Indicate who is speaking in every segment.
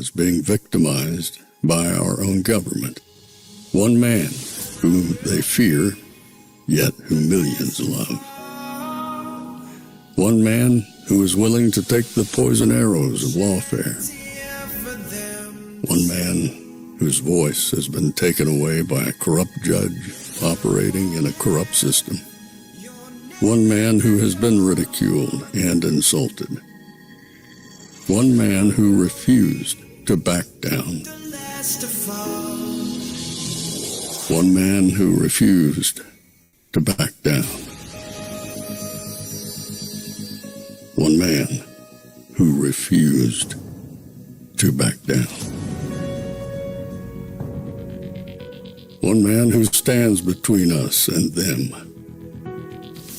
Speaker 1: is being victimized by our own government. One man whom they fear, yet who millions love. One man who is willing to take the poison arrows of lawfare. One man whose voice has been taken away by a corrupt judge operating in a corrupt system. One man who has been ridiculed and insulted. One man who refused to back down. One man who refused to back down. One man who refused to back down. One man who stands between us and them.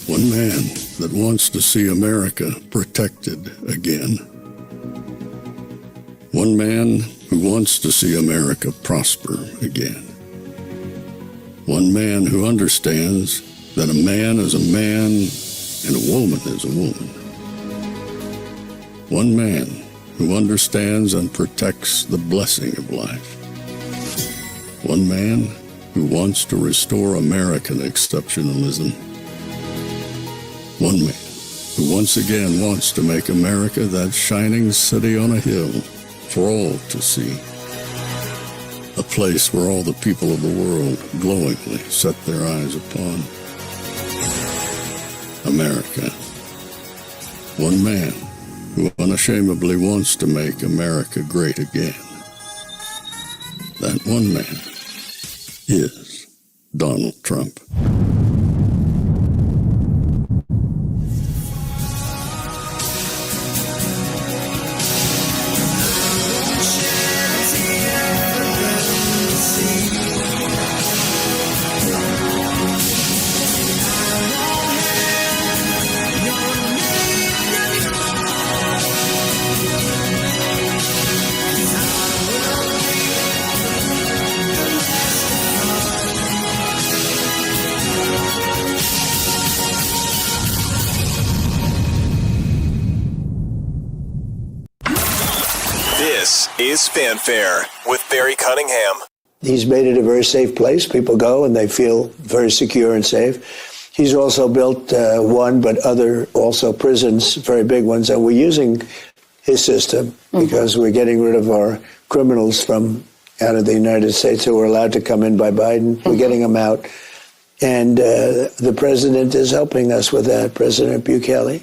Speaker 1: One man that wants to see America protected again. One man who wants to see America prosper again. One man who understands that a man is a man and a woman is a woman. One man who understands and protects the blessing of life. One man who wants to restore American exceptionalism. One man who once again wants to make America that shining city on a hill for all to see. A place where all the people of the world glowingly set their eyes upon. America. One man who unashamedly wants to make America great again. That one man is Donald Trump.
Speaker 2: This is Fanfare with Barry Cunningham.
Speaker 3: He's made it a very safe place. People go and they feel very secure and safe. He's also built one, but other also prisons, very big ones. And we're using his system because we're getting rid of our criminals from out of the United States who were allowed to come in by Biden. We're getting them out. And the president is helping us with that, President Bukele.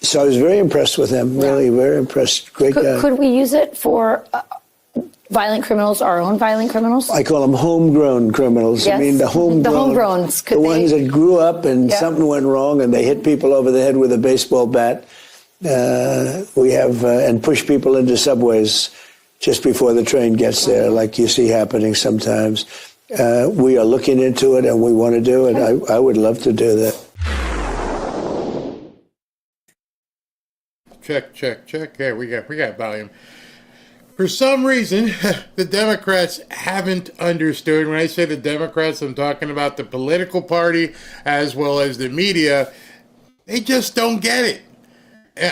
Speaker 3: So I was very impressed with him, really very impressed. Great guy.
Speaker 4: Could we use it for violent criminals, our own violent criminals?
Speaker 3: I call them homegrown criminals.
Speaker 4: Yes.
Speaker 3: I mean, the
Speaker 4: homegrowns.
Speaker 3: The ones that grew up and something went wrong and they hit people over the head with a baseball bat. We have, and push people into subways just before the train gets there, like you see happening sometimes. We are looking into it and we want to do it. I would love to do that.
Speaker 5: Check. Yeah, we got volume. For some reason, the Democrats haven't understood. When I say the Democrats, I'm talking about the political party as well as the media. They just don't get it.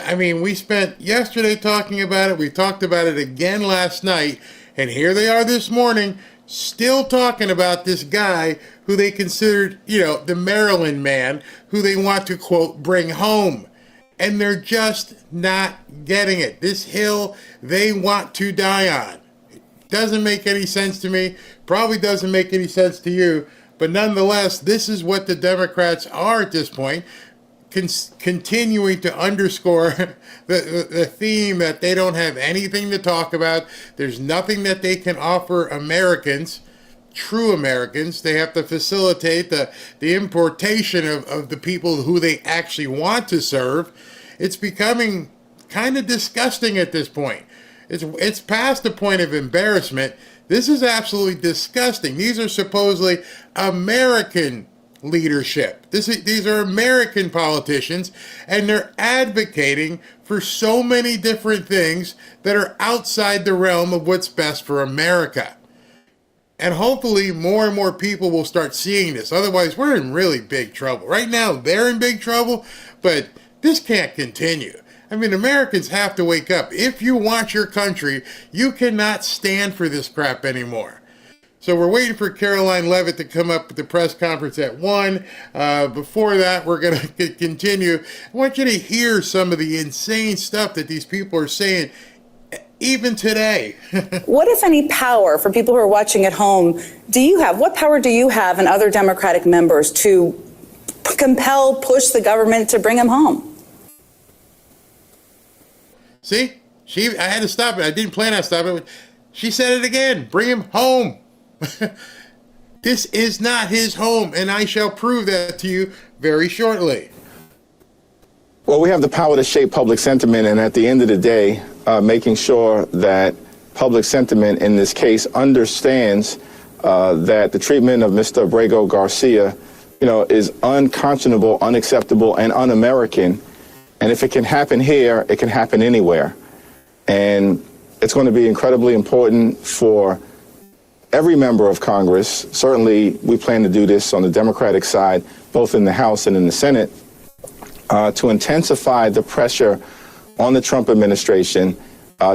Speaker 5: I mean, we spent yesterday talking about it. We talked about it again last night. And here they are this morning, still talking about this guy who they considered, the Maryland man, who they want to, quote, bring home. And they're just not getting it. This hill they want to die on. It doesn't make any sense to me. Probably doesn't make any sense to you. But nonetheless, this is what the Democrats are at this point, continuing to underscore the theme that they don't have anything to talk about. There's nothing that they can offer Americans, true Americans. They have to facilitate the importation of the people who they actually want to serve. It's becoming kind of disgusting at this point. It's past the point of embarrassment. This is absolutely disgusting. These are supposedly American leadership. These are American politicians, and they're advocating for so many different things that are outside the realm of what's best for America. And hopefully more and more people will start seeing this. Otherwise, we're in really big trouble. Right now, they're in big trouble, but this can't continue. I mean, Americans have to wake up. If you want your country, you cannot stand for this crap anymore. So we're waiting for Caroline Leavitt to come up with the press conference at 1. Before that, we're going to continue. I want you to hear some of the insane stuff that these people are saying, even today.
Speaker 6: What, if any, power, for people who are watching at home, do you have? What power do you have and other Democratic members to compel, push the government to bring him home?
Speaker 5: See? I had to stop it. I didn't plan on stopping it. She said it again. Bring him home. This is not his home, and I shall prove that to you very shortly.
Speaker 7: Well, we have the power to shape public sentiment, and at the end of the day, making sure that public sentiment in this case understands that the treatment of Mr. Abrego-Garcia, is unconscionable, unacceptable, and un-American. And if it can happen here, it can happen anywhere. And it's going to be incredibly important for every member of Congress. Certainly, we plan to do this on the Democratic side, both in the House and in the Senate, to intensify the pressure on the Trump administration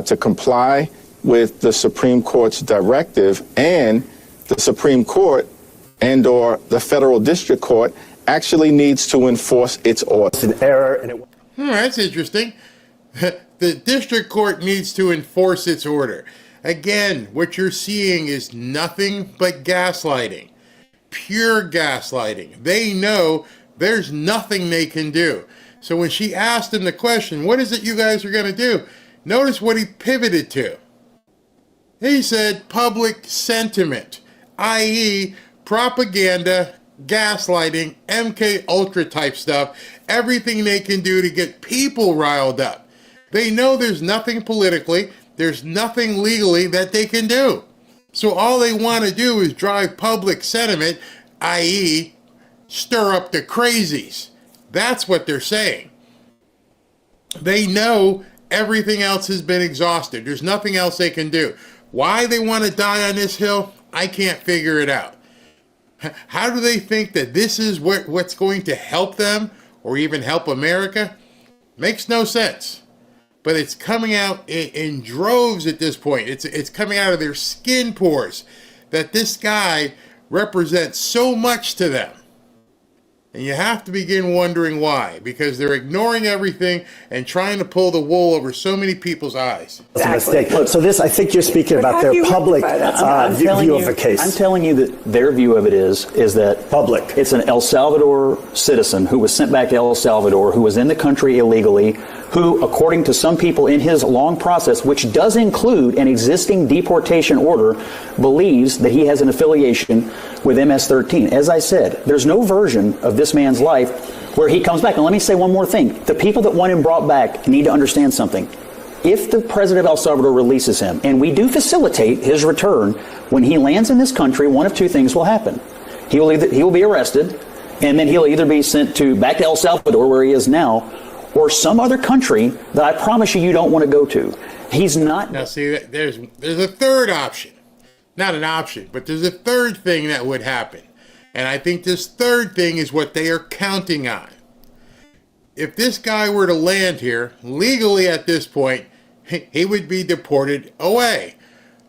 Speaker 7: to comply with the Supreme Court's directive, and the Supreme Court and/or the federal district court actually needs to enforce its order.
Speaker 8: It's an error, and
Speaker 5: That's interesting. The district court needs to enforce its order. Again, what you're seeing is nothing but gaslighting. Pure gaslighting. They know there's nothing they can do. So when she asked him the question, what is it you guys are going to do? Notice what he pivoted to. He said public sentiment, i.e. propaganda, gaslighting, MK Ultra type stuff, everything they can do to get people riled up. They know there's nothing politically, there's nothing legally that they can do. So all they want to do is drive public sentiment, i.e. stir up the crazies. That's what they're saying. They know everything else has been exhausted. There's nothing else they can do. Why they want to die on this hill, I can't figure it out. How do they think that this is what's going to help them or even help America? Makes no sense. But it's coming out in droves at this point. It's coming out of their skin pores that this guy represents so much to them. And you have to begin wondering why, because they're ignoring everything and trying to pull the wool over so many people's eyes.
Speaker 8: it's a mistake. So this, I think you're speaking about their public view of the case.
Speaker 9: I'm telling you that their view of it is that
Speaker 8: Public.
Speaker 9: It's an El Salvador citizen who was sent back to El Salvador, who was in the country illegally, who, according to some people in his long process, which does include an existing deportation order, believes that he has an affiliation with MS-13. As I said, there's no version of this man's life where he comes back. And let me say one more thing. The people that want him brought back need to understand something. If the president of El Salvador releases him, and we do facilitate his return, when he lands in this country, one of two things will happen. He will be arrested, and then he'll either be sent back to El Salvador, where he is now, or some other country that I promise you don't want to go to. He's not.
Speaker 5: Now, see, there's a third option. Not an option, but there's a third thing that would happen. And I think this third thing is what they are counting on. If this guy were to land here, legally at this point, he would be deported away.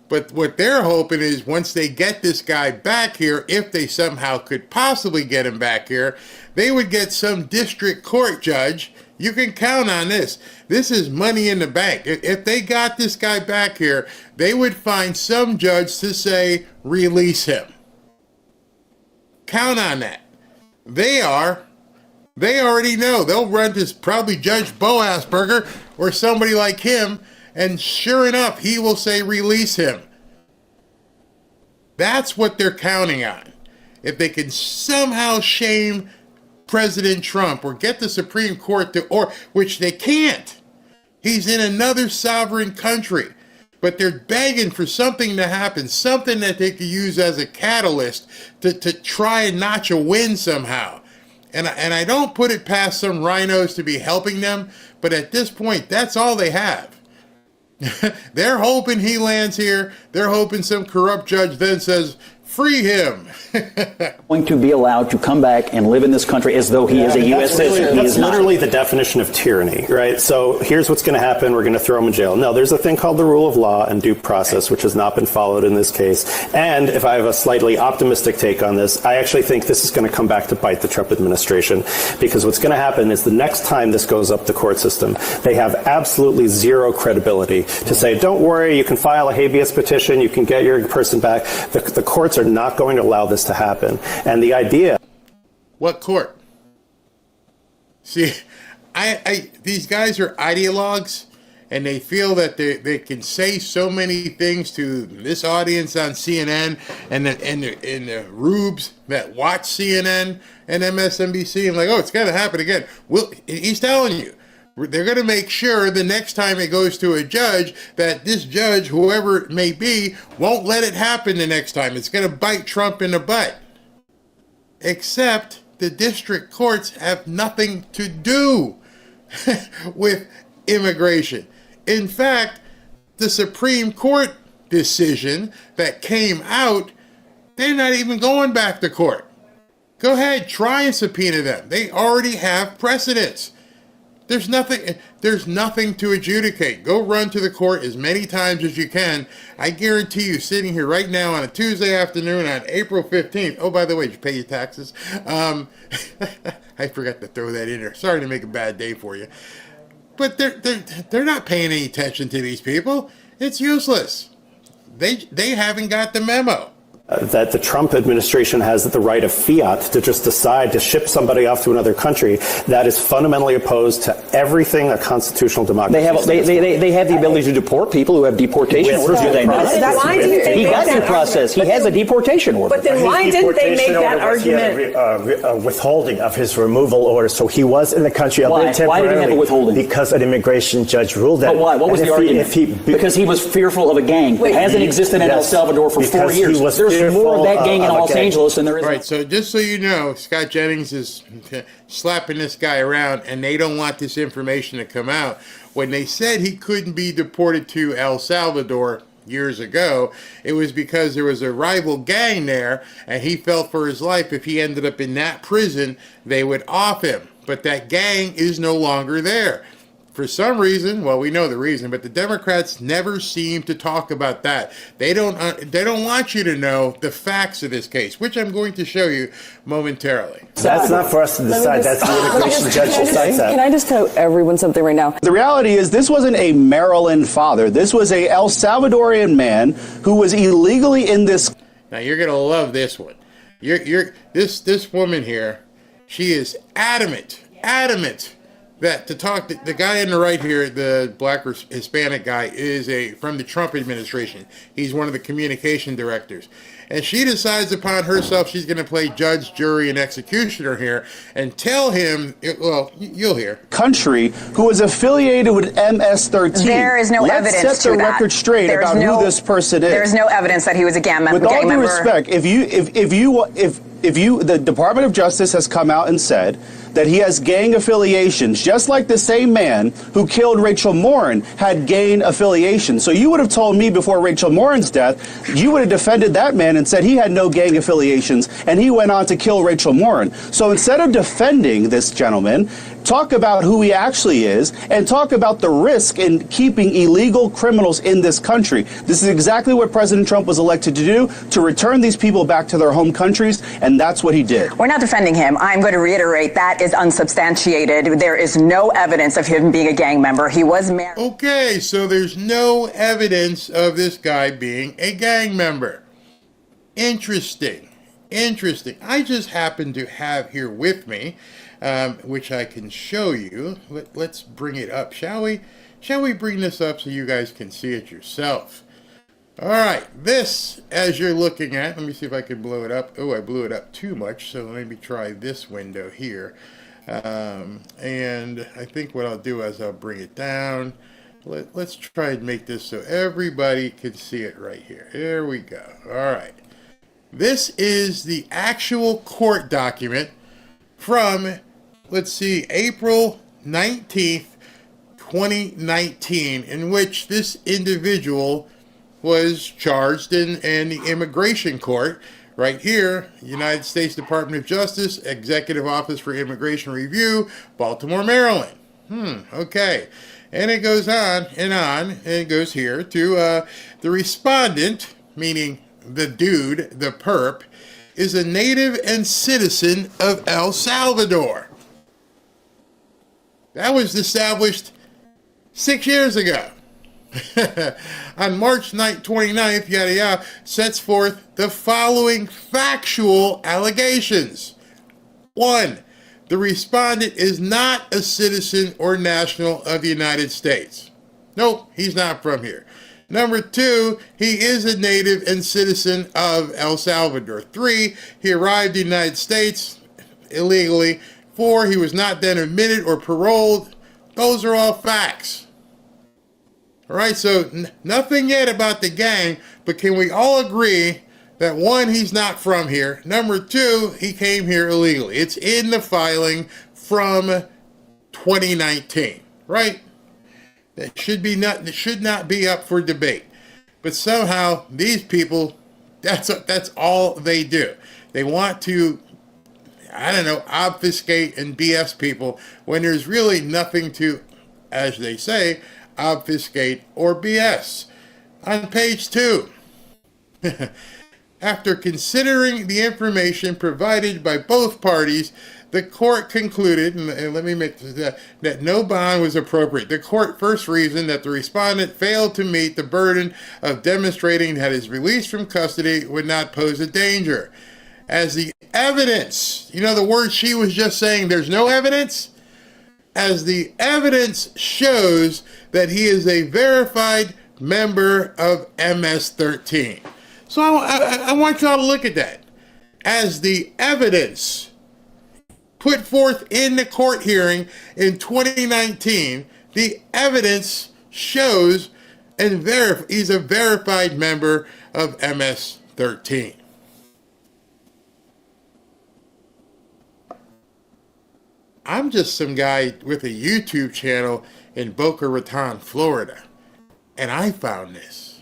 Speaker 5: But what they're hoping is once they get this guy back here, if they somehow could possibly get him back here, they would get some district court judge. You can count on this. This is money in the bank. If they got this guy back here, they would find some judge to say, release him. Count on that. They already know. They'll run to probably Judge Bo Asperger or somebody like him, and sure enough, he will say, release him. That's what they're counting on. If they can somehow shame President Trump or get the Supreme Court which they can't. He's in another sovereign country. But they're begging for something to happen, something that they could use as a catalyst to try and notch a win somehow. And I don't put it past some rhinos to be helping them, but at this point, that's all they have. They're hoping he lands here. They're hoping some corrupt judge then says, Free him.
Speaker 9: Going to be allowed to come back and live in this country as though he is a U.S. citizen.
Speaker 10: That's literally the definition of tyranny, right? So here's what's going to happen. We're going to throw him in jail. No, there's a thing called the rule of law and due process, which has not been followed in this case. And if I have a slightly optimistic take on this, I actually think this is going to come back to bite the Trump administration, because what's going to happen is the next time this goes up the court system, they have absolutely zero credibility to say, don't worry, you can file a habeas petition, you can get your person back. The courts are not going to allow this to happen. And the idea...
Speaker 5: What court? See, these guys are ideologues, and they feel that they can say so many things to this audience on CNN and the rubes that watch CNN and MSNBC, and like, oh, it's going to happen again. Well, he's telling you. They're going to make sure the next time it goes to a judge that this judge, whoever it may be, won't let it happen the next time. It's going to bite Trump in the butt. Except the district courts have nothing to do with immigration. In fact, the Supreme Court decision that came out, they're not even going back to court. Go ahead, try and subpoena them. They already have precedents. There's nothing to adjudicate. Go run to the court as many times as you can. I guarantee you, sitting here right now on a Tuesday afternoon on April 15th. Oh, by the way, did you pay your taxes? I forgot to throw that in there. Sorry to make a bad day for you. But they're not paying any attention to these people. It's useless. They haven't got the memo.
Speaker 10: That the Trump administration has the right of fiat to just decide to ship somebody off to another country, that is fundamentally opposed to everything a constitutional democracy
Speaker 9: They have the ability to deport people who have deportation orders, do they not? He got due process. He has a deportation order.
Speaker 11: But then why didn't they make that argument?
Speaker 8: Withholding of his removal order, so he was in the country.
Speaker 9: Why did he have a withholding?
Speaker 8: Because an immigration judge ruled that.
Speaker 9: But why? What was the argument? Because he was fearful of a gang that hasn't existed in El Salvador for 4 years. There's more of that gang in Los Angeles than there is.
Speaker 5: Right, so just so you know, Scott Jennings is slapping this guy around, and they don't want this information to come out. When they said he couldn't be deported to El Salvador years ago, it was because there was a rival gang there, and he felt for his life if he ended up in that prison, they would off him. But that gang is no longer there. For some reason, well, we know the reason, but the Democrats never seem to talk about that. They don't want you to know the facts of this case, which I'm going to show you momentarily.
Speaker 8: That's not for us to decide. That's the immigration judge decides that.
Speaker 11: Can I just tell everyone something right now?
Speaker 12: The reality is this wasn't a Maryland father. This was a El Salvadorian man who was illegally in this.
Speaker 5: Now, you're going to love this one. This woman here, she is adamant that the guy on the right here, the black or Hispanic guy, is from the Trump administration. He's one of the communication directors. And she decides upon herself she's going to play judge, jury, and executioner here and tell him, well, you'll hear.
Speaker 12: Country who was affiliated with MS-13.
Speaker 6: There is no evidence to that.
Speaker 12: Let's set the record straight about who this person is.
Speaker 6: There is no evidence that he was a gang member.
Speaker 12: With all due respect, if the Department of Justice has come out and said that he has gang affiliations, just like the same man who killed Rachel Morin had gang affiliations. So you would have told me before Rachel Morin's death, you would have defended that man and said he had no gang affiliations, and he went on to kill Rachel Morin. So instead of defending this gentleman, talk about who he actually is and talk about the risk in keeping illegal criminals in this country. This is exactly what President Trump was elected to do, to return these people back to their home countries, and that's what he did.
Speaker 6: We're not defending him. I'm going to reiterate that is unsubstantiated. There is no evidence of him being a gang member. He was married.
Speaker 5: Okay, so there's no evidence of this guy being a gang member. Interesting. I just happen to have here with me, which I can show you. Let's bring it up, shall we? Shall we bring this up so you guys can see it yourself? All right, this, as you're looking at, let me see if I can blow it up. Oh, I blew it up too much, so let me try this window here. And I think what I'll do is I'll bring it down. Let's try and make this so everybody can see it right here. There we go. All right. This is the actual court document from, let's see, April 19th, 2019, in which this individual was charged in the immigration court right here, United States Department of Justice, Executive Office for Immigration Review, Baltimore, Maryland. Okay. And it goes on, and it goes here to the respondent, meaning the dude, the perp, is a native and citizen of El Salvador. That was established 6 years ago. On March 29th, yada yada, sets forth the following factual allegations. 1. The respondent is not a citizen or national of the United States. Nope, he's not from here. Number 2, he is a native and citizen of El Salvador. 3, he arrived in the United States illegally. 4, he was not then admitted or paroled. Those are all facts. All right, so nothing yet about the gang, but can we all agree that 1, he's not from here. Number 2, he came here illegally. It's in the filing from 2019, right? That should not be up for debate. But somehow these people, that's all they do. They want to, obfuscate and BS people when there's really nothing to, as they say, obfuscate or BS. On page 2, after considering the information provided by both parties, the court concluded, and let me make this, that no bond was appropriate. The court first reasoned that the respondent failed to meet the burden of demonstrating that his release from custody would not pose a danger. As the evidence, the word she was just saying, there's no evidence? As the evidence shows that he is a verified member of MS-13. So I want y'all to look at that. As the evidence put forth in the court hearing in 2019, the evidence shows and he's a verified member of MS-13. I'm just some guy with a YouTube channel in Boca Raton, Florida, and I found this.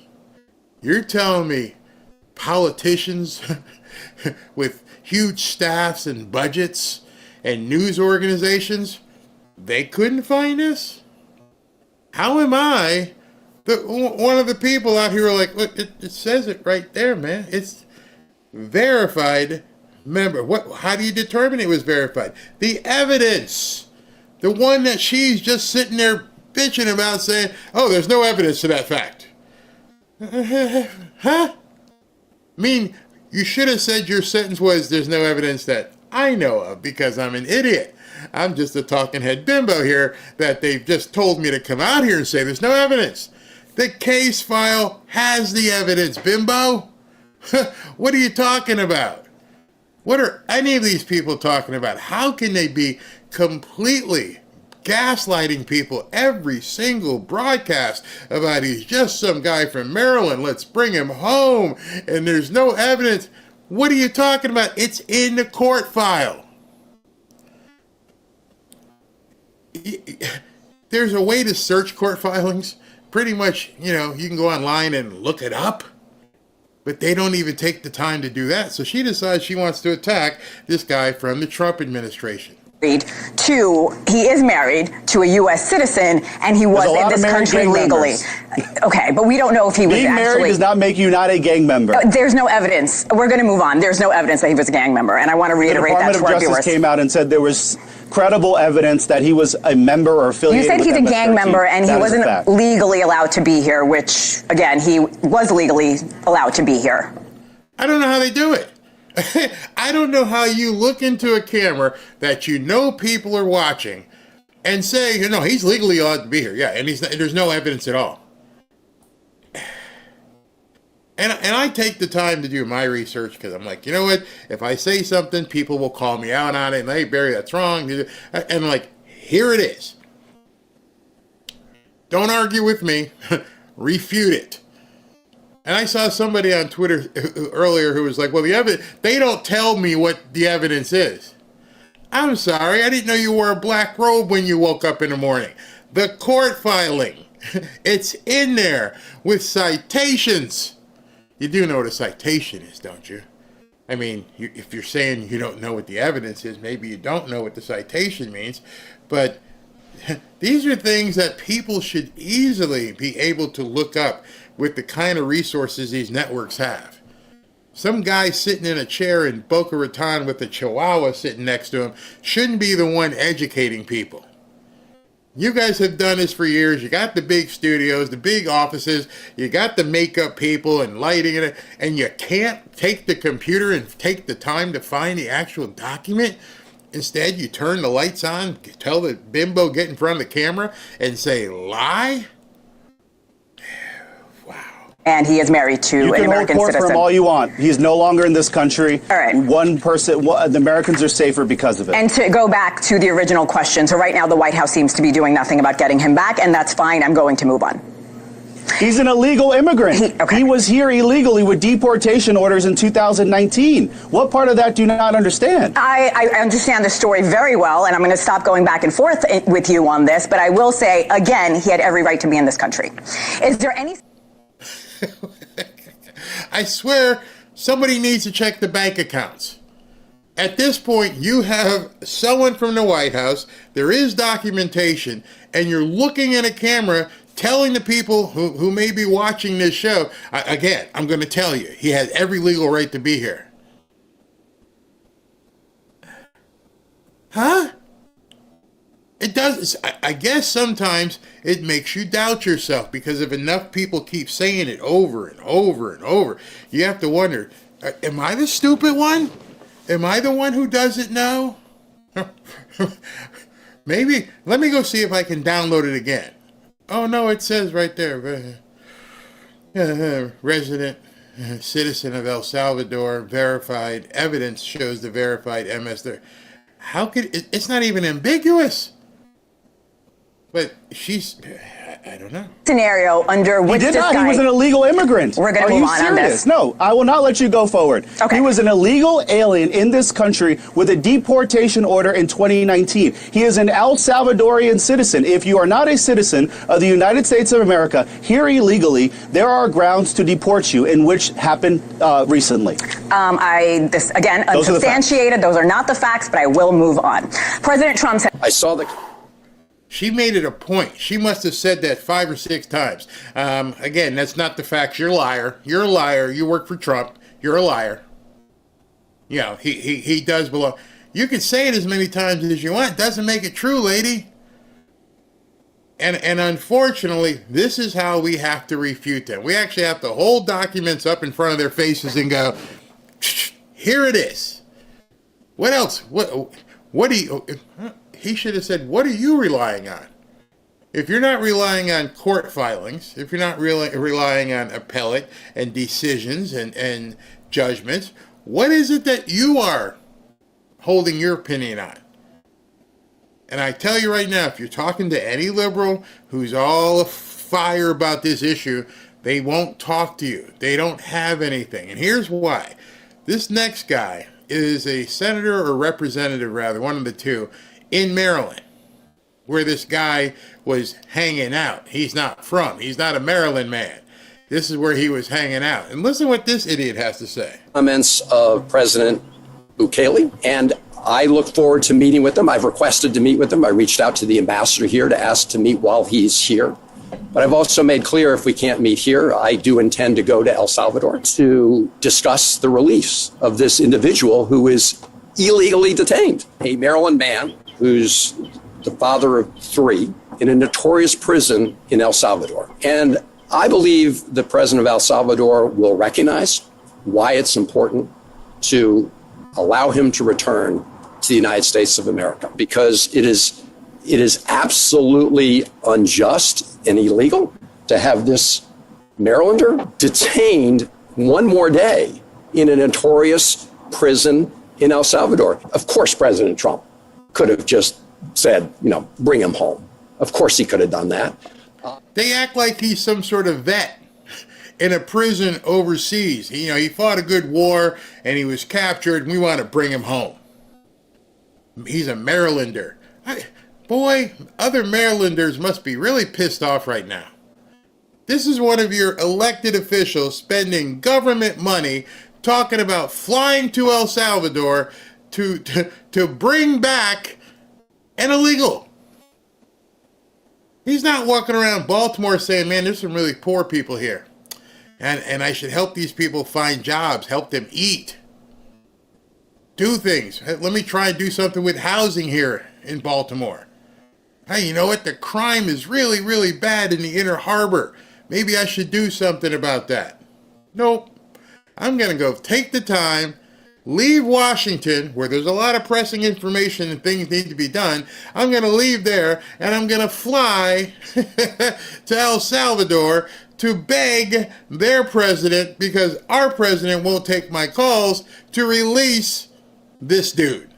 Speaker 5: You're telling me politicians with huge staffs and budgets and news organizations, they couldn't find this? How am I one of the people out here like, look, it says it right there, man. It's verified member. How do you determine it was verified? The evidence. The one that she's just sitting there bitching about saying, oh, there's no evidence to that fact. Huh? I mean, you should have said your sentence was, there's no evidence that I know of, because I'm an idiot. I'm just a talking head bimbo here that they've just told me to come out here and say there's no evidence. The case file has the evidence, bimbo. What are you talking about? What are any of these people talking about? How can they be completely gaslighting people every single broadcast about he's just some guy from Maryland, let's bring him home, and there's no evidence? What are you talking about? It's in the court file. There's a way to search court filings. Pretty much, you can go online and look it up. But they don't even take the time to do that. So she decides she wants to attack this guy from the Trump administration.
Speaker 6: He is married to a U.S. citizen, and he was in this country legally. Okay, but we don't know if he was
Speaker 12: being married does not make you not a gang member.
Speaker 6: There's no evidence. We're going to move on. There's no evidence that he was a gang member, and I want to reiterate that to our viewers.
Speaker 12: The Department of Justice came out and said there was credible evidence that he was a member or affiliated with
Speaker 6: You said he's a gang member, and he wasn't
Speaker 12: fact.
Speaker 6: legally allowed to be here, which, again, he was legally allowed to be here.
Speaker 5: I don't know how they do it. I don't know how you look into a camera that people are watching and say, he's legally allowed to be here. Yeah, and there's no evidence at all. And I take the time to do my research because I'm like, you know what? If I say something, people will call me out on it. And, hey, Barry, that's wrong. And here it is. Don't argue with me. Refute it. And I saw somebody on Twitter earlier who was like, well, they don't tell me what the evidence is. I'm sorry. I didn't know you wore a black robe when you woke up in the morning. The court filing. It's in there with citations. You do know what a citation is, don't you? I mean, if you're saying you don't know what the evidence is, maybe you don't know what the citation means, but these are things that people should easily be able to look up with the kind of resources these networks have. Some guy sitting in a chair in Boca Raton with a chihuahua sitting next to him shouldn't be the one educating people. You guys have done this for years. You got the big studios, the big offices, you got the makeup people and lighting, and you can't take the computer and take the time to find the actual document. Instead, you turn the lights on, tell the bimbo get in front of the camera and say, lie?
Speaker 13: And he is married to an American citizen.
Speaker 12: You can hold court for him all you want. He's no longer in this country.
Speaker 13: All right.
Speaker 12: The Americans are safer because of it.
Speaker 13: And to go back to the original question, so right now the White House seems to be doing nothing about getting him back, and that's fine. I'm going to move on.
Speaker 12: He's an illegal immigrant. He was here illegally with deportation orders in 2019. What part of that do you not understand?
Speaker 13: I understand the story very well, and I'm going to stop going back and forth with you on this, but I will say, again, he had every right to be in this country. Is there any...
Speaker 5: I swear somebody needs to check the bank accounts. At this point, you have someone from the White House, there is documentation, and you're looking at a camera telling the people who may be watching this show, again, I'm going to tell you, he has every legal right to be here. Huh? It does. I guess sometimes it makes you doubt yourself, because if enough people keep saying it over and over and over, you have to wonder, am I the stupid one? Am I the one who doesn't know? Maybe. Let me go see if I can download it again. Oh, no, it says right there. Resident citizen of El Salvador, verified. Evidence shows the verified MS there. How could it's not even ambiguous? But I don't know.
Speaker 13: Scenario under which
Speaker 12: he was an illegal immigrant.
Speaker 13: We're going to move on this.
Speaker 12: No, I will not let you go forward.
Speaker 13: Okay.
Speaker 12: He was an illegal alien in this country with a deportation order in 2019. He is an El Salvadorian citizen. If you are not a citizen of the United States of America here illegally, there are grounds to deport you, in which happened recently.
Speaker 13: This again, unsubstantiated. Those are not the facts, but I will move on. President Trump said,
Speaker 14: I saw the...
Speaker 5: She made it a point. She must have said that 5 or 6 times. Again, that's not the facts. You're a liar. You're a liar. You work for Trump. You're a liar. You know, he does belong. You can say it as many times as you want. It doesn't make it true, lady. And unfortunately, this is how we have to refute them. We actually have to hold documents up in front of their faces and go, here it is. What else? What do you... He should have said, what are you relying on? If you're not relying on court filings, if you're not relying on appellate and decisions and judgments, what is it that you are holding your opinion on? And I tell you right now, if you're talking to any liberal who's all afire about this issue, they won't talk to you. They don't have anything. And here's why. This next guy is a senator or representative, rather, one of the two, in Maryland, where this guy was hanging out. He's not from. He's not a Maryland man. This is where he was hanging out. And listen what this idiot has to say.
Speaker 14: Comments of President Bukele, and I look forward to meeting with him. I've requested to meet with him. I reached out to the ambassador here to ask to meet while he's here. But I've also made clear if we can't meet here, I do intend to go to El Salvador to discuss the release of this individual who is illegally detained, a Maryland man who's the father of 3 in a notorious prison in El Salvador. And I believe the president of El Salvador will recognize why it's important to allow him to return to the United States of America, because it is absolutely unjust and illegal to have this Marylander detained one more day in a notorious prison in El Salvador. Of course, President Trump could have just said, bring him home. Of course he could have done that.
Speaker 5: They act like he's some sort of vet in a prison overseas. He fought a good war and he was captured and we want to bring him home. He's a Marylander. Boy, other Marylanders must be really pissed off right now. This is one of your elected officials spending government money talking about flying to El Salvador to bring back an illegal. He's not walking around Baltimore saying, man, there's some really poor people here. And I should help these people find jobs, help them eat. Do things. Let me try and do something with housing here in Baltimore. Hey, you know what? The crime is really, really bad in the Inner Harbor. Maybe I should do something about that. Nope. I'm going to go take the time, leave Washington, where there's a lot of pressing information and things need to be done. I'm going to leave there, and I'm going to fly to El Salvador to beg their president, because our president won't take my calls, to release this dude.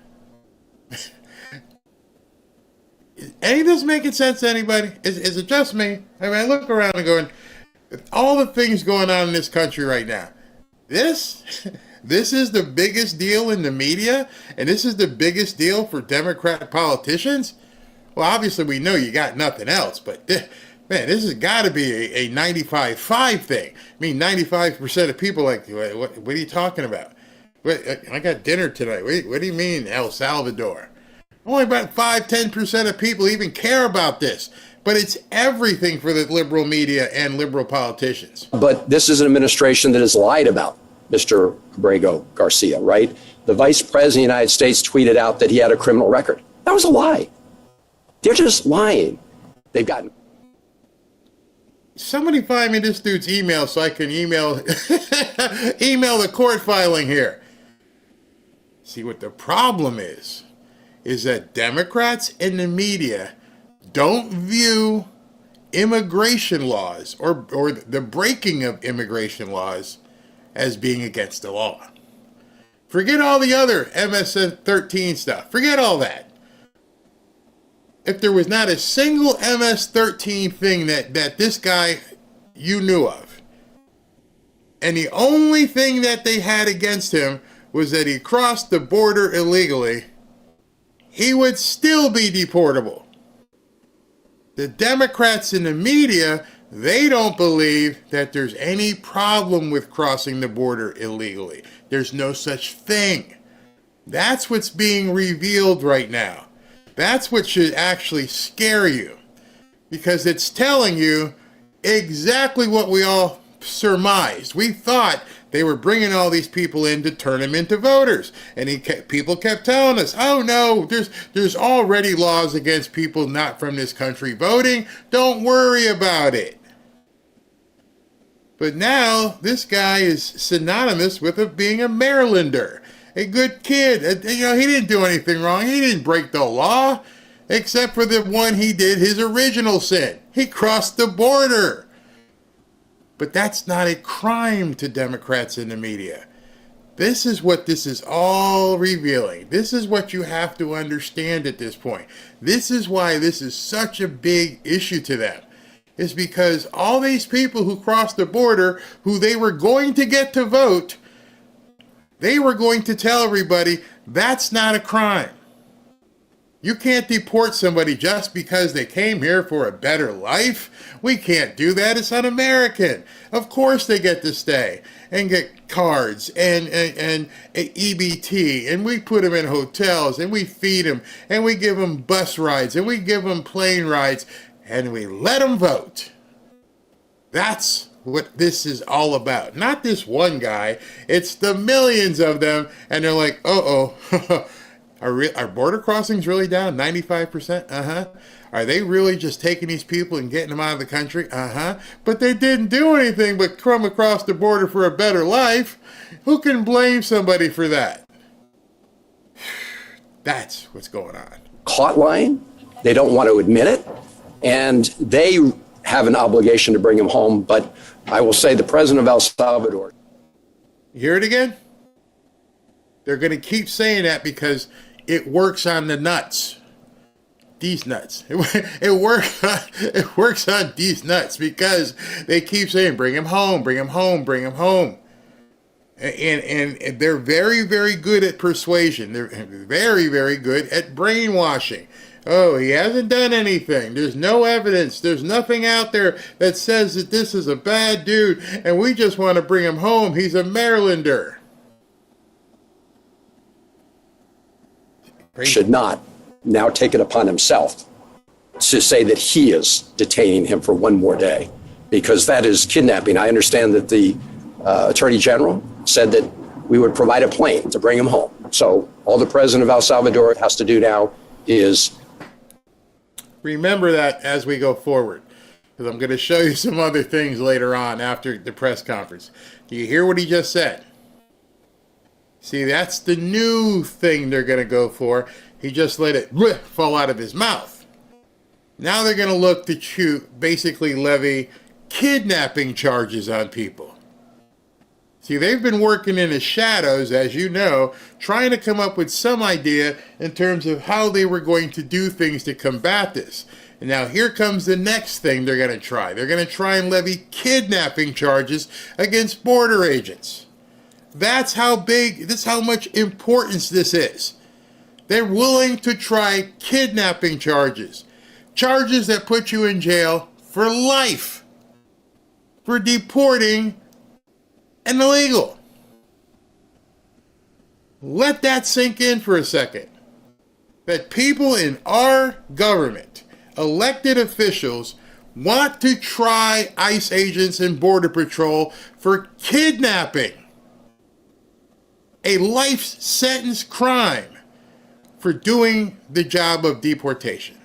Speaker 5: Any of this making sense to anybody? Is it just me? I mean, I look around and going, all the things going on in this country right now, this is the biggest deal in the media, and this is the biggest deal for Democratic politicians? Well, obviously we know you got nothing else, but man, this has got to be a 95-5 thing. I mean, 95% of people like, what are you talking about? I got dinner tonight. What do you mean, El Salvador? Only about 5-10% of people even care about this. But it's everything for the liberal media and liberal politicians.
Speaker 14: But this is an administration that has lied about Mr. Abrego-Garcia, right? The vice president of the United States tweeted out that he had a criminal record. That was a lie. They're just lying. They've gotten...
Speaker 5: Somebody find me this dude's email so I can email the court filing here. See, what the problem is that Democrats and the media don't view immigration laws or the breaking of immigration laws as being against the law. Forget all the other MS-13 stuff. Forget all that. If there was not a single MS-13 thing that this guy you knew of, and the only thing that they had against him was that he crossed the border illegally, he would still be deportable. The Democrats in the media, they don't believe that there's any problem with crossing the border illegally. There's no such thing. That's what's being revealed right now. That's what should actually scare you, because it's telling you exactly what we all surmised. We thought they were bringing all these people in to turn them into voters, and people kept telling us, oh no, there's already laws against people not from this country voting. Don't worry about it. But now this guy is synonymous with being a Marylander. A good kid. He didn't do anything wrong. He didn't break the law, except for the one he did, his original sin. He crossed the border. But that's not a crime to Democrats in the media. This is what this is all revealing. This is what you have to understand at this point. This is why this is such a big issue to them. It's because all these people who crossed the border, who they were going to get to vote, they were going to tell everybody that's not a crime. You can't deport somebody just because they came here for a better life. We can't do that. It's un-American. Of course they get to stay and get cards and EBT, and we put them in hotels, and we feed them, and we give them bus rides, and we give them plane rides, and we let them vote. That's what this is all about. Not this one guy. It's the millions of them, and they're like, uh-oh. Are border crossings really down 95%? Uh-huh. Are they really just taking these people and getting them out of the country? Uh-huh. But they didn't do anything but come across the border for a better life. Who can blame somebody for that? That's what's going on.
Speaker 14: Caught lying. They don't want to admit it. And they have an obligation to bring him home. But I will say the president of El Salvador.
Speaker 5: You hear it again? They're going to keep saying that because it works on the nuts. These nuts. It works on these nuts because they keep saying, bring him home, bring him home, bring him home. And they're very, very good at persuasion. They're very, very good at brainwashing. Oh, he hasn't done anything. There's no evidence. There's nothing out there that says that this is a bad dude, and we just want to bring him home. He's a Marylander.
Speaker 14: should not now take it upon himself to say that he is detaining him for one more day, because that is kidnapping. I understand that the Attorney General said that we would provide a plane to bring him home. So all the president of El Salvador has to do now is
Speaker 5: remember that as we go forward, because I'm going to show you some other things later on after the press conference. Do you hear what he just said? See, that's the new thing they're going to go for. He just let it fall out of his mouth. Now they're going to look to basically levy kidnapping charges on people. See, they've been working in the shadows, as you know, trying to come up with some idea in terms of how they were going to do things to combat this. And now here comes the next thing they're going to try. They're going to try and levy kidnapping charges against border agents. That's how big, that's how much importance this is. They're willing to try kidnapping charges. Charges that put you in jail for life. For deporting an illegal. Let that sink in for a second. That people in our government, elected officials, want to try ICE agents and Border Patrol for kidnapping. A life sentence crime for doing the job of deportation.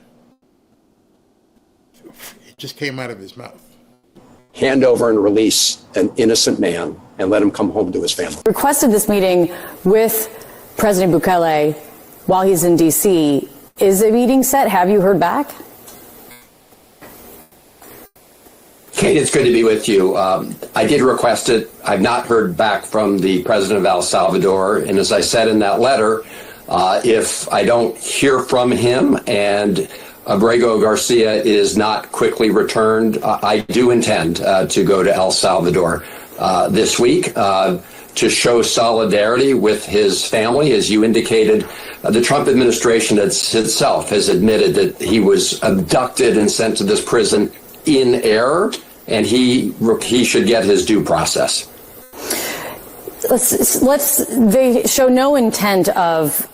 Speaker 5: It just came out of his mouth.
Speaker 14: hand over and release an innocent man and let him come home to his family.
Speaker 11: Requested this meeting with President Bukele while he's in D.C. Is a meeting set? Have you heard back?
Speaker 14: Kate, it's good to be with you. I did request it. I've not heard back from the president of El Salvador. And as I said in that letter, if I don't hear from him and Abrego-Garcia is not quickly returned, I do intend to go to El Salvador this week to show solidarity with his family. As you indicated, the Trump administration itself has admitted that he was abducted and sent to this prison in error, and he should get his due process.
Speaker 11: They show no intent of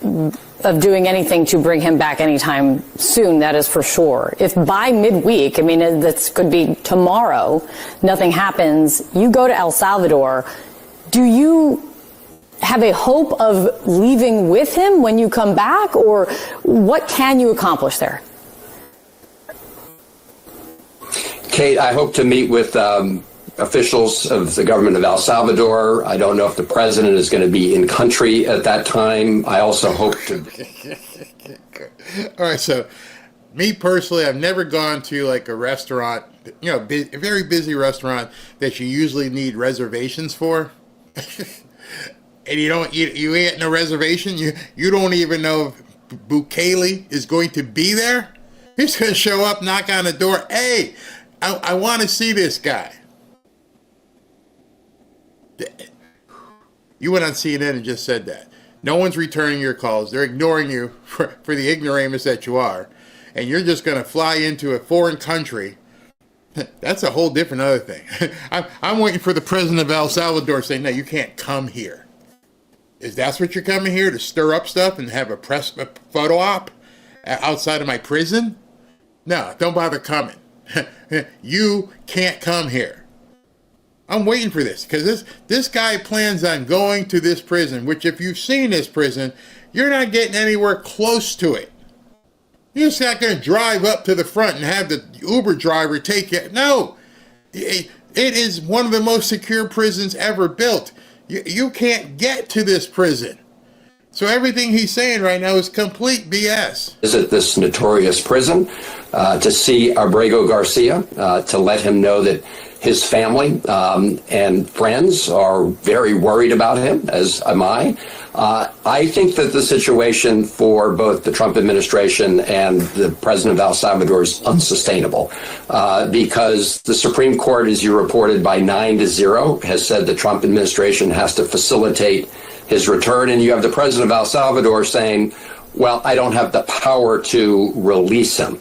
Speaker 11: doing anything to bring him back anytime soon, that is for sure. If by midweek, I mean, that could be tomorrow, nothing happens, you go to El Salvador, do you have a hope of leaving with him when you come back, or what can you accomplish there?
Speaker 14: Kate, I hope to meet with officials of the government of El Salvador. I don't know if the president is going to be in country at that time. I also hope to...
Speaker 5: All right, so me personally, I've never gone to like a restaurant, you know, a very busy restaurant that you usually need reservations for. And you ain't no reservation. You don't even know if Bukele is going to be there. He's going to show up, knock on the door. Hey, I want to see this guy. You went on CNN and just said that. No one's returning your calls. They're ignoring you for the ignoramus that you are. And you're just going to fly into a foreign country. That's a whole different other thing. I'm waiting for the president of El Salvador saying, no, you can't come here. Is that what you're coming here, to stir up stuff and have a photo op outside of my prison? No, don't bother coming. You can't come here. I'm waiting for this, because this guy plans on going to this prison, which if you've seen this prison, you're not getting anywhere close to it. You're just not going to drive up to the front and have the Uber driver take you. No, it is one of the most secure prisons ever built. You can't get to this prison. So everything he's saying right now is complete BS.
Speaker 14: Visit this notorious prison to see Abrego-Garcia, to let him know that his family and friends are very worried about him, as am I. I think that the situation for both the Trump administration and the president of El Salvador is unsustainable because the Supreme Court, as you reported, by 9-0, has said the Trump administration has to facilitate his return. And you have the president of El Salvador saying, well, I don't have the power to release him.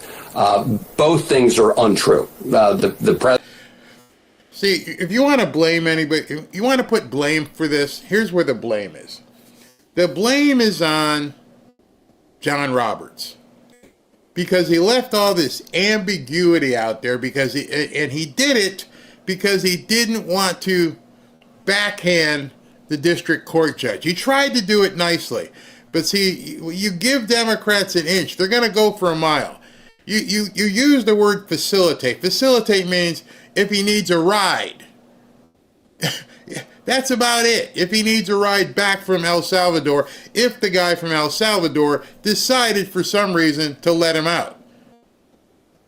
Speaker 14: Both things are untrue. The president.
Speaker 5: See, if you want to blame anybody, if you want to put blame for this, here's where the blame is. The blame is on John Roberts. Because he left all this ambiguity out there and he did it because he didn't want to backhand the district court judge. He tried to do it nicely. But see, you give Democrats an inch, they're going to go for a mile. You use the word facilitate. Facilitate means if he needs a ride. That's about it. If he needs a ride back from El Salvador, if the guy from El Salvador decided for some reason to let him out,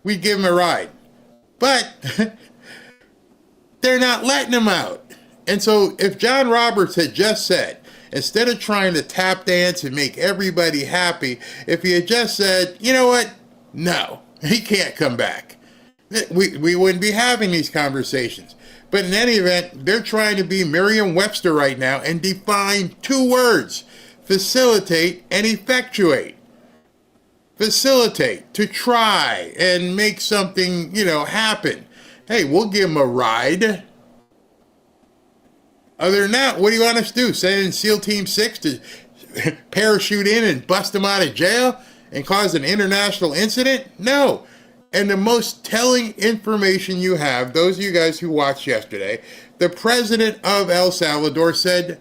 Speaker 5: we give him a ride. But they're not letting him out. And so if John Roberts had just said, instead of trying to tap dance and make everybody happy, if he had just said, you know what? No, he can't come back. We wouldn't be having these conversations. But in any event, they're trying to be Merriam-Webster right now and define two words: facilitate and effectuate. Facilitate, to try and make something, happen. Hey, we'll give him a ride. Other than that, what do you want us to do? Send in SEAL Team 6 to parachute in and bust him out of jail and cause an international incident? No. And the most telling information you have, those of you guys who watched yesterday, the president of El Salvador said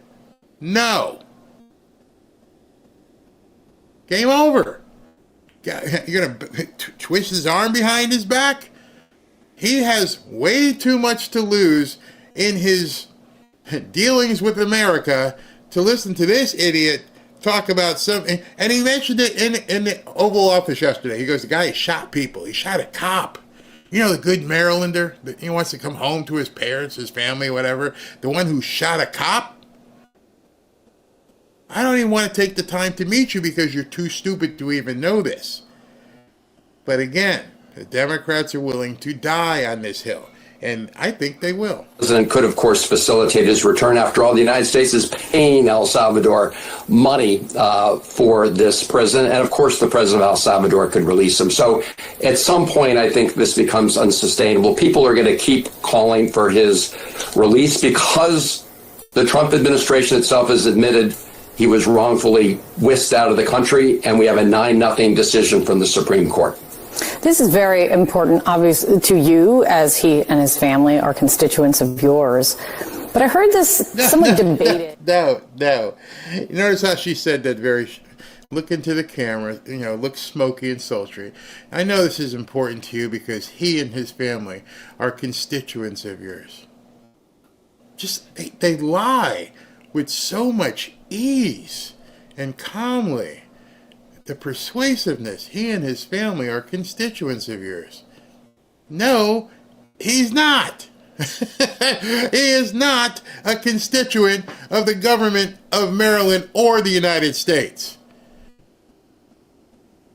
Speaker 5: no. Game over. You're going to twist his arm behind his back? He has way too much to lose in his dealings with America to listen to this idiot talk about something. And he mentioned it in the Oval Office yesterday. He goes, the guy shot people. He shot a cop. The good Marylander that he wants to come home to his parents, his family, whatever. The one who shot a cop. I don't even want to take the time to meet you because you're too stupid to even know this. But again, the Democrats are willing to die on this hill. And I think they will.
Speaker 14: The president could, of course, facilitate his return. After all, the United States is paying El Salvador money for this president. And, of course, the president of El Salvador could release him. So at some point, I think this becomes unsustainable. People are going to keep calling for his release because the Trump administration itself has admitted he was wrongfully whisked out of the country. And we have a 9-0 decision from the Supreme Court.
Speaker 11: This is very important, obviously, to you, as he and his family are constituents of yours. But I heard this somewhat debated.
Speaker 5: No. You notice how she said that look into the camera, look smoky and sultry. I know this is important to you because he and his family are constituents of yours. They lie with so much ease and calmly. The persuasiveness, he and his family are constituents of yours. No, he's not. He is not a constituent of the government of Maryland or the United States.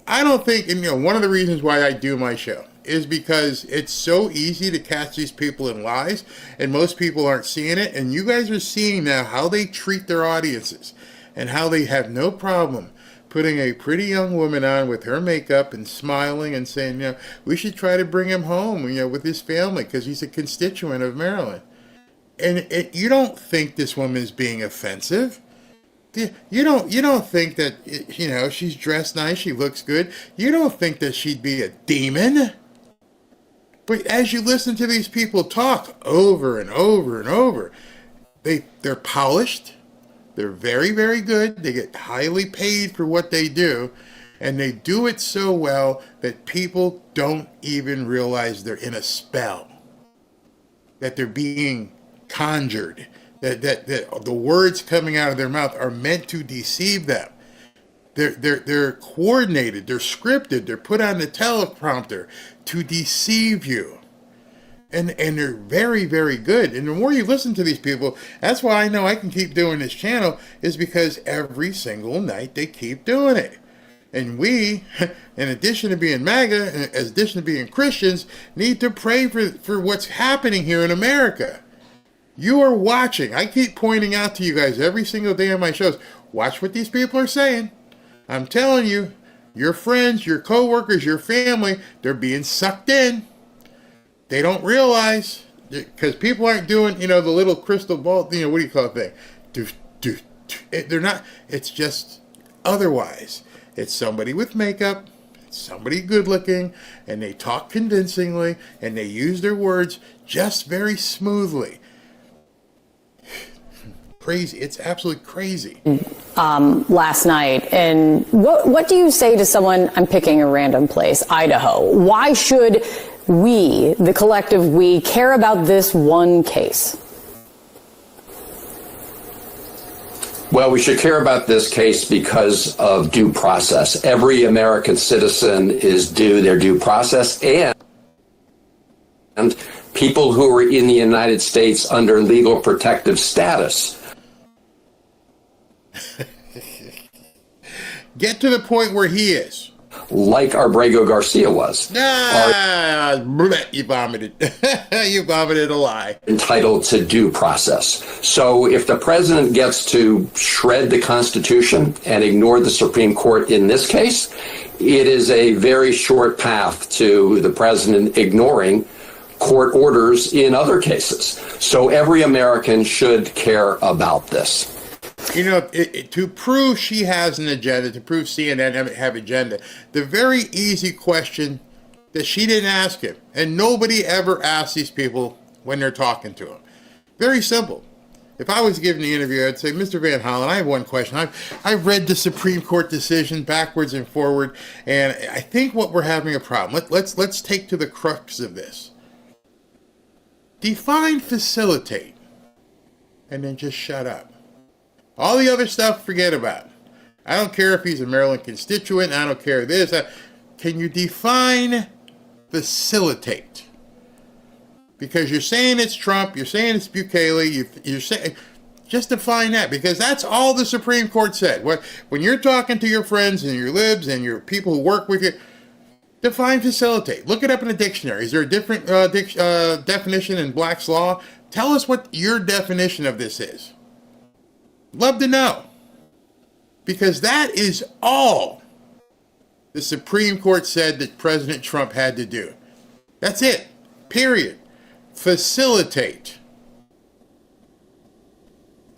Speaker 5: I don't think, one of the reasons why I do my show is because it's so easy to catch these people in lies, and most people aren't seeing it, and you guys are seeing now how they treat their audiences and how they have no problem putting a pretty young woman on with her makeup and smiling and saying, we should try to bring him home, with his family because he's a constituent of Maryland. And you don't think this woman is being offensive. You don't think that, she's dressed nice, she looks good. You don't think that she'd be a demon. But as you listen to these people talk over and over and over, they're polished. They're very, very good. They get highly paid for what they do. And they do it so well that people don't even realize they're in a spell. That they're being conjured. That the words coming out of their mouth are meant to deceive them. They're coordinated. They're scripted. They're put on the teleprompter to deceive you. And they're very, very good. And the more you listen to these people, that's why I know I can keep doing this channel, is because every single night they keep doing it. And we, in addition to being MAGA, in addition to being Christians, need to pray for what's happening here in America. You are watching. I keep pointing out to you guys every single day on my shows, watch what these people are saying. I'm telling you, your friends, your coworkers, your family, they're being sucked in. They don't realize, because people aren't doing, the little crystal ball, what do you call it thing? They're not, it's just otherwise. It's somebody with makeup, it's somebody good looking, and they talk convincingly, and they use their words just very smoothly. Crazy. It's absolutely crazy.
Speaker 11: Last night. And what do you say to someone, I'm picking a random place, Idaho? Why should we, the collective we, care about this one case?
Speaker 14: Well, we should care about this case because of due process. Every American citizen is due their due process, and people who are in the United States under legal protective status.
Speaker 5: Get to the point where he is.
Speaker 14: Like Abrego-Garcia was.
Speaker 5: You vomited. You vomited a lie.
Speaker 14: Entitled to due process. So if the president gets to shred the Constitution and ignore the Supreme Court in this case, it is a very short path to the president ignoring court orders in other cases. So every American should care about this.
Speaker 5: You know, to prove she has an agenda, to prove CNN have agenda, the very easy question that she didn't ask him, and nobody ever asks these people when they're talking to him. Very simple. If I was giving the interview, I'd say, Mr. Van Hollen, I have one question. I've read the Supreme Court decision backwards and forward, and I think what we're having a problem. Let's take to the crux of this. Define facilitate, and then just shut up. All the other stuff, forget about. I don't care if he's a Maryland constituent. I don't care this. Can you define facilitate? Because you're saying it's Trump, you're saying it's Bukele, you're saying, just define that, because that's all the Supreme Court said. When you're talking to your friends and your libs and your people who work with you, define facilitate. Look it up in a dictionary. Is there a different definition in Black's Law? Tell us what your definition of this is. Love to know. Because that is all the Supreme Court said that President Trump had to do. That's it. Period. Facilitate.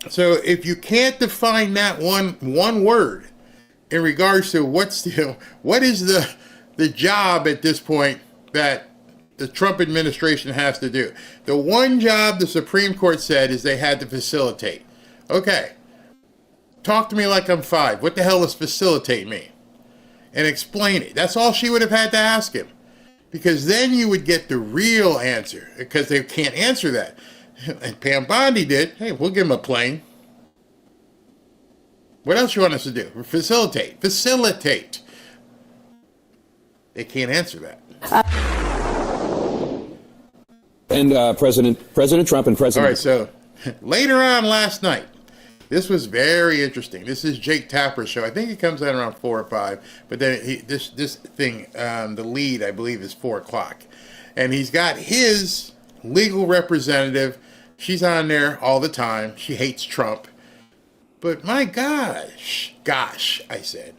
Speaker 5: So if you can't define that one word in regards to what is the job at this point that the Trump administration has to do. The one job the Supreme Court said is they had to facilitate. Okay. Talk to me like I'm 5. What the hell does facilitate mean? And explain it. That's all she would have had to ask him. Because then you would get the real answer. Because they can't answer that. And Pam Bondi did. Hey, we'll give him a plane. What else you want us to do? Facilitate. Facilitate. They can't answer that.
Speaker 15: And President Trump and President...
Speaker 5: All right, so later on last night, this was very interesting. This is Jake Tapper's show. I think it comes out around 4 or 5. But then this thing, the lead, I believe, is 4 o'clock. And he's got his legal representative. She's on there all the time. She hates Trump. But my gosh, I said.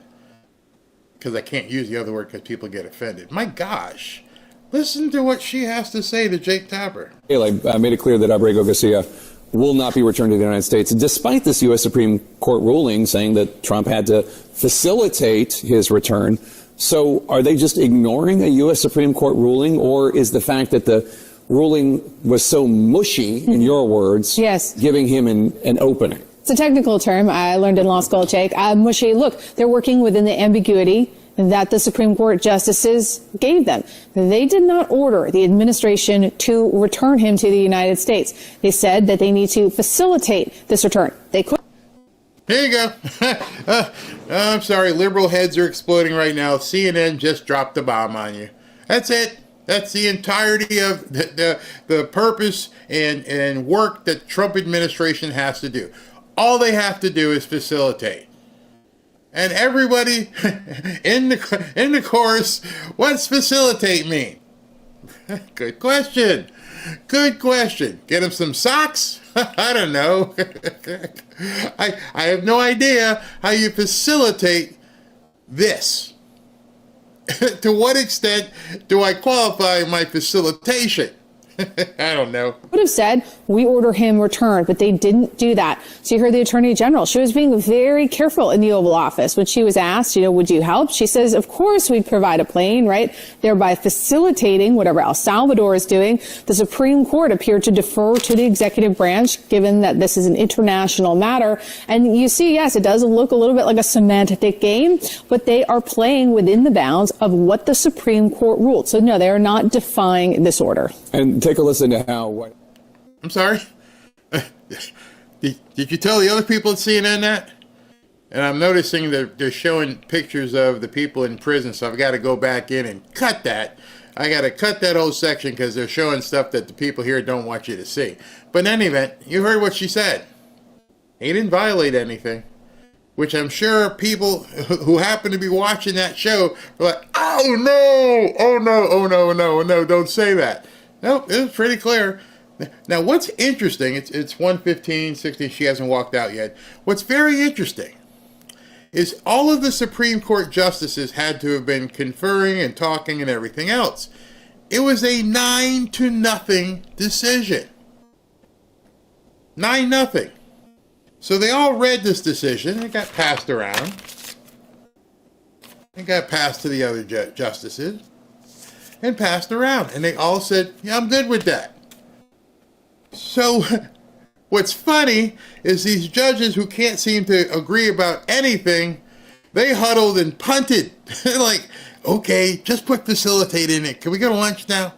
Speaker 5: Because I can't use the other word because people get offended. My gosh. Listen to what she has to say to Jake Tapper.
Speaker 15: I made it clear that Abrego-Garcia will not be returned to the United States, despite this U.S. Supreme Court ruling saying that Trump had to facilitate his return. So are they just ignoring a U.S. Supreme Court ruling, or is the fact that the ruling was so mushy, in your words, giving him an opening?
Speaker 16: It's a technical term I learned in law school, Jake. Mushy, look, they're working within the ambiguity that the Supreme Court justices gave them. They did not order the administration to return him to the United States. They said that they need to facilitate this return. They could.
Speaker 5: Here you go. I'm sorry, liberal heads are exploding right now. CNN just dropped the bomb on you. That's it. That's the entirety of the purpose and work that Trump administration has to do. All they have to do is facilitate. And everybody in the chorus, what's facilitate mean? Good question. Good question. Get him some socks? I don't know. I have no idea how you facilitate this. To what extent do I qualify my facilitation? I don't know.
Speaker 16: Would have said, we order him returned, but they didn't do that. So you heard the Attorney General. She was being very careful in the Oval Office when she was asked, would you help? She says, of course we'd provide a plane, right? Thereby facilitating whatever El Salvador is doing. The Supreme Court appeared to defer to the executive branch, given that this is an international matter. And you see, yes, it does look a little bit like a semantic game, but they are playing within the bounds of what the Supreme Court ruled. So no, they are not defying this order.
Speaker 15: And take a listen to how...
Speaker 5: I'm sorry? Did you tell the other people at CNN that? And I'm noticing that they're showing pictures of the people in prison, so I've got to go back in and cut that. I got to cut that whole section because they're showing stuff that the people here don't want you to see. But in any event, you heard what she said. He didn't violate anything, which I'm sure people who happen to be watching that show were like, oh no, don't say that. No, it was pretty clear. Now, what's interesting, it's 1:15, 16, she hasn't walked out yet. What's very interesting is all of the Supreme Court justices had to have been conferring and talking and everything else. It was a 9-0 decision. 9-0. So they all read this decision. It got passed around. It got passed to the other justices and passed around. And they all said, yeah, I'm good with that. So what's funny is these judges who can't seem to agree about anything, they huddled and punted. They're like, okay, just put facilitate in it. Can we go to lunch now?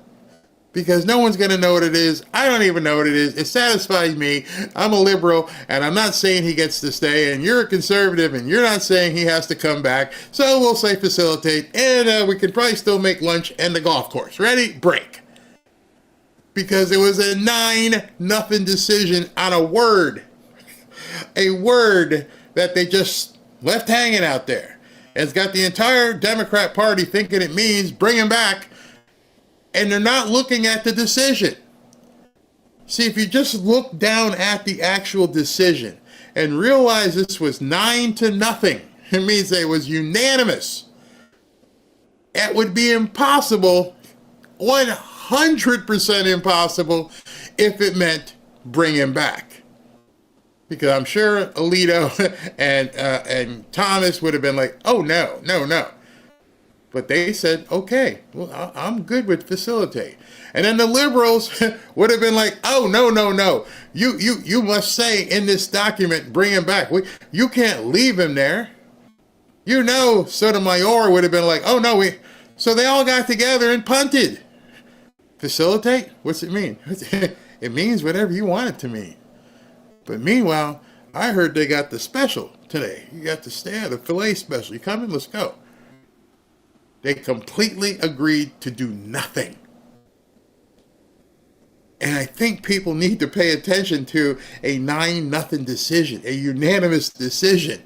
Speaker 5: Because no one's going to know what it is. I don't even know what it is. It satisfies me. I'm a liberal, and I'm not saying he gets to stay, and you're a conservative, and you're not saying he has to come back. So we'll say facilitate, and we can probably still make lunch and the golf course. Ready? Break. Because it was a 9-0 decision on a word that they just left hanging out there. And it's got the entire Democrat Party thinking it means bring him back, and they're not looking at the decision. See, if you just look down at the actual decision and realize this was 9-0, it means it was unanimous. It would be impossible, 100% impossible, if it meant bring him back. Because I'm sure Alito and Thomas would have been like, oh, no. But they said, okay, well, I'm good with facilitate. And then the liberals would have been like, oh, no. You must say in this document, bring him back. You can't leave him there. Sotomayor would have been like, oh, no. So they all got together and punted. Facilitate? What's it mean? It means whatever you want it to mean. But meanwhile, I heard they got the special today. You got the filet special. You coming? Let's go. They completely agreed to do nothing. And I think people need to pay attention to a 9-0 decision, a unanimous decision.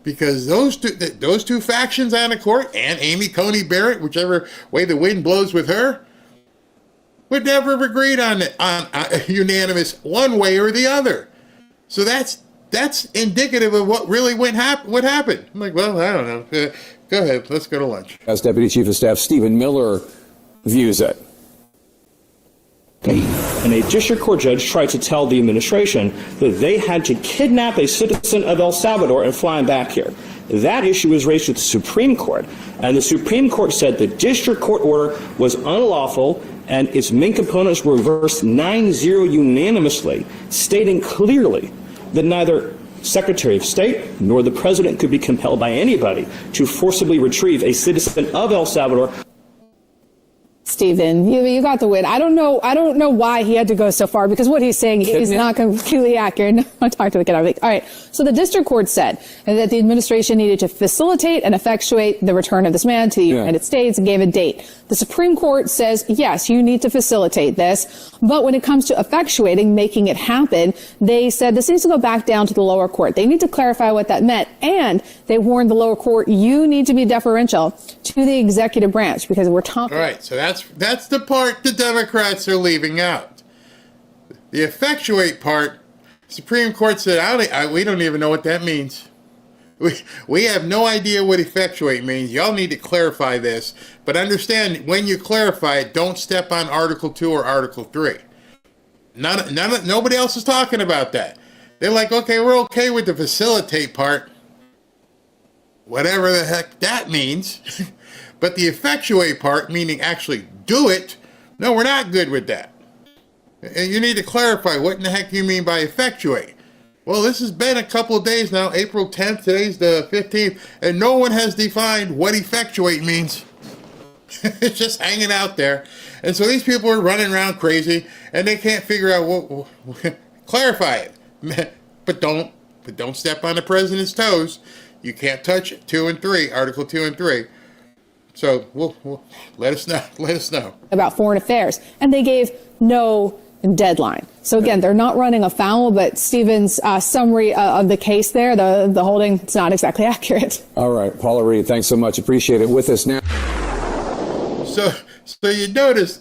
Speaker 5: Because those two factions on the court, and Amy Coney Barrett, whichever way the wind blows with her, would never have agreed on a unanimous one way or the other. So that's indicative of what really what happened. I'm like, well, I don't know. Go ahead, let's go to lunch.
Speaker 15: As Deputy Chief of Staff Stephen Miller views it.
Speaker 17: And a district court judge tried to tell the administration that they had to kidnap a citizen of El Salvador and fly him back here. That issue was raised with the Supreme Court, and the Supreme Court said the district court order was unlawful and its main components were reversed 9-0 unanimously, stating clearly that neither Secretary of State nor the President could be compelled by anybody to forcibly retrieve a citizen of El Salvador.
Speaker 16: Stephen, you got the win. I don't know why he had to go so far, because what he's saying is not completely accurate. I talked to the kid. I'm like, all right. So the district court said that the administration needed to facilitate and effectuate the return of this man to the United States and gave a date. The Supreme Court says, yes, you need to facilitate this. But when it comes to effectuating, making it happen, they said this needs to go back down to the lower court. They need to clarify what that meant. And they warned the lower court, you need to be deferential to the executive branch, because we're talking.
Speaker 5: All right. So that's the part the Democrats are leaving out. The effectuate part, Supreme Court said, we don't even know what that means. We have no idea what effectuate means. Y'all need to clarify this. But understand, when you clarify it, don't step on Article 2 or Article 3. Nobody else is talking about that. They're like, okay, we're okay with the facilitate part. Whatever the heck that means. But the effectuate part, meaning actually do it, no, we're not good with that. And you need to clarify what in the heck you mean by effectuate. Well, this has been a couple of days now, April 10th, today's the 15th, and no one has defined what effectuate means. It's just hanging out there. And so these people are running around crazy, and they can't figure out what clarify it. But don't step on the president's toes. You can't touch 2 and 3, Article 2 and 3. So we'll let us know. Let us know
Speaker 16: about foreign affairs, and they gave no deadline. So again, they're not running afoul, but Stephen's summary of the case there, the holding, it's not exactly accurate.
Speaker 15: All right, Paula Reed, thanks so much. Appreciate it. With us now.
Speaker 5: So you notice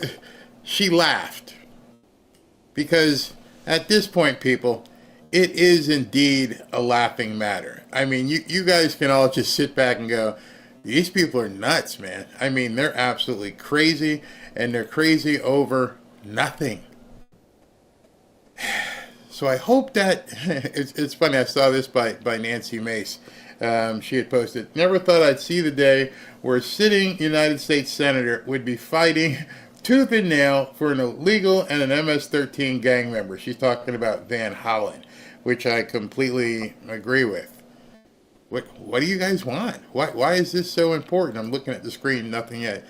Speaker 5: she laughed, because at this point, people, it is indeed a laughing matter. I mean, you guys can all just sit back and go, these people are nuts, man. I mean, they're absolutely crazy, and they're crazy over nothing. So I hope that, it's funny, I saw this by Nancy Mace. She had posted, never thought I'd see the day where a sitting United States Senator would be fighting tooth and nail for an illegal and an MS-13 gang member. She's talking about Van Hollen, which I completely agree with. What do you guys want? Why is this so important? I'm looking at the screen, nothing yet.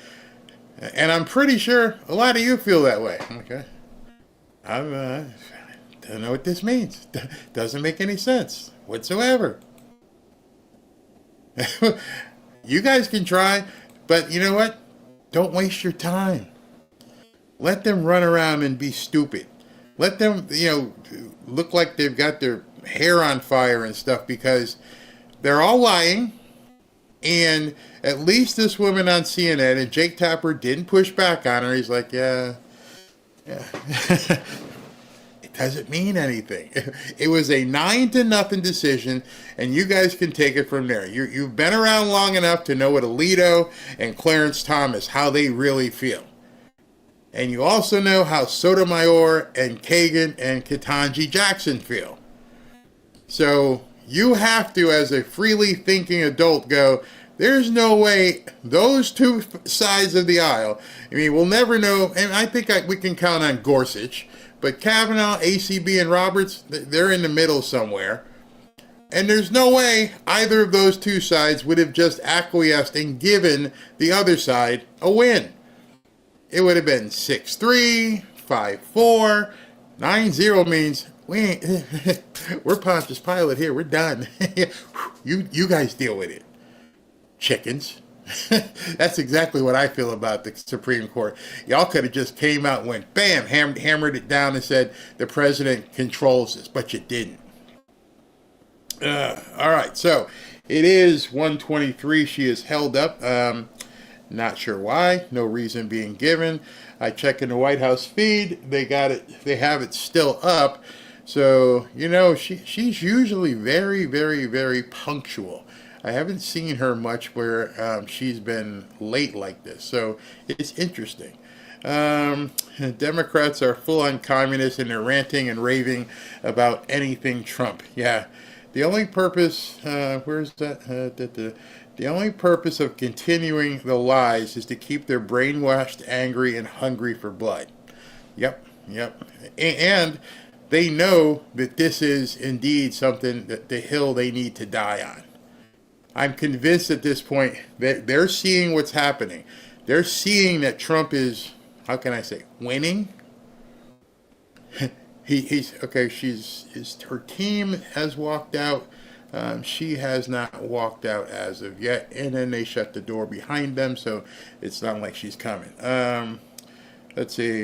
Speaker 5: And I'm pretty sure a lot of you feel that way. Okay. I don't know what this means. Doesn't make any sense whatsoever. You guys can try, but you know what? Don't waste your time. Let them run around and be stupid. Let them, look like they've got their hair on fire and stuff, because they're all lying. And at least this woman on CNN, and Jake Tapper didn't push back on her. He's like, yeah. It doesn't mean anything. It was a 9-0 decision, and you guys can take it from there. You've been around long enough to know what Alito and Clarence Thomas, how they really feel. And you also know how Sotomayor and Kagan and Ketanji Jackson feel. So you have to, as a freely thinking adult, go, there's no way those two sides of the aisle, I mean, we'll never know, and I think we can count on Gorsuch, but Kavanaugh, ACB, and Roberts, they're in the middle somewhere. And there's no way either of those two sides would have just acquiesced and given the other side a win. It would have been 6-3, 5-4, 9-0 means we're Pontius Pilate here. We're done. You guys deal with it, chickens. That's exactly what I feel about the Supreme Court. Y'all could have just came out and went, bam, hammered it down and said the president controls this, but you didn't. All right, so it is 123. She is held up. Not sure why. No reason being given. I check in the White House feed. They got it. They have it still up. So, she's usually very, very, very punctual. I haven't seen her much where she's been late like this. So it's interesting. Democrats are full-on communists, and they're ranting and raving about anything Trump. Yeah. The only purpose, where's that? The only purpose of continuing the lies is to keep their brainwashed, angry, and hungry for blood. Yep. And they know that this is indeed something, that the hill they need to die on. I'm convinced at this point that they're seeing what's happening. They're seeing that Trump is, how can I say, winning? He's okay. Her team has walked out. She has not walked out as of yet, and then they shut the door behind them, so it's not like she's coming. Let's see.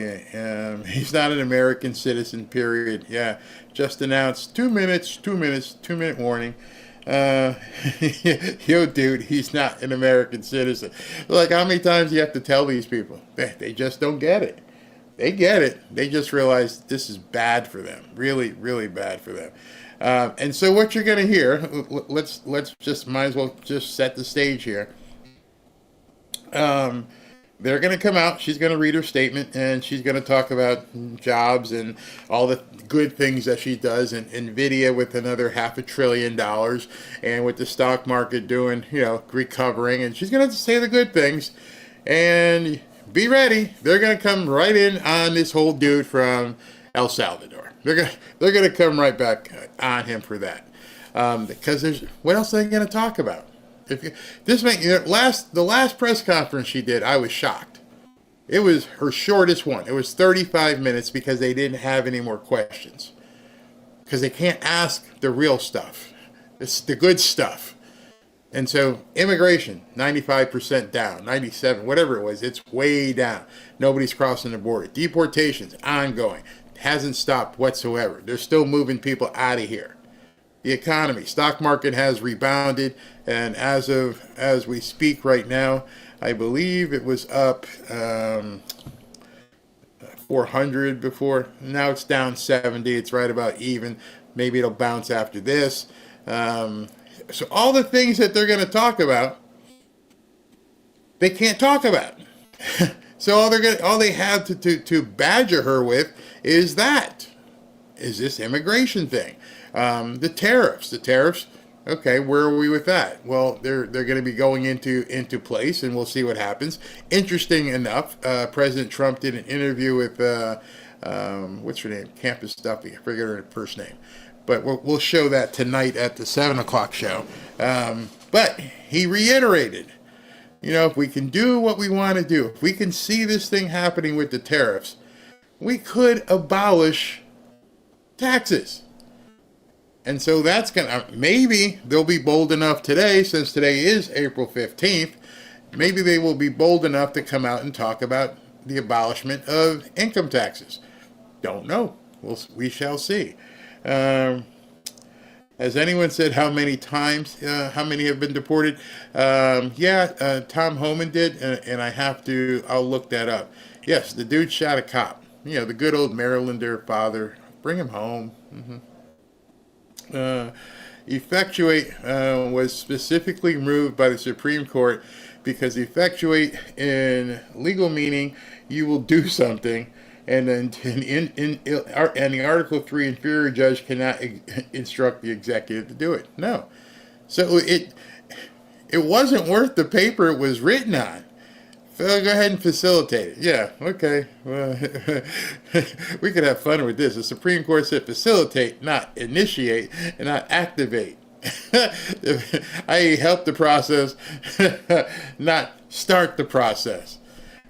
Speaker 5: He's not an American citizen. Period. Yeah, just announced 2 minute warning. Yo, dude, he's not an American citizen. Like, how many times do you have to tell these people? They just don't get it. They get it. They just realize this is bad for them. Really, really bad for them. And so what you're going to hear, let's just might as well just set the stage here. They're going to come out. She's going to read her statement, and she's going to talk about jobs and all the good things that she does, and NVIDIA with another $500 billion, and with the stock market doing, recovering. And she's going to say the good things. And be ready. They're going to come right in on this whole dude from El Salvador. They're going to come right back on him for that. Because what else are they going to talk about? The last press conference she did, I was shocked. It was her shortest one. It was 35 minutes because they didn't have any more questions. Because they can't ask the real stuff. It's the good stuff. And so immigration, 95% down, 97, whatever it was, it's way down. Nobody's crossing the border. Deportations, ongoing. Hasn't stopped whatsoever. They're still moving people out of here. The economy, stock market has rebounded, and as we speak right now, I believe it was up 400 before. Now it's down 70. It's right about even. Maybe it'll bounce after this. So all the things that they're going to talk about, they can't talk about. So all they have to badger her with is this immigration thing. The tariffs. Okay, where are we with that? Well, they're going to be going into place, and we'll see what happens. Interesting enough, President Trump did an interview with what's her name? Campus Duffy. I forget her first name, but we'll show that tonight at the 7:00 show. But he reiterated, if we can do what we want to do, if we can see this thing happening with the tariffs, we could abolish taxes. And so that's maybe they'll be bold enough today, since today is April 15th, maybe they will be bold enough to come out and talk about the abolishment of income taxes. Don't know. We shall see. Has anyone said how many times, how many have been deported? Tom Homan did, and I'll look that up. Yes, the dude shot a cop. The good old Marylander father. Bring him home. Mm-hmm. Effectuate was specifically removed by the Supreme Court because effectuate in legal meaning you will do something, and then in the Article 3 inferior judge cannot instruct the executive to do it. No. So it wasn't worth the paper it was written on. So go ahead and facilitate it. Yeah, okay. Well, we could have fun with this. The Supreme Court said facilitate, not initiate, and not activate. I help the process, not start the process.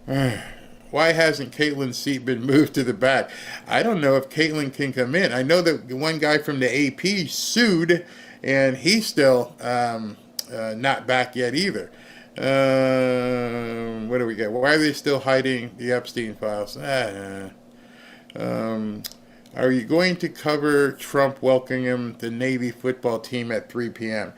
Speaker 5: Why hasn't Caitlin's seat been moved to the back? I don't know if Caitlin can come in. I know that one guy from the AP sued, and he's still not back yet either. What do we get? Why are they still hiding the Epstein files? Are you going to cover Trump welcoming the Navy football team at 3 p.m.?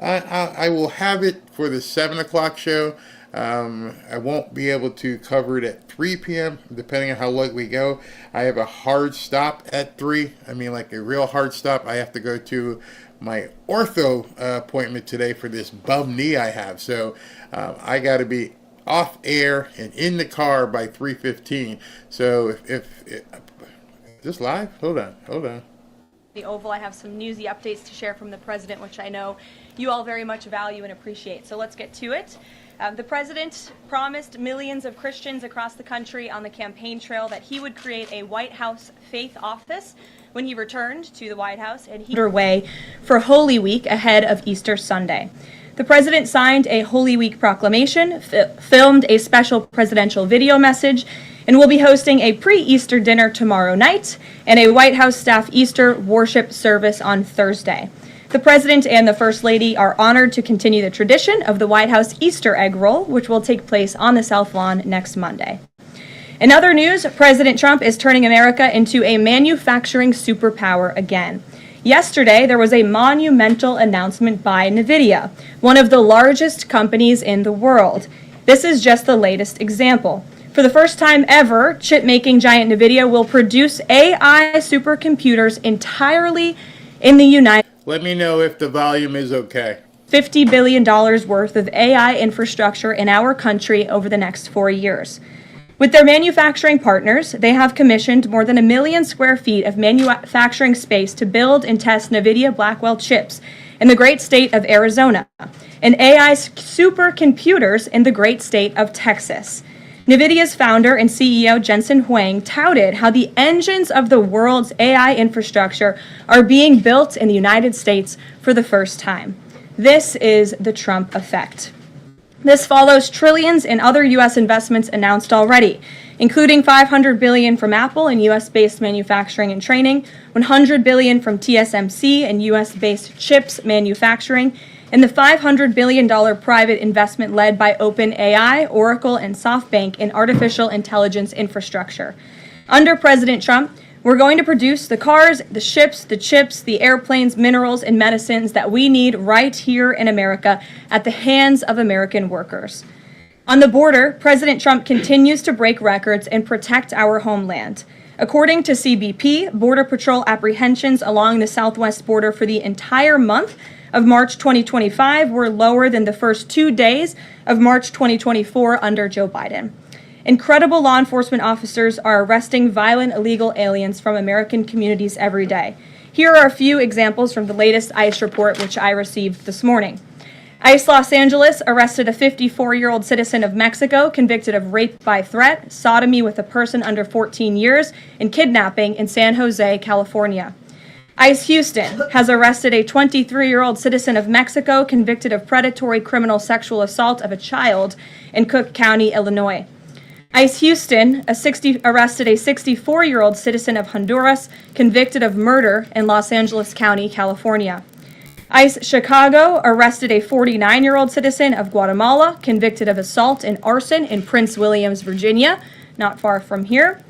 Speaker 5: I will have it for the 7:00 show. I won't be able to cover it at 3 p.m. depending on how late we go. I have a hard stop at 3. I mean, like a real hard stop. I have to go to my ortho appointment today for this bum knee I have. So I got to be off air and in the car by 3:15. So if this live? Hold on.
Speaker 18: The Oval, I have some newsy updates to share from the president, which I know you all very much value and appreciate. So let's get to it. The president promised millions of Christians across the country on the campaign trail that he would create a White House faith office when he returned to the White House, and he underway for Holy Week ahead of Easter Sunday. The president signed a Holy Week proclamation, filmed a special presidential video message, and will be hosting a pre-Easter dinner tomorrow night and a White House staff Easter worship service on Thursday. The president and the First Lady are honored to continue the tradition of the White House Easter egg roll, which will take place on the South Lawn next Monday. In other news, President Trump is turning America into a manufacturing superpower again. Yesterday, there was a monumental announcement by NVIDIA, one of the largest companies in the world. This is just the latest example. For the first time ever, chip-making giant NVIDIA will produce AI supercomputers entirely in the United States.
Speaker 5: Let me know if the volume is okay.
Speaker 18: $50 billion worth of AI infrastructure in our country over the next 4 years. With their manufacturing partners, they have commissioned more than 1 million square feet of manufacturing space to build and test NVIDIA Blackwell chips in the great state of Arizona and AI supercomputers in the great state of Texas. NVIDIA's founder and CEO Jensen Huang touted how the engines of the world's AI infrastructure are being built in the United States for the first time. This is the Trump effect. This follows trillions in other U.S. investments announced already, including $500 billion from Apple in U.S.-based manufacturing and training, $100 billion from TSMC in U.S.-based chips manufacturing, and the $500 billion private investment led by OpenAI, Oracle, and SoftBank in artificial intelligence infrastructure. Under President Trump, we're going to produce the cars, the ships, the chips, the airplanes, minerals, and medicines that we need right here in America at the hands of American workers. On the border, President Trump continues to break records and protect our homeland. According to CBP, Border Patrol apprehensions along the southwest border for the entire month of March 2025 were lower than the first 2 days of March 2024 under Joe Biden. Incredible law enforcement officers are arresting violent illegal aliens from American communities every day. Here are a few examples from the latest ICE report, which I received this morning. ICE Los Angeles arrested a 54-year-old citizen of Mexico convicted of rape by threat, sodomy with a person under 14 years, and kidnapping in San Jose, California. ICE Houston has arrested a 23-year-old citizen of Mexico convicted of predatory criminal sexual assault of a child in Cook County, Illinois. ICE Houston arrested a 64-year-old citizen of Honduras convicted of murder in Los Angeles County, California. ICE Chicago arrested a 49-year-old citizen of Guatemala convicted of assault and arson in Prince Williams, Virginia, not far from here.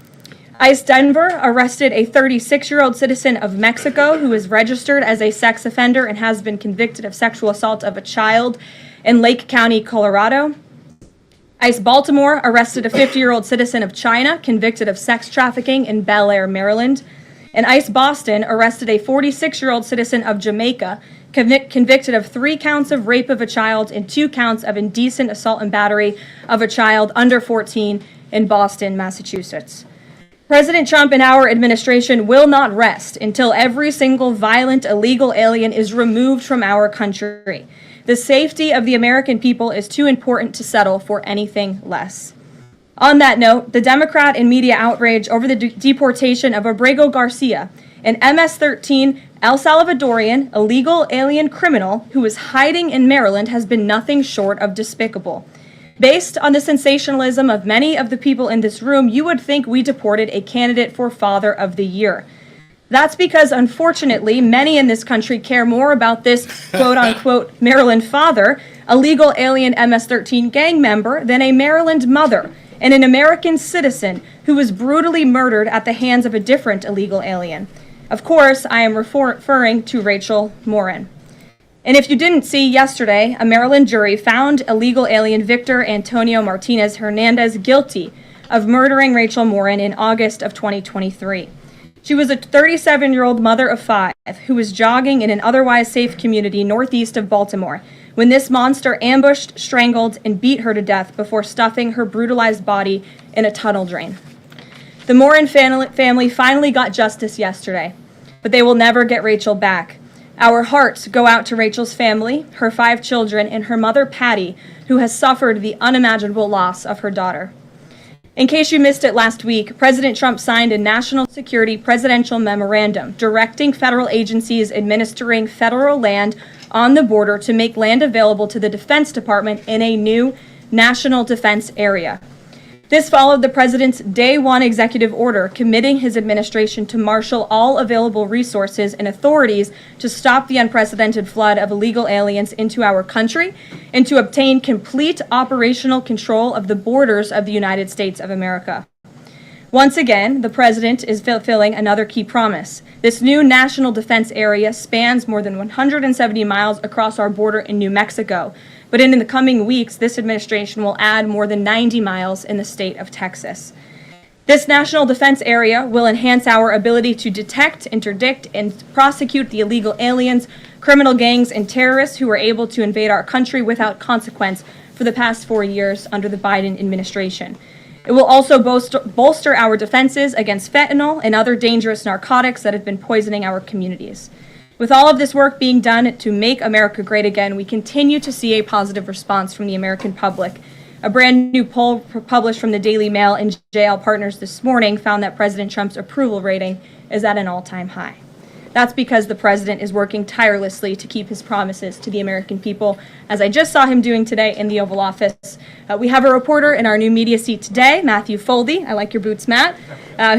Speaker 18: ICE Denver arrested a 36-year-old citizen of Mexico who is registered as a sex offender and has been convicted of sexual assault of a child in Lake County, Colorado. ICE Baltimore arrested a 50-year-old citizen of China convicted of sex trafficking in Bel Air, Maryland. And ICE Boston arrested a 46-year-old citizen of Jamaica convicted of 3 counts of rape of a child and 2 counts of indecent assault and battery of a child under 14 in Boston, Massachusetts. President Trump and our administration will not rest until every single violent illegal alien is removed from our country. The safety of the American people is too important to settle for anything less. On that note, the Democrat and media outrage over the deportation of Abrego-Garcia, an MS-13 El Salvadorian illegal alien criminal who is hiding in Maryland, has been nothing short of despicable. Based on the sensationalism of many of the people in this room, you would think we deported a candidate for Father of the Year. That's because, unfortunately, many in this country care more about this quote-unquote Maryland father, a legal alien MS-13 gang member, than a Maryland mother and an American citizen who was brutally murdered at the hands of a different illegal alien. Of course, I am referring to Rachel Morin. And if you didn't see, yesterday, a Maryland jury found illegal alien Victor Antonio Martinez Hernandez guilty of murdering Rachel Morin in August of 2023. She was a 37-year-old mother of 5 who was jogging in an otherwise safe community northeast of Baltimore when this monster ambushed, strangled, and beat her to death before stuffing her brutalized body in a tunnel drain. The Morin family finally got justice yesterday, but they will never get Rachel back. Our hearts go out to Rachel's family, her 5 children, and her mother, Patty, who has suffered the unimaginable loss of her daughter. In case you missed it last week, President Trump signed a national security presidential memorandum directing federal agencies administering federal land on the border to make land available to the Defense Department in a new national defense area. This followed the president's Day 1 executive order committing his administration to marshal all available resources and authorities to stop the unprecedented flood of illegal aliens into our country and to obtain complete operational control of the borders of the United States of America. Once again, the president is fulfilling another key promise. This new national defense area spans more than 170 miles across our border in New Mexico, But in the coming weeks, this administration will add more than 90 miles in the state of Texas. This national defense area will enhance our ability to detect, interdict, and prosecute the illegal aliens, criminal gangs, and terrorists who were able to invade our country without consequence for the past 4 years under the Biden administration. It will also bolster our defenses against fentanyl and other dangerous narcotics that have been poisoning our communities. With all of this work being done to make America great again, we continue to see a positive response from the American public. A brand new poll published from the Daily Mail and JL Partners this morning found that President Trump's approval rating is at an all-time high. That's because the president is working tirelessly to keep his promises to the American people, as I just saw him doing today in the Oval Office. We have a reporter in our new media seat today, Matthew Foldy. I like your boots, Matt,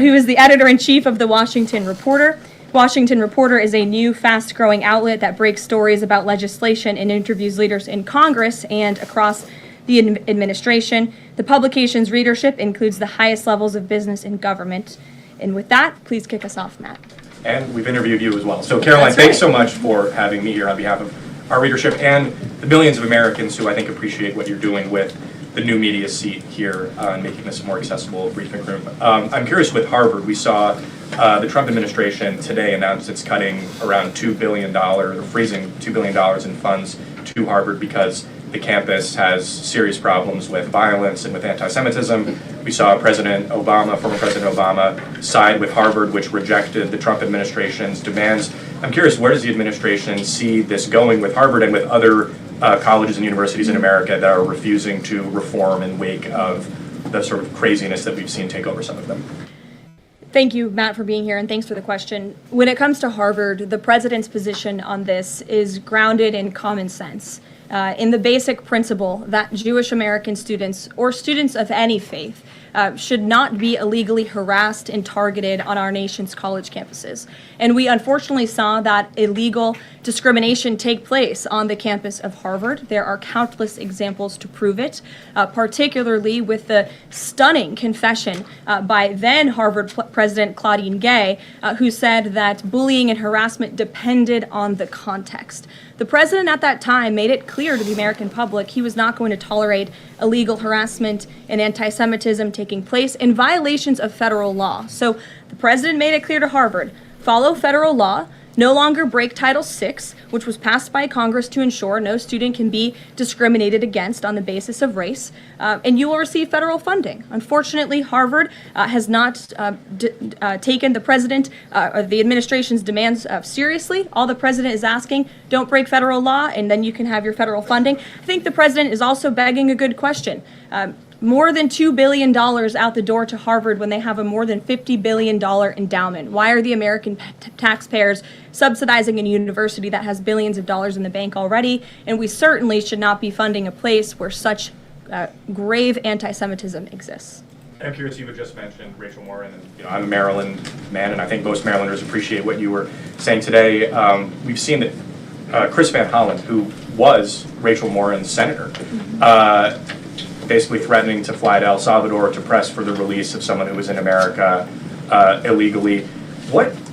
Speaker 18: who is the editor-in-chief of the Washington Reporter. Washington Reporter is a new, fast-growing outlet that breaks stories about legislation and interviews leaders in Congress and across the administration. The publication's readership includes the highest levels of business and government. And with that, please kick us off, Matt.
Speaker 19: And we've interviewed you as well. So Caroline, thanks so much for having me here on behalf of our readership and the millions of Americans who I think appreciate what you're doing with the new media seat here and making this a more accessible briefing room. I'm curious with Harvard, we saw the Trump administration today announce it's cutting around $2 billion, or freezing $2 billion in funds to Harvard because the campus has serious problems with violence and with anti-Semitism. We saw President Obama, former President Obama, side with Harvard, which rejected the Trump administration's demands. I'm curious, where does the administration see this going with Harvard and with other colleges and universities in America that are refusing to reform in wake of the sort of craziness that we've seen take over some of them?
Speaker 18: Thank you, Matt, for being here, and thanks for the question. When it comes to Harvard, the president's position on this is grounded in common sense. In the basic principle that Jewish American students, or students of any faith, should not be illegally harassed and targeted on our nation's college campuses. And we unfortunately saw that illegal discrimination take place on the campus of Harvard. There are countless examples to prove it, particularly with the stunning confession by then Harvard President Claudine Gay, who said that bullying and harassment depended on the context. The president at that time made it clear to the American public he was not going to tolerate illegal harassment and anti-Semitism taking place in violations of federal law. So the president made it clear to Harvard, follow federal law, no longer break Title VI, which was passed by Congress to ensure no student can be discriminated against on the basis of race, and you will receive federal funding. Unfortunately, Harvard has not taken the president or the administration's demands seriously. All the president is asking, don't break federal law, and then you can have your federal funding. I think the president is also begging a good question. More than $2 billion out the door to Harvard when they have a more than $50 billion endowment. Why are the American taxpayers subsidizing a university that has billions of dollars in the bank already? And we certainly should not be funding a place where such grave anti-Semitism exists.
Speaker 19: I'm curious, you had just mentioned Rachel Morin, and I'm a Maryland man, and I think most Marylanders appreciate what you were saying today. We've seen that Chris Van Hollen, who was Rachel Morin's senator, basically threatening to fly to El Salvador to press for the release of someone who was in America illegally.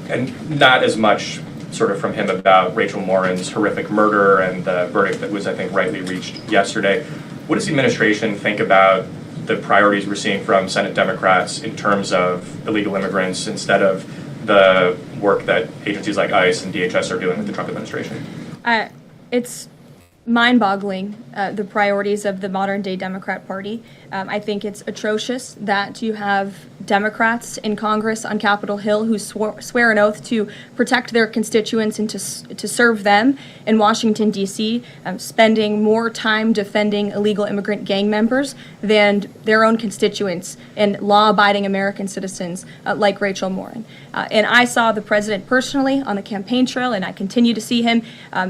Speaker 19: And not as much sort of from him about Rachel Morin's horrific murder and the verdict that was, I think, rightly reached yesterday. What does the administration think about the priorities we're seeing from Senate Democrats in terms of illegal immigrants instead of the work that agencies like ICE and DHS are doing with the Trump administration?
Speaker 18: It's mind-boggling, the priorities of the modern-day Democrat Party. I think it's atrocious that you have Democrats in Congress on Capitol Hill who swear an oath to protect their constituents and to serve them in Washington, D.C., spending more time defending illegal immigrant gang members than their own constituents and law-abiding American citizens like Rachel Morin. And I saw the president personally on the campaign trail, and I continue to see him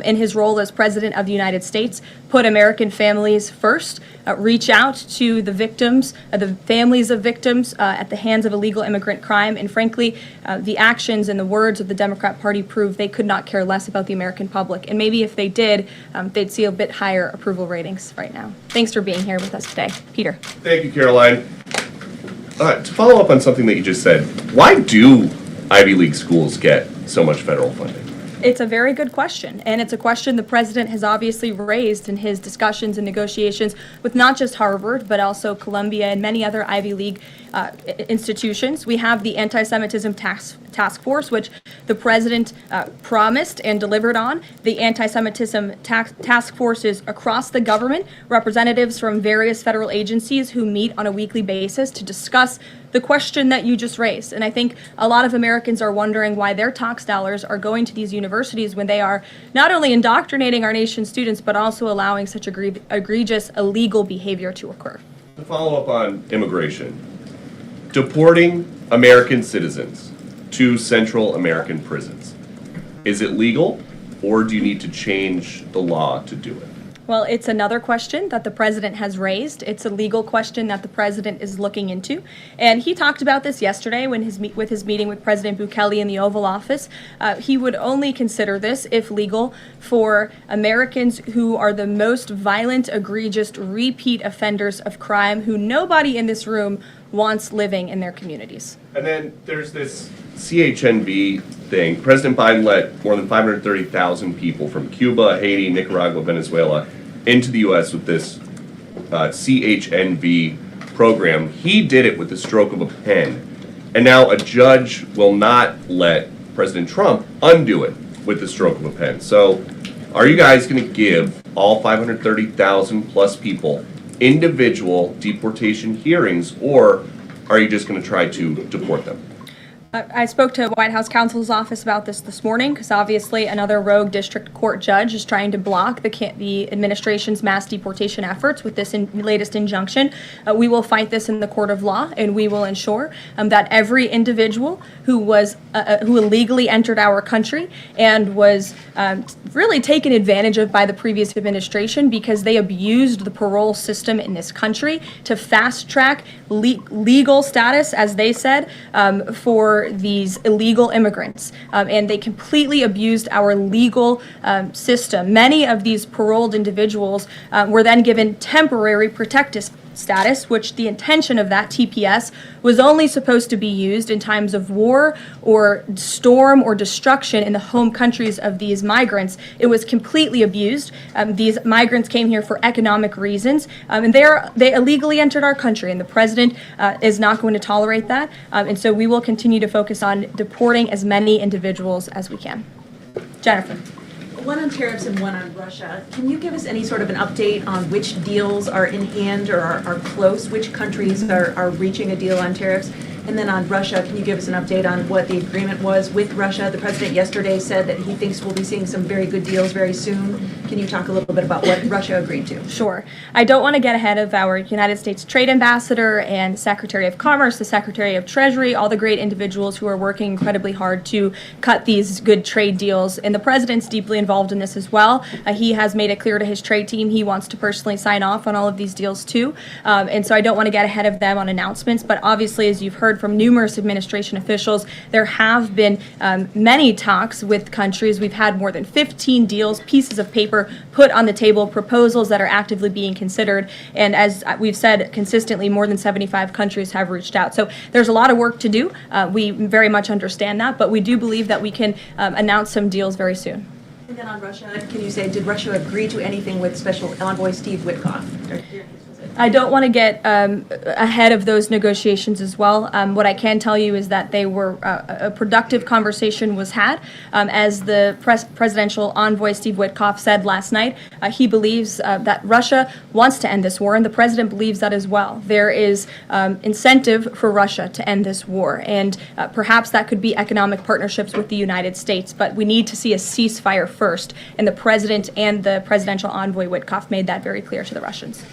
Speaker 18: in his role as president of the United States, put American families first, reach out to the victims, the families of victims at the hands of illegal immigrant crime. And frankly, the actions and the words of the Democrat Party prove they could not care less about the American public. And maybe if they did, they'd see a bit higher approval ratings right now. Thanks for being here with us today. Peter.
Speaker 20: Thank you, Caroline. To follow up on something that you just said, why do Ivy League schools get so much federal funding?
Speaker 18: It's a very good question, and it's a question the president has obviously raised in his discussions and negotiations with not just Harvard, but also Columbia and many other Ivy League institutions. We have the Anti-Semitism Task Force, which the president promised and delivered on. The Anti-Semitism Task Force is across the government, representatives from various federal agencies who meet on a weekly basis to discuss the question that you just raised. And I think a lot of Americans are wondering why their tax dollars are going to these universities when they are not only indoctrinating our nation's students, but also allowing such egregious illegal behavior to occur.
Speaker 20: To follow up on immigration, deporting American citizens to Central American prisons, is it legal, or do you need to change the law to do it?
Speaker 18: Well, it's another question that the president has raised. It's a legal question that the president is looking into. And he talked about this yesterday when with his meeting with President Bukele in the Oval Office. He would only consider this, if legal, for Americans who are the most violent, egregious, repeat offenders of crime who nobody in this room wants living in their communities.
Speaker 20: And then there's this CHNV thing. President Biden let more than 530,000 people from Cuba, Haiti, Nicaragua, Venezuela into the U.S. with this CHNV program. He did it with the stroke of a pen. And now a judge will not let President Trump undo it with the stroke of a pen. So are you guys going to give all 530,000 plus people individual deportation hearings, or are you just going to try to deport them?
Speaker 18: I spoke to White House counsel's office about this morning, because obviously another rogue district court judge is trying to block the administration's mass deportation efforts with this latest injunction. We will fight this in the court of law, and we will ensure that every individual who illegally entered our country and was really taken advantage of by the previous administration because they abused the parole system in this country to fast track legal status, as they said, for these illegal immigrants, and they completely abused our legal system. Many of these paroled individuals were then given temporary protective status, which the intention of that TPS was only supposed to be used in times of war or storm or destruction in the home countries of these migrants. It was completely abused. These migrants came here for economic reasons, and they illegally entered our country, and the president is not going to tolerate that. And so we will continue to focus on deporting as many individuals as we can. Jennifer.
Speaker 21: One on tariffs and one on Russia. Can you give us any sort of an update on which deals are in hand or are close? Which countries are reaching a deal on tariffs? And then on Russia, can you give us an update on what the agreement was with Russia? The president yesterday said that he thinks we'll be seeing some very good deals very soon. Can you talk a little bit about what Russia agreed to?
Speaker 18: Sure. I don't want to get ahead of our United States Trade Ambassador and Secretary of Commerce, the Secretary of Treasury, all the great individuals who are working incredibly hard to cut these good trade deals. And the president's deeply involved in this as well. He has made it clear to his trade team he wants to personally sign off on all of these deals too. And so I don't want to get ahead of them on announcements. But obviously, as you've heard from numerous administration officials, there have been many talks with countries. We've had more than 15 deals, pieces of paper put on the table, proposals that are actively being considered. And as we've said consistently, more than 75 countries have reached out. So there's a lot of work to do. We very much understand that, but we do believe that we can announce some deals very soon.
Speaker 21: And then on Russia, can you say, did Russia agree to anything with Special Envoy Steve Witkoff?
Speaker 18: I don't want to get ahead of those negotiations as well. What I can tell you is that they were a productive conversation was had. As the presidential envoy Steve Witkoff said last night, he believes that Russia wants to end this war, and the president believes that as well. There is incentive for Russia to end this war, and perhaps that could be economic partnerships with the United States, but we need to see a ceasefire first, and the president and the presidential envoy Witkoff made that very clear to the Russians.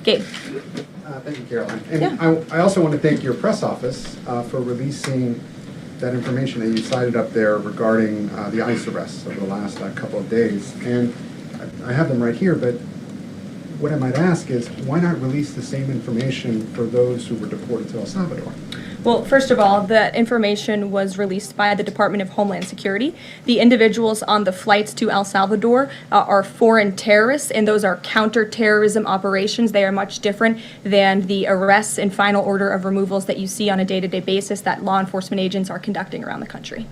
Speaker 18: Gabe.
Speaker 22: Thank you, Caroline. And I also want to thank your press office for releasing that information that you cited up there regarding the ICE arrests over the last couple of days. And I have them right here, but what I might ask is, why not release the same information for those who were deported to El Salvador?
Speaker 18: Well, first of all, the information was released by the Department of Homeland Security. The individuals on the flights to El Salvador are foreign terrorists, and those are counterterrorism operations. They are much different than the arrests and final order of removals that you see on a day-to-day basis that law enforcement agents are conducting around the country.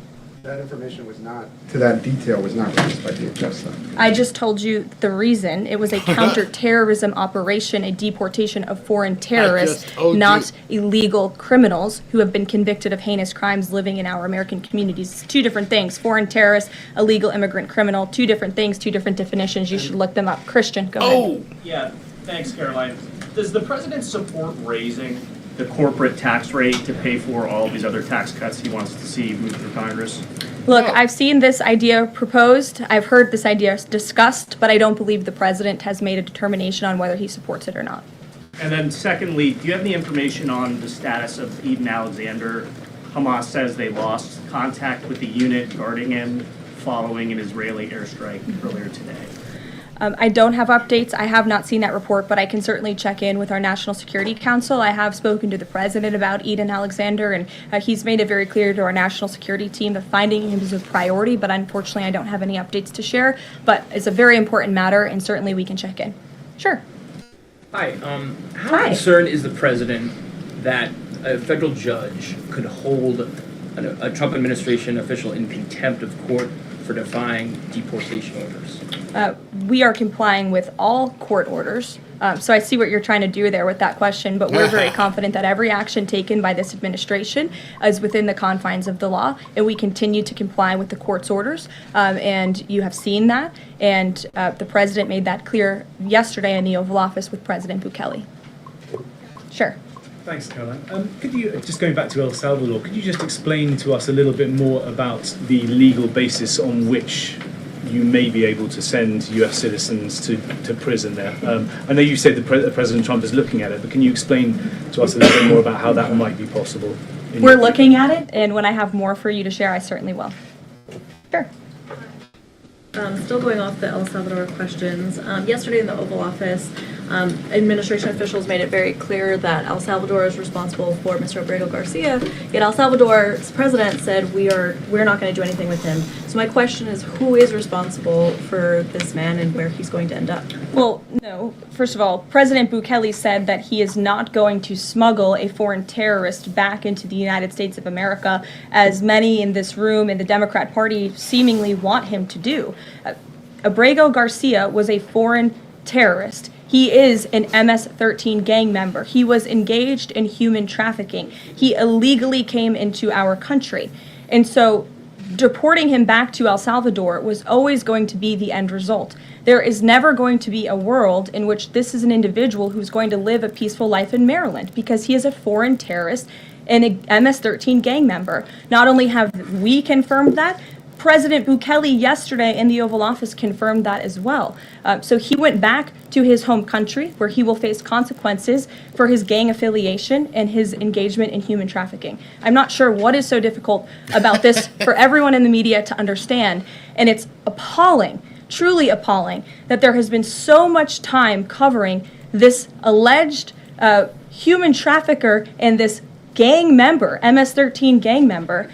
Speaker 22: That information was not, to that detail, was not released by DHS, though.
Speaker 18: I just told you the reason. It was a counterterrorism operation, a deportation of foreign terrorists, not illegal criminals who have been convicted of heinous crimes living in our American communities. It's two different things. Foreign terrorist, illegal immigrant criminal, two different things, two different definitions. You should look them up. Christian, go ahead.
Speaker 1: Yeah, thanks, Caroline. Does the president support raising the corporate tax rate to pay for all of these other tax cuts he wants to see move through Congress?
Speaker 18: Look, I've seen this idea proposed. I've heard this idea discussed, but I don't believe the president has made a determination on whether he supports it or not.
Speaker 1: And then secondly, do you have any information on the status of Eden Alexander? Hamas says they lost contact with the unit guarding him following an Israeli airstrike earlier today.
Speaker 18: I don't have updates. I have not seen that report, but I can certainly check in with our National Security Council. I have spoken to the president about Eden Alexander, and he's made it very clear to our national security team that finding him is a priority, but unfortunately I don't have any updates to share. But it's a very important matter, and certainly we can check in. Sure.
Speaker 2: Hi. How concerned is the president that a federal judge could hold a Trump administration official in contempt of court for defying deportation orders?
Speaker 18: We are complying with all court orders. So I see what you're trying to do there with that question, but we're very confident that every action taken by this administration is within the confines of the law, and we continue to comply with the court's orders. And you have seen that, and the president made that clear yesterday in the Oval Office with President Bukele. Sure.
Speaker 23: Thanks, Caroline. Could you, just going back to El Salvador, could you just explain to us a little bit more about the legal basis on which you may be able to send U.S. citizens to prison there? I know you said President Trump is looking at it, but can you explain to us a little bit more about how that might be possible?
Speaker 18: We're looking at it, and when I have more for you to share, I certainly will. Sure.
Speaker 24: Still going off the El Salvador questions, yesterday in the Oval Office, administration officials made it very clear that El Salvador is responsible for Mr. Abrego-Garcia, yet El Salvador's president said we're not going to do anything with him. So my question is, who is responsible for this man and where he's going to end up?
Speaker 18: Well, no. First of all, President Bukele said that he is not going to smuggle a foreign terrorist back into the United States of America, as many in this room in the Democrat Party seemingly want him to do. Abrego-Garcia was a foreign terrorist. He is an MS-13 gang member. He was engaged in human trafficking. He illegally came into our country. And so deporting him back to El Salvador was always going to be the end result. There is never going to be a world in which this is an individual who's going to live a peaceful life in Maryland, because he is a foreign terrorist and a MS-13 gang member. Not only have we confirmed that, President Bukele yesterday in the Oval Office confirmed that as well. So he went back to his home country, where he will face consequences for his gang affiliation and his engagement in human trafficking. I'm not sure what is so difficult about this for everyone in the media to understand, and it's appalling, truly appalling, that there has been so much time covering this alleged human trafficker and this gang member, MS-13 gang member.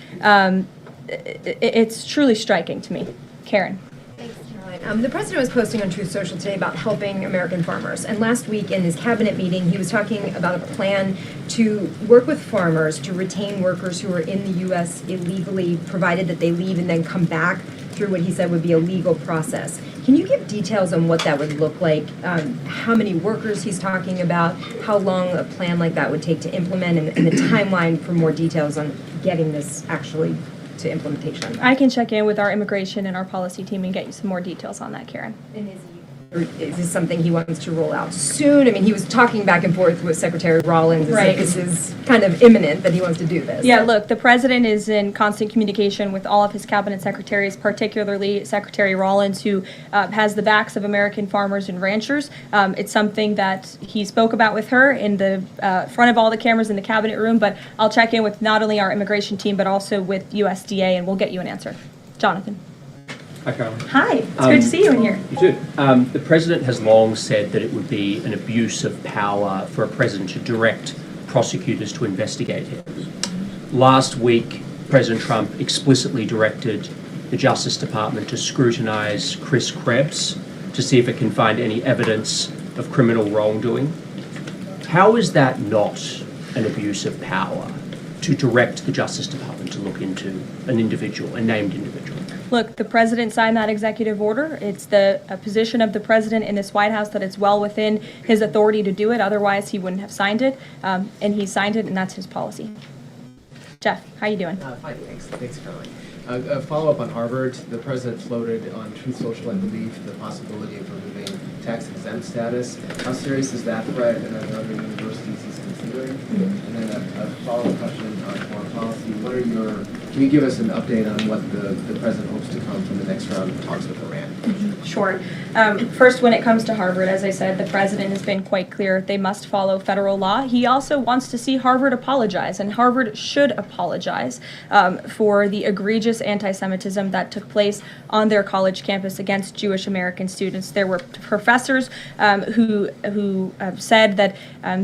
Speaker 18: It's truly striking to me. Karen.
Speaker 25: Thanks, Caroline. The president was posting on Truth Social today about helping American farmers. And last week in his cabinet meeting, he was talking about a plan to work with farmers to retain workers who are in the U.S. illegally, provided that they leave and then come back through what he said would be a legal process. Can you give details on what that would look like, how many workers he's talking about, how long a plan like that would take to implement, and the timeline for more details on getting this actually to implementation?
Speaker 18: I can check in with our immigration and our policy team and get you some more details on that, Karen.
Speaker 25: And is this something he wants to roll out soon? I mean, he was talking back and forth with Secretary Rollins.
Speaker 18: Right.
Speaker 25: This is kind of imminent that he wants to do this.
Speaker 18: Yeah, look, the president is in constant communication with all of his cabinet secretaries, particularly Secretary Rollins, who has the backs of American farmers and ranchers. It's something that he spoke about with her in the front of all the cameras in the cabinet room, but I'll check in with not only our immigration team, but also with USDA, and we'll get you an answer. Jonathan.
Speaker 26: Hi, Caroline.
Speaker 18: Hi, it's good to see you in here.
Speaker 26: You too. The president has long said that it would be an abuse of power for a president to direct prosecutors to investigate him. Last week, President Trump explicitly directed the Justice Department to scrutinize Chris Krebs to see if it can find any evidence of criminal wrongdoing. How is that not an abuse of power to direct the Justice Department to look into an individual, a named individual?
Speaker 18: Look, the president signed that executive order. It's the position of the president in this White House that it's well within his authority to do it. Otherwise, he wouldn't have signed it. And he signed it, and that's his policy. Jeff, how you doing?
Speaker 3: Fine, thanks. Thanks, Caroline. A follow-up on Harvard. The president floated on Truth Social, I believe, the possibility of removing tax-exempt status. How serious is that threat, and are there other universities he's considering? And then a follow-up question on foreign policy. Can you give us an update on what the president hopes to come from the next round of talks with Iran?
Speaker 18: Sure. First, when it comes to Harvard, as I said, the president has been quite clear they must follow federal law. He also wants to see Harvard apologize, and Harvard should apologize for the egregious anti-Semitism that took place on their college campus against Jewish American students. There were professors who said that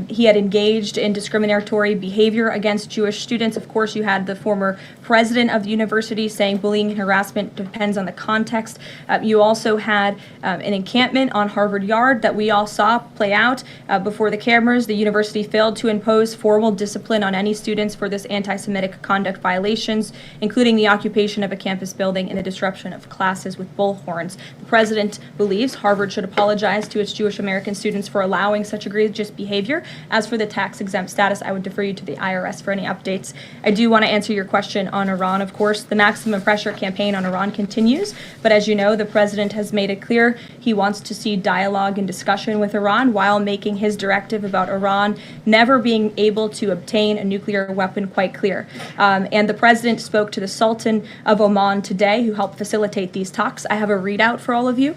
Speaker 18: he had engaged in discriminatory behavior against Jewish students. Of course, you had the former president of the university saying bullying and harassment depends on the context. You also had an encampment on Harvard Yard that we all saw play out before the cameras. The university failed to impose formal discipline on any students for this anti-Semitic conduct violations, including the occupation of a campus building and the disruption of classes with bullhorns. The president believes Harvard should apologize to its Jewish American students for allowing such egregious behavior. As for the tax-exempt status, I would defer you to the IRS for any updates. I do want to answer your question on Iran, of course. The maximum pressure campaign on Iran continues, but as you know, the president has made it clear he wants to see dialogue and discussion with Iran while making his directive about Iran never being able to obtain a nuclear weapon quite clear. And the president spoke to the Sultan of Oman today, who helped facilitate these talks. I have a readout for all of you.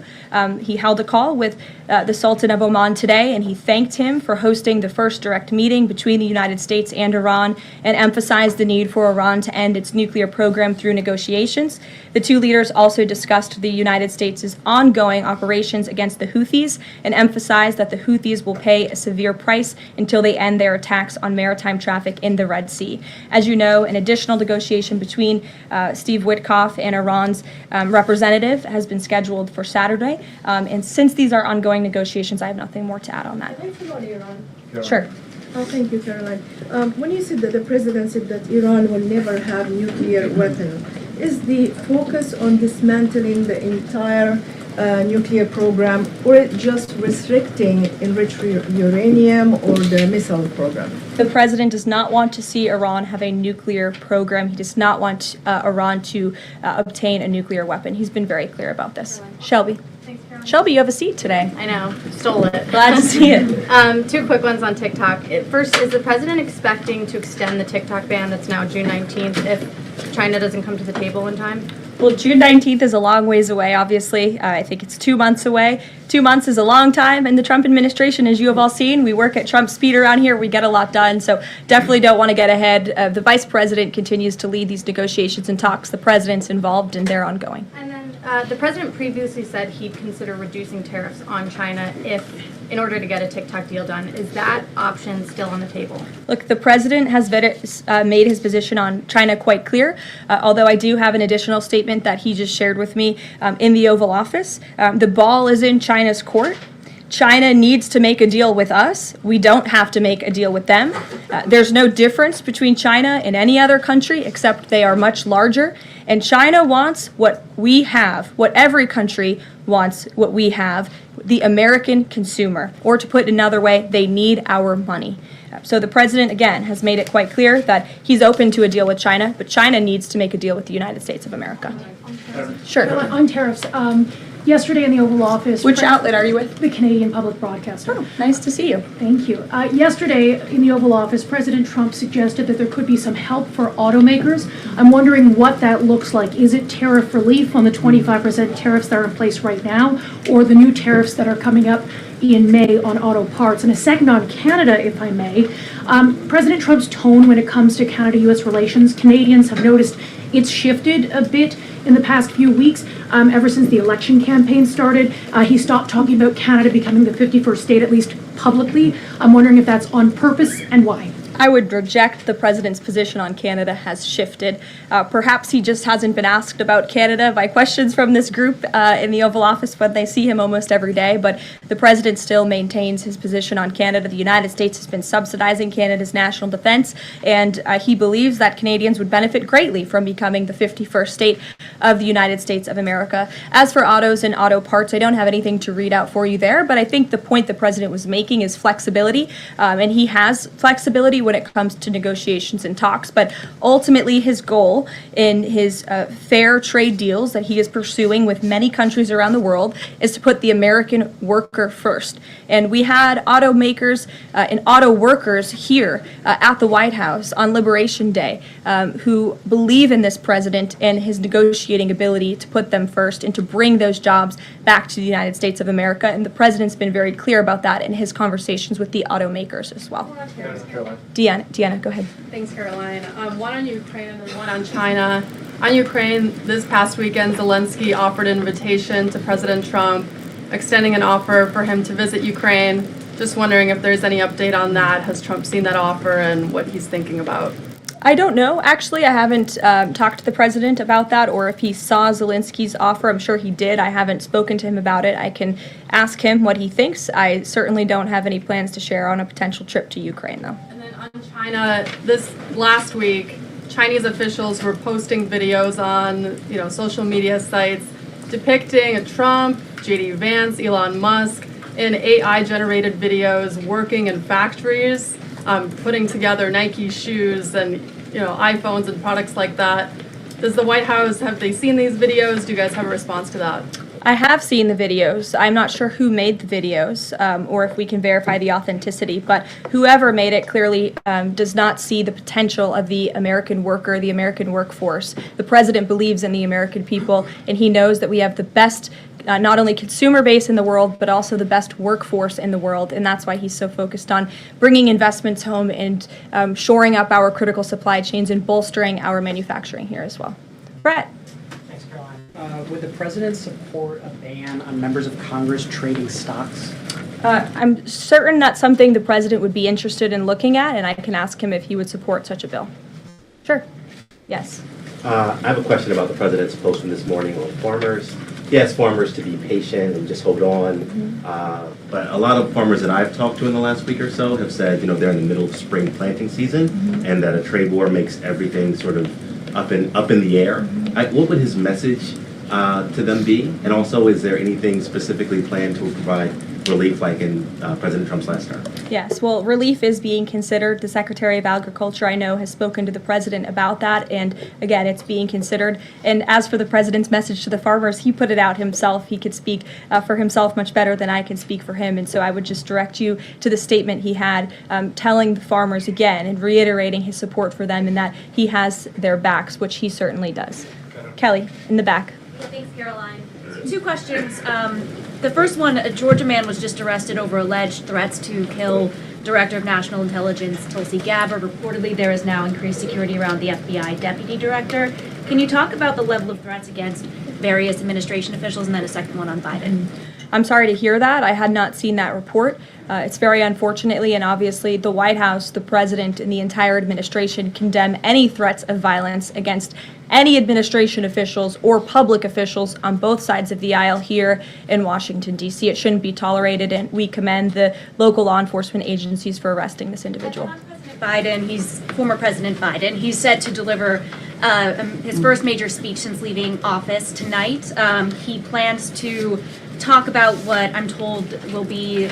Speaker 18: He held a call with the Sultan of Oman today, and he thanked him for hosting the first direct meeting between the United States and Iran and emphasized the need for Iran to end its nuclear program through negotiations. The two leaders also discussed the United States' ongoing operations against the Houthis and emphasized that the Houthis will pay a severe price until they end their attacks on maritime traffic in the Red Sea. As you know, an additional negotiation between Steve Witkoff and Iran's representative has been scheduled for Saturday. And since these are ongoing negotiations, I have nothing more to add on that. Sure.
Speaker 4: Oh, thank you, Caroline. When you said that the president said that Iran will never have nuclear weapon, is the focus on dismantling the entire nuclear program, or just restricting enriched uranium or the missile program?
Speaker 18: The president does not want to see Iran have a nuclear program. He does not want Iran to obtain a nuclear weapon. He's been very clear about this. Shelby. Shelby, you have a seat today.
Speaker 7: I know, stole it.
Speaker 18: Glad to see it.
Speaker 7: Two quick ones on TikTok. First, is the president expecting to extend the TikTok ban that's now June 19th if China doesn't come to the table in time?
Speaker 18: Well, June 19th is a long ways away, obviously. I think it's 2 months away. 2 months is a long time, and the Trump administration, as you have all seen, we work at Trump speed around here. We get a lot done, so definitely don't want to get ahead. The vice president continues to lead these negotiations and talks. The president's involved, and they're ongoing.
Speaker 7: And then the president previously said he'd consider reducing tariffs on China in order to get a TikTok deal done. Is that option still on the table?
Speaker 18: Look, the president has made his position on China quite clear, although I do have an additional statement that he just shared with me in the Oval Office. The ball is in China's court. China needs to make a deal with us. We don't have to make a deal with them. There's no difference between China and any other country except they are much larger. And China wants what we have, what every country wants, what we have, the American consumer. Or to put it another way, they need our money. So the president, again, has made it quite clear that he's open to a deal with China, but China needs to make a deal with the United States of America. Sure.
Speaker 8: On tariffs, yesterday in the Oval Office...
Speaker 18: Which outlet are you with?
Speaker 8: The Canadian Public Broadcaster.
Speaker 18: Oh, nice to see you.
Speaker 8: Thank you. Yesterday in the Oval Office, President Trump suggested that there could be some help for automakers. I'm wondering what that looks like. Is it tariff relief on the 25% tariffs that are in place right now, or the new tariffs that are coming up in May on auto parts? And a second on Canada, if I may. President Trump's tone when it comes to Canada-U.S. relations, Canadians have noticed it's shifted a bit in the past few weeks. Ever since the election campaign started, he stopped talking about Canada becoming the 51st state, at least publicly. I'm wondering if that's on purpose and why.
Speaker 18: I would reject the president's position on Canada has shifted. Perhaps he just hasn't been asked about Canada by questions from this group in the Oval Office, but they see him almost every day. But the president still maintains his position on Canada. The United States has been subsidizing Canada's national defense, and he believes that Canadians would benefit greatly from becoming the 51st state of the United States of America. As for autos and auto parts, I don't have anything to read out for you there, but I think the point the president was making is flexibility, and he has flexibility when it comes to negotiations and talks. But ultimately, his goal in his fair trade deals that he is pursuing with many countries around the world is to put the American worker first. And we had automakers and auto workers here at the White House on Liberation Day who believe in this president and his negotiating ability to put them first and to bring those jobs back to the United States of America. And the president's been very clear about that in his conversations with the automakers as well. Deanna, go ahead.
Speaker 6: Thanks, Caroline. One on Ukraine and one on China. On Ukraine, this past weekend, Zelensky offered an invitation to President Trump, extending an offer for him to visit Ukraine. Just wondering if there's any update on that. Has Trump seen that offer and what he's thinking about?
Speaker 18: I don't know. Actually, I haven't talked to the president about that, or if he saw Zelensky's offer. I'm sure he did. I haven't spoken to him about it. I can ask him what he thinks. I certainly don't have any plans to share on a potential trip to Ukraine, though.
Speaker 6: And then on China, this last week, Chinese officials were posting videos on, social media sites depicting a Trump, J.D. Vance, Elon Musk in AI-generated videos working in factories, putting together Nike shoes and iPhones and products like that. Does the White House, have they seen these videos? Do you guys have a response to that?
Speaker 18: I have seen the videos. I'm not sure who made the videos or if we can verify the authenticity, but whoever made it clearly does not see the potential of the American worker, the American workforce. The president believes in the American people, and he knows that we have the best not only consumer base in the world, but also the best workforce in the world. And that's why he's so focused on bringing investments home and shoring up our critical supply chains and bolstering our manufacturing here as well. Brett.
Speaker 9: Thanks, Caroline. Would the president support a ban on members of Congress trading stocks?
Speaker 18: I'm certain that's something the president would be interested in looking at, and I can ask him if he would support such a bill. Sure. Yes.
Speaker 10: I have a question about the president's post from this morning on farmers. He asked farmers to be patient and just hold on. But a lot of farmers that I've talked to in the last week or so have said, they're in the middle of spring planting season, and that a trade war makes everything sort of up in the air. What would his message to them be? And also, is there anything specifically planned to provide relief like in President Trump's last term?
Speaker 18: Yes, well, relief is being considered. The Secretary of Agriculture, I know, has spoken to the president about that, and again, it's being considered. And as for the president's message to the farmers, he put it out himself. He could speak for himself much better than I can speak for him, and so I would just direct you to the statement he had telling the farmers again and reiterating his support for them and that he has their backs, which he certainly does. Kelly, in the back.
Speaker 11: Thanks, Caroline. Two questions. The first one, a Georgia man was just arrested over alleged threats to kill Director of National Intelligence Tulsi Gabbard. Reportedly, there is now increased security around the FBI Deputy Director. Can you talk about the level of threats against various administration officials, and then a second one on Biden?
Speaker 18: I'm sorry to hear that. I had not seen that report. It's very unfortunately, and obviously the White House, the president, and the entire administration condemn any threats of violence against any administration officials or public officials on both sides of the aisle here in Washington, D.C. It shouldn't be tolerated, and we commend the local law enforcement agencies for arresting this individual.
Speaker 11: Former President Biden, he's set to deliver his first major speech since leaving office tonight. He plans to talk about what I'm told will be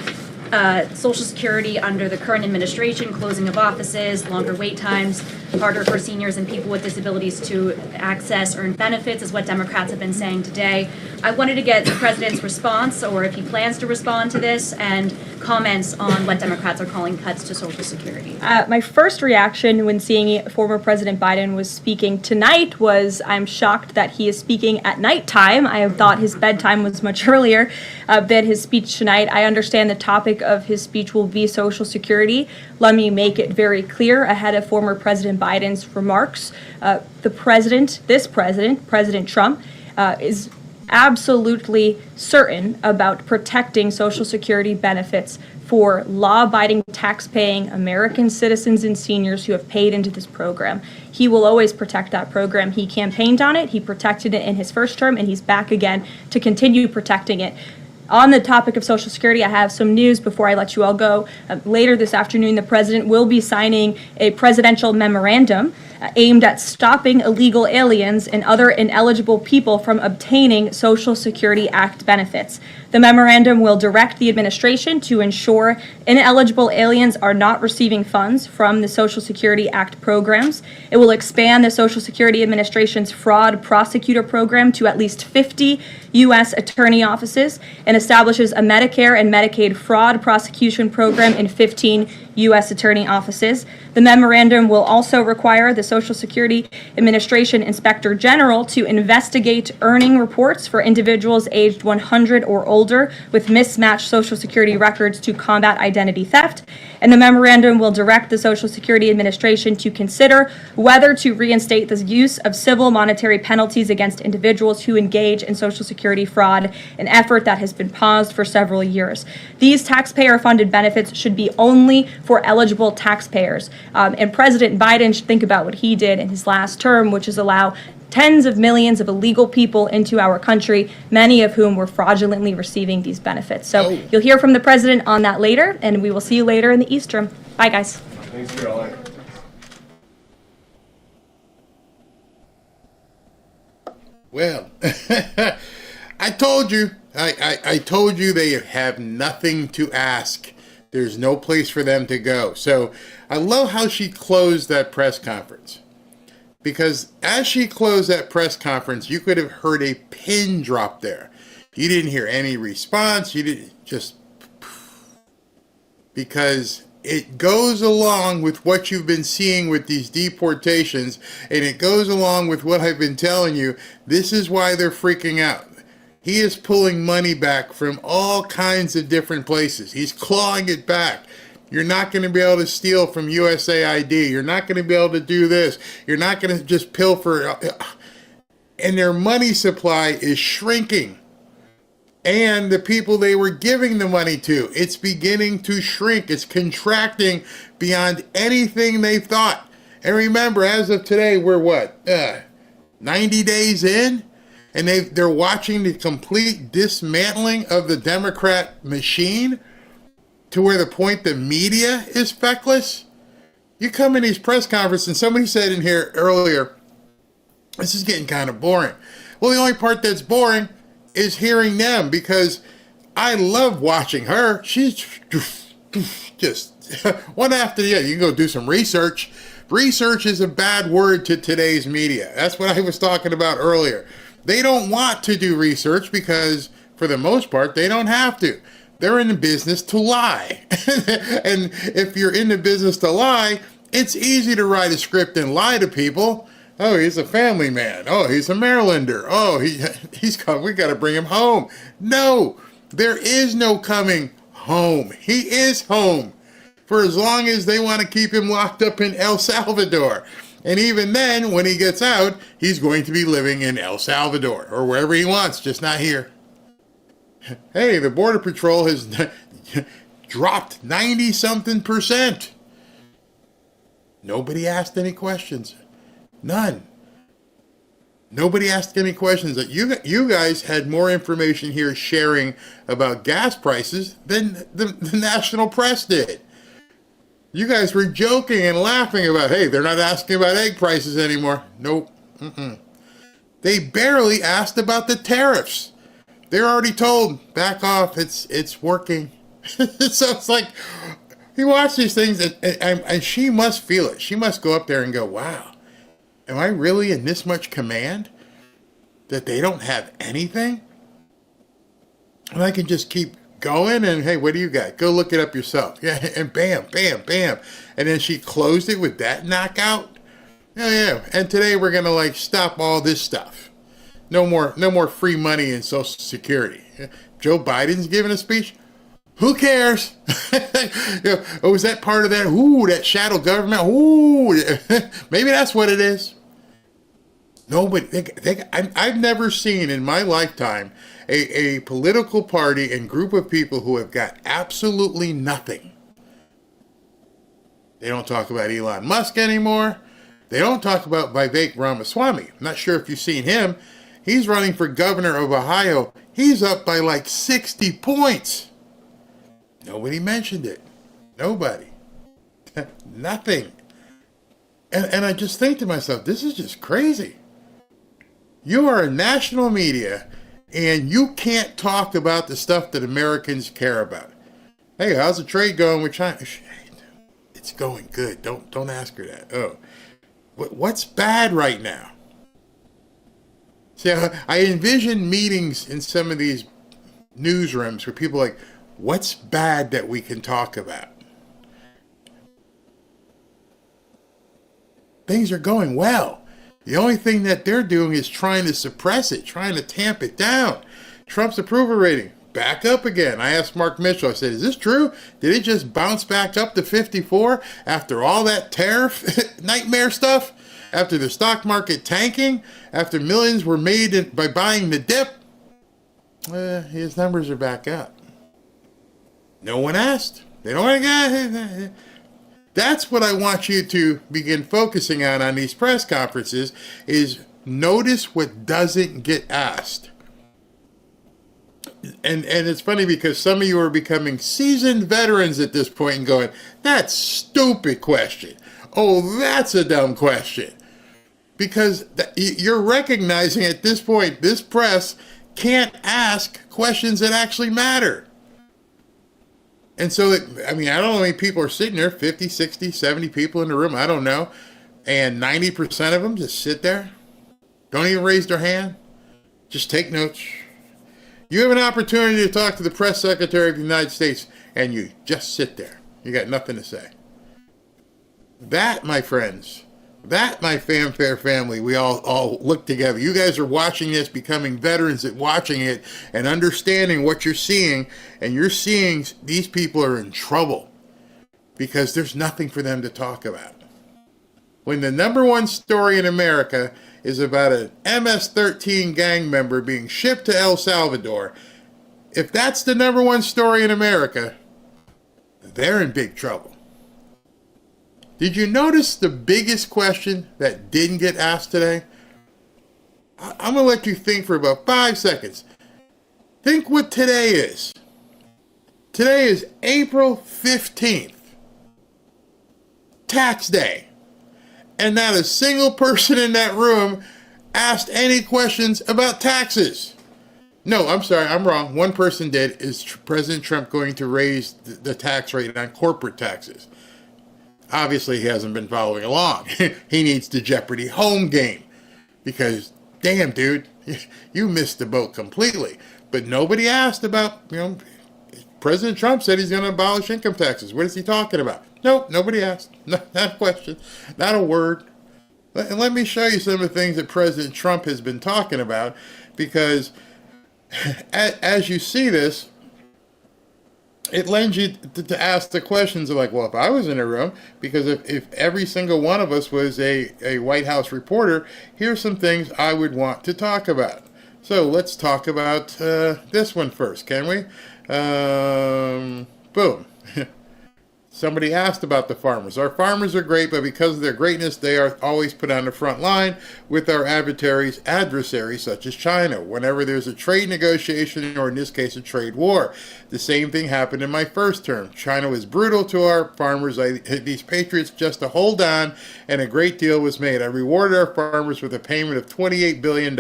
Speaker 11: Social Security under the current administration, closing of offices, longer wait times, harder for seniors and people with disabilities to access earned benefits, is what Democrats have been saying today. I wanted to get the president's response, or if he plans to respond to this, and comments on what Democrats are calling cuts to Social Security.
Speaker 18: My first reaction when seeing former President Biden was speaking tonight was, I'm shocked that he is speaking at nighttime. I thought his bedtime was much earlier than his speech tonight. I understand the topic of his speech will be Social Security. Let me make it very clear ahead of former President Biden's remarks. President Trump, is absolutely certain about protecting Social Security benefits for law-abiding, tax-paying American citizens and seniors who have paid into this program. He will always protect that program. He campaigned on it, he protected it in his first term, and he's back again to continue protecting it. On the topic of Social Security, I have some news before I let you all go. Later this afternoon, the president will be signing a presidential memorandum aimed at stopping illegal aliens and other ineligible people from obtaining Social Security Act benefits. The memorandum will direct the administration to ensure ineligible aliens are not receiving funds from the Social Security Act programs. It will expand the Social Security Administration's fraud prosecutor program to at least 50 U.S. attorney offices and establishes a Medicare and Medicaid fraud prosecution program in 15 U.S. attorney offices. The memorandum will also require the Social Security Administration Inspector General to investigate earning reports for individuals aged 100 or older with mismatched Social Security records to combat identity theft. And the memorandum will direct the Social Security Administration to consider whether to reinstate the use of civil monetary penalties against individuals who engage in Social Security fraud, an effort that has been paused for several years. These taxpayer-funded benefits should be only for eligible taxpayers. And President Biden should think about what he did in his last term, which is allow tens of millions of illegal people into our country, many of whom were fraudulently receiving these benefits. So you'll hear from the president on that later, and we will see you later in the East Room. Bye, guys.
Speaker 20: Thanks, Caroline.
Speaker 5: Well, I told you. I told you they have nothing to ask. There's no place for them to go. So I love how she closed that press conference. Because as she closed that press conference, you could have heard a pin drop there. You didn't hear any response. You didn't just... Because it goes along with what you've been seeing with these deportations, and it goes along with what I've been telling you. This is why they're freaking out. He is pulling money back from all kinds of different places. He's clawing it back. You're not going to be able to steal from USAID. You're not going to be able to do this. You're not going to just pilfer. And their money supply is shrinking. And the people they were giving the money to, it's beginning to shrink. It's contracting beyond anything they thought. And remember, as of today, we're what? 90 days in? And they're watching the complete dismantling of the Democrat machine to where the point the media is feckless. You come in these press conferences, and somebody said in here earlier, this is getting kind of boring. Well, the only part that's boring is hearing them, because I love watching her. She's just one after the other. You can go do some research. Research is a bad word to today's media. That's what I was talking about earlier. They don't want to do research because, for the most part, they don't have to. They're in the business to lie. And if you're in the business to lie, it's easy to write a script and lie to people. Oh, he's a family man. Oh, he's a Marylander. Oh, he's come. We got to bring him home. No, there is no coming home. He is home for as long as they want to keep him locked up in El Salvador. And even then, when he gets out, he's going to be living in El Salvador or wherever he wants, just not here. Hey, the Border Patrol has dropped 90-something%. Nobody asked any questions. None. Nobody asked any questions. You guys had more information here sharing about gas prices than the national press did. You guys were joking and laughing about, hey, they're not asking about egg prices anymore. Nope. They barely asked about the tariffs. They're already told, back off, it's working. So it's like, you watch these things, and she must feel it. She must go up there and go, wow, am I really in this much command that they don't have anything? And I can just keep going, and hey, what do you got? Go look it up yourself. Yeah, and bam, bam, bam. And then she closed it with that knockout. Yeah. And today we're gonna like stop all this stuff. No more free money in Social Security. Joe Biden's giving a speech. Who cares? Oh, is that part of that? Ooh, that shadow government. Ooh, maybe that's what it is. Nobody, I've never seen in my lifetime a political party and group of people who have got absolutely nothing. They don't talk about Elon Musk anymore. They don't talk about Vivek Ramaswamy. I'm not sure if you've seen him. He's running for governor of Ohio. He's up by like 60 points. Nobody mentioned it. Nobody. Nothing. And I just think to myself, this is just crazy. You are a national media, and you can't talk about the stuff that Americans care about. Hey, how's the trade going with China? It's going good. Don't ask her that. Oh, what's bad right now? See, I envision meetings in some of these newsrooms where people are like, what's bad that we can talk about? Things are going well. The only thing that they're doing is trying to suppress it, trying to tamp it down. Trump's approval rating, back up again. I asked Mark Mitchell, I said, is this true? Did it just bounce back up to 54 after all that tariff nightmare stuff? After the stock market tanking? After millions were made by buying the dip? His numbers are back up. No one asked. They don't want to. That's what I want you to begin focusing on these press conferences, is notice what doesn't get asked. And it's funny because some of you are becoming seasoned veterans at this point and going, that's a stupid question. Oh, that's a dumb question. Because you're recognizing at this point, this press can't ask questions that actually matter. And so, I don't know how many people are sitting there, 50, 60, 70 people in the room, I don't know. And 90% of them just sit there, don't even raise their hand, just take notes. You have an opportunity to talk to the press secretary of the United States, and you just sit there. You got nothing to say. That, my friends, that, my fanfare family, we all look together. You guys are watching this, becoming veterans at watching it and understanding what you're seeing. And you're seeing these people are in trouble because there's nothing for them to talk about. When the number one story in America is about an MS-13 gang member being shipped to El Salvador, if that's the number one story in America, they're in big trouble. Did you notice the biggest question that didn't get asked today? I'm going to let you think for about 5 seconds. Think what today is. Today is April 15th. Tax day. And not a single person in that room asked any questions about taxes. No, I'm sorry, I'm wrong. One person did. Is President Trump going to raise the tax rate on corporate taxes? Obviously, he hasn't been following along. He needs the Jeopardy home game. Because, damn, dude, you missed the boat completely. But nobody asked about, President Trump said he's going to abolish income taxes. What is he talking about? Nope, nobody asked. Not a question. Not a word. And let me show you some of the things that President Trump has been talking about. Because as you see this, it lends you to ask the questions of like, well, if I was in a room, because if every single one of us was a White House reporter, here's some things I would want to talk about. So let's talk about this one first, can we? Boom. Somebody asked about the farmers. Our farmers are great, but because of their greatness, they are always put on the front line with our adversaries such as China. Whenever there's a trade negotiation, or in this case, a trade war. The same thing happened in my first term. China was brutal to our farmers. These patriots just to hold on, and a great deal was made. I rewarded our farmers with a payment of $28 billion,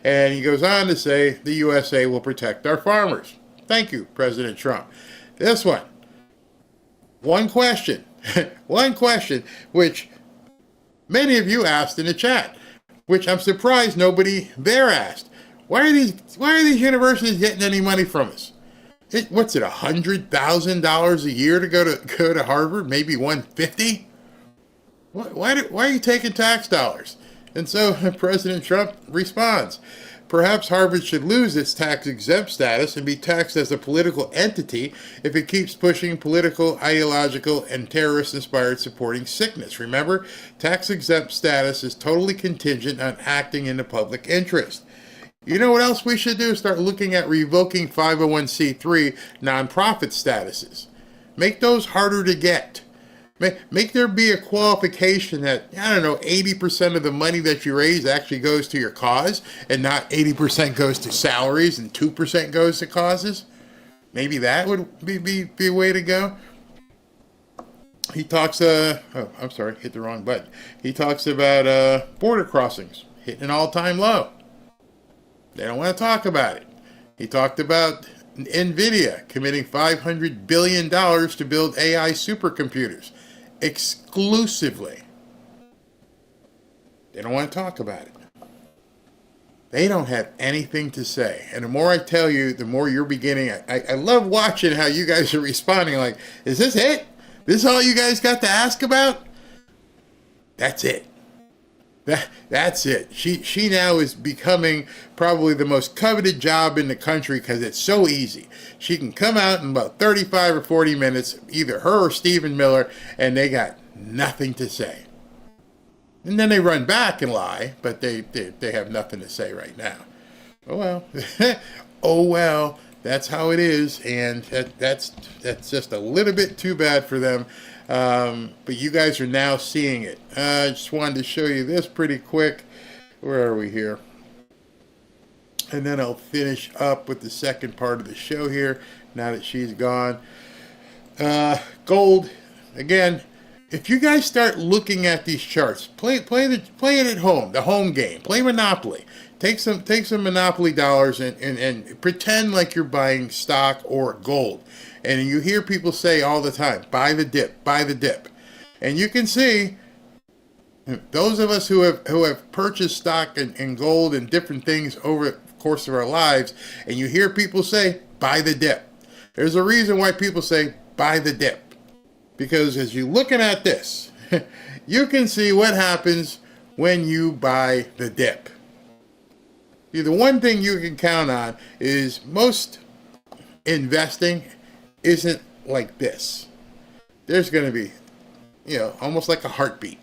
Speaker 5: and he goes on to say the USA will protect our farmers. Thank you, President Trump. This one. One question, which many of you asked in the chat, which I'm surprised nobody there asked. Why are these universities getting any money from us? What's it, $100,000 a year to go to Harvard? Maybe $150,000? Why are you taking tax dollars? And so President Trump responds, Perhaps Harvard should lose its tax-exempt status and be taxed as a political entity if it keeps pushing political, ideological, and terrorist-inspired supporting sickness. Remember, tax-exempt status is totally contingent on acting in the public interest. You know what else we should do? Start looking at revoking 501c3 nonprofit statuses. Make those harder to get. Make there be a qualification that, I don't know, 80% of the money that you raise actually goes to your cause and not 80% goes to salaries and 2% goes to causes. Maybe that would be a way to go. He talks, hit the wrong button. He talks about border crossings hitting an all-time low. They don't want to talk about it. He talked about NVIDIA committing $500 billion to build AI supercomputers exclusively. They don't want to talk about it. They don't have anything to say. And the more I tell you, the more you're beginning. I love watching how you guys are responding like, is this it? This is all you guys got to ask about? That's it. That's it. She now is becoming probably the most coveted job in the country because it's so easy. She can come out in about 35 or 40 minutes, either her or Stephen Miller, and they got nothing to say. And then they run back and lie, but they have nothing to say right now. Oh well. Oh well. That's how it is, and that's just a little bit too bad for them. But you guys are now seeing it. I just wanted to show you this pretty quick. Where are we here? And then I'll finish up with the second part of the show here, now that she's gone. Gold, again, if you guys start looking at these charts, play it at home, the home game. Play Monopoly. Take some Monopoly dollars and pretend like you're buying stock or gold. And you hear people say all the time, buy the dip, buy the dip. And you can see those of us who have purchased stock and gold and different things over the course of our lives, and you hear people say, buy the dip. There's a reason why people say, buy the dip. Because as you're looking at this, you can see what happens when you buy the dip. See, the one thing you can count on is most investing isn't like this. There's going to be, almost like a heartbeat,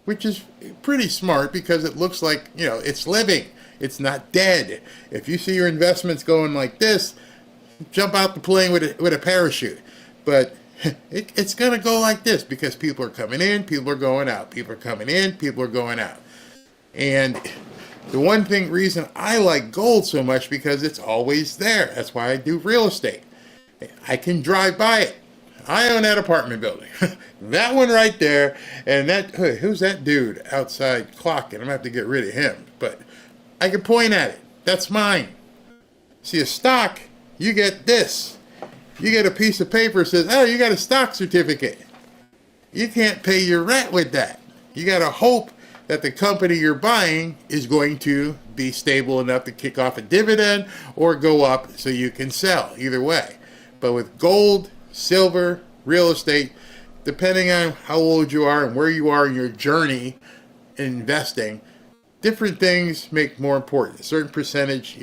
Speaker 5: which is pretty smart because it looks like, it's living. It's not dead. If you see your investments going like this, jump out the plane with a parachute. But it's going to go like this because people are coming in, people are going out. People are coming in, people are going out. And the one reason I like gold so much because it's always there. That's why I do real estate. I can drive by it. I own that apartment building. That one right there. And who's that dude outside clocking? I'm going to have to get rid of him. But I can point at it. That's mine. See, a stock, you get this. You get a piece of paper that says, oh, you got a stock certificate. You can't pay your rent with that. You got to hope that the company you're buying is going to be stable enough to kick off a dividend or go up so you can sell. Either way. But with gold, silver, real estate, depending on how old you are and where you are in your journey in investing, different things make more important. A certain percentage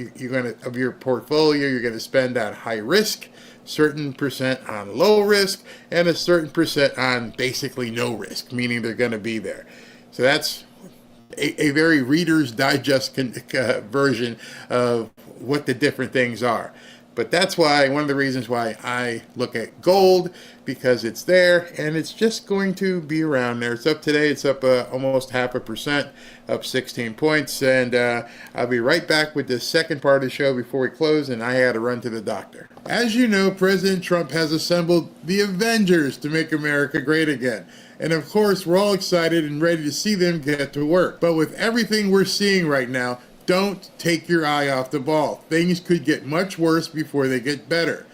Speaker 5: of your portfolio you're going to spend on high risk, certain percent on low risk, and a certain percent on basically no risk, meaning they're going to be there. So that's a very Reader's Digest version of what the different things are. But that's why, one of the reasons why I look at gold, because it's there and it's just going to be around there. It's up today, it's up almost 0.5%, up 16 points. And I'll be right back with the second part of the show before we close, and I had to run to the doctor. As you know, President Trump has assembled the Avengers to make America great again. And of course, we're all excited and ready to see them get to work. But with everything we're seeing right now, don't take your eye off the ball. Things could get much worse before they get better.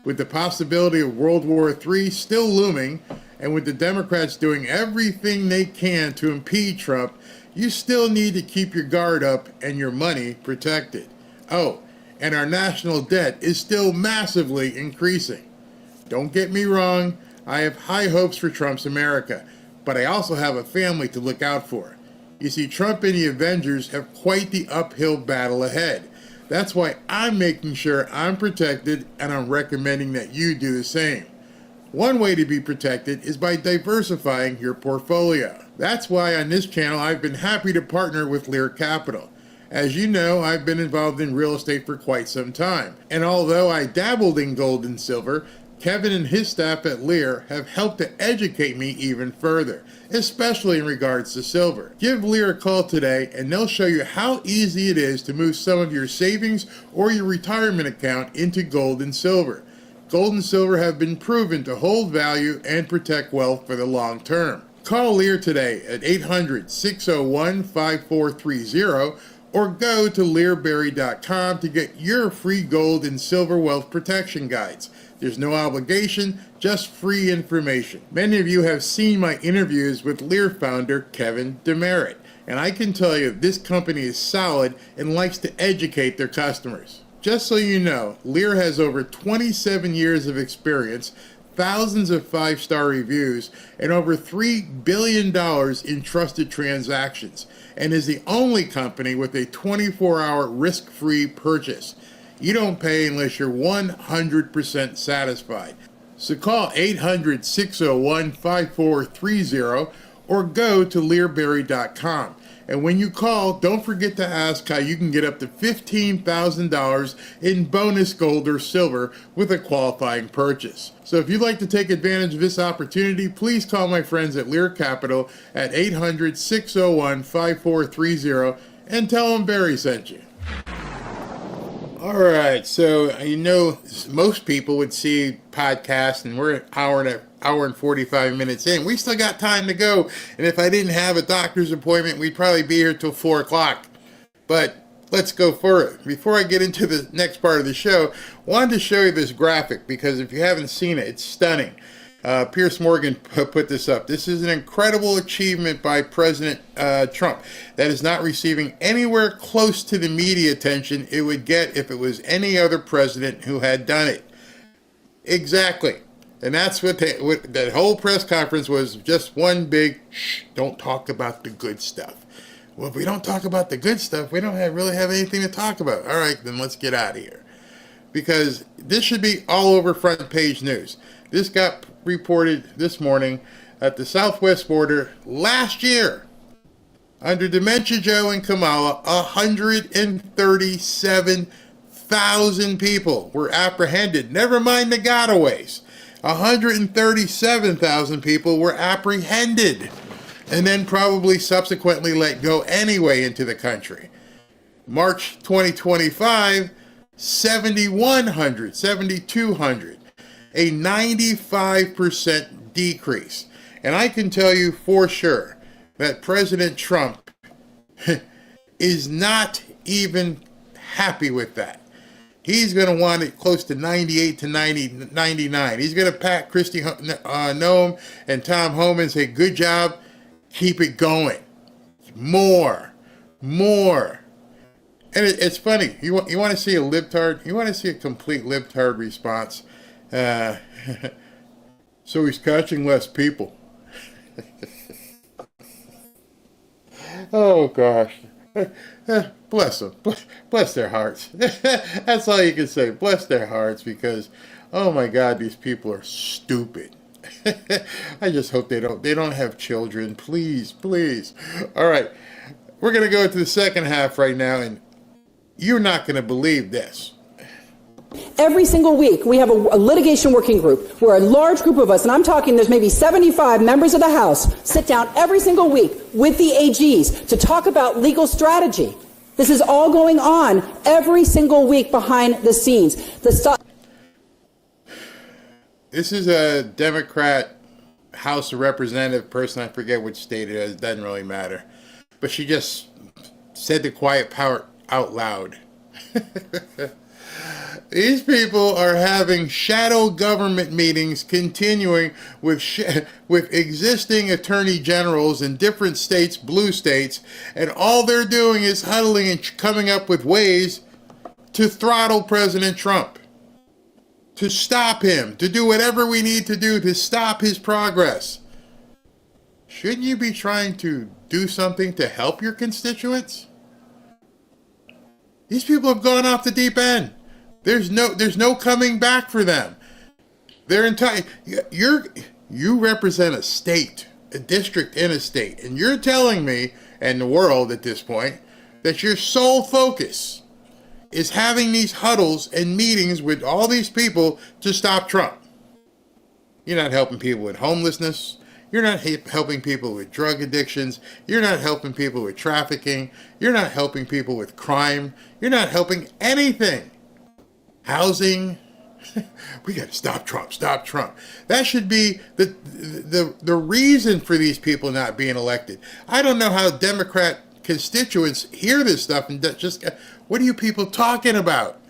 Speaker 5: With the possibility of World War III still looming, and with the Democrats doing everything they can to impede Trump, you still need to keep your guard up and your money protected. Oh, and our national debt is still massively increasing. Don't get me wrong, I have high hopes for Trump's America, but I also have a family to look out for. You see, Trump and the Avengers have quite the uphill battle ahead. That's why I'm making sure I'm protected, and I'm recommending that you do the same. One way to be protected is by diversifying your portfolio. That's why on this channel I've been happy to partner with Lear Capital. As you know, I've been involved in real estate for quite some time, and although I dabbled in gold and silver, Kevin and his staff at Lear have helped to educate me even further, especially in regards to silver. Give Lear a call today and they'll show you how easy it is to move some of your savings or your retirement account into gold and silver. Gold and silver have been proven to hold value and protect wealth for the long term. Call Lear today at 800-601-5430 or go to learberry.com to get your free gold and silver wealth protection guides. There's no obligation, just free information. Many of you have seen my interviews with Lear founder Kevin Demerit, and I can tell you this company is solid and likes to educate their customers. Just so you know, Lear has over 27 years of experience, thousands of 5-star reviews, and over $3 billion in trusted transactions, and is the only company with a 24-hour risk-free purchase. You don't pay unless you're 100% satisfied. So call 800-601-5430 or go to learberry.com. And when you call, don't forget to ask how you can get up to $15,000 in bonus gold or silver with a qualifying purchase. So if you'd like to take advantage of this opportunity, please call my friends at Lear Capital at 800-601-5430 and tell them Barry sent you. All right, so you know most people would see podcasts, and we're an hour and 45 minutes in. We still got time to go, and if I didn't have a doctor's appointment, we'd probably be here till 4 o'clock. But let's go further. Before I get into the next part of the show, I wanted to show you this graphic, because if you haven't seen it, it's stunning. Piers Morgan put this up. This is an incredible achievement by President Trump that is not receiving anywhere close to the media attention it would get if it was any other president who had done it. Exactly. And that's what that whole press conference was, just one big, shh, don't talk about the good stuff. Well, if we don't talk about the good stuff, we don't really have anything to talk about. All right, then let's get out of here. Because this should be all over front page news. This got reported this morning at the southwest border last year. Under Dementia Joe and Kamala, 137,000 people were apprehended. Never mind the gotaways. 137,000 people were apprehended and then probably subsequently let go anyway into the country. March 2025, 7,200. A 95% decrease. And I can tell you for sure that President Trump is not even happy with that. He's going to want it close to 98 to 99. He's going to pat Kristi Noem and Tom Homan and say, good job, keep it going. More. And it's funny. You want to see a libtard? You want to see a complete libtard response? So he's catching less people. Oh gosh. Bless them. Bless their hearts. That's all you can say. Bless their hearts, because oh my God, these people are stupid. I just hope they don't have children. Please. All right. We're going to go to the second half right now, and you're not going to believe this.
Speaker 12: Every single week, we have a litigation working group where a large group of us, and I'm talking there's maybe 75 members of the House, sit down every single week with the AGs to talk about legal strategy. This is all going on every single week behind the scenes.
Speaker 5: This is a Democrat House of Representative person. I forget which state it is. It doesn't really matter. But she just said the quiet part out loud. These people are having shadow government meetings, continuing with existing attorney generals in different states, blue states, and all they're doing is huddling and coming up with ways to throttle President Trump, to stop him, to do whatever we need to do to stop his progress. Shouldn't you be trying to do something to help your constituents? These people have gone off the deep end. There's no coming back for them. Their entire you represent a state, a district in a state, and you're telling me and the world at this point that your sole focus is having these huddles and meetings with all these people to stop Trump. You're not helping people with homelessness. You're not helping people with drug addictions. You're not helping people with trafficking. You're not helping people with crime. You're not helping anything. Housing. We got to stop Trump, stop Trump. That should be the reason for these people not being elected. I don't know how Democrat constituents hear this stuff and just, what are you people talking about?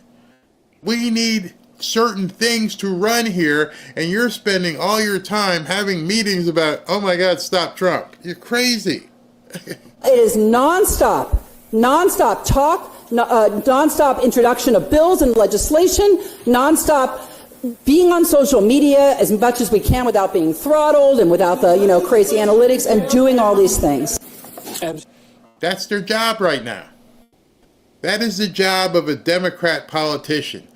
Speaker 5: We need certain things to run here, and you're spending all your time having meetings about, oh my God, stop Trump. You're crazy.
Speaker 12: It is nonstop talk, nonstop introduction of bills and legislation, nonstop being on social media as much as we can without being throttled and without the crazy analytics, and doing all these things.
Speaker 5: That's their job right now. That is the job of a Democrat politician,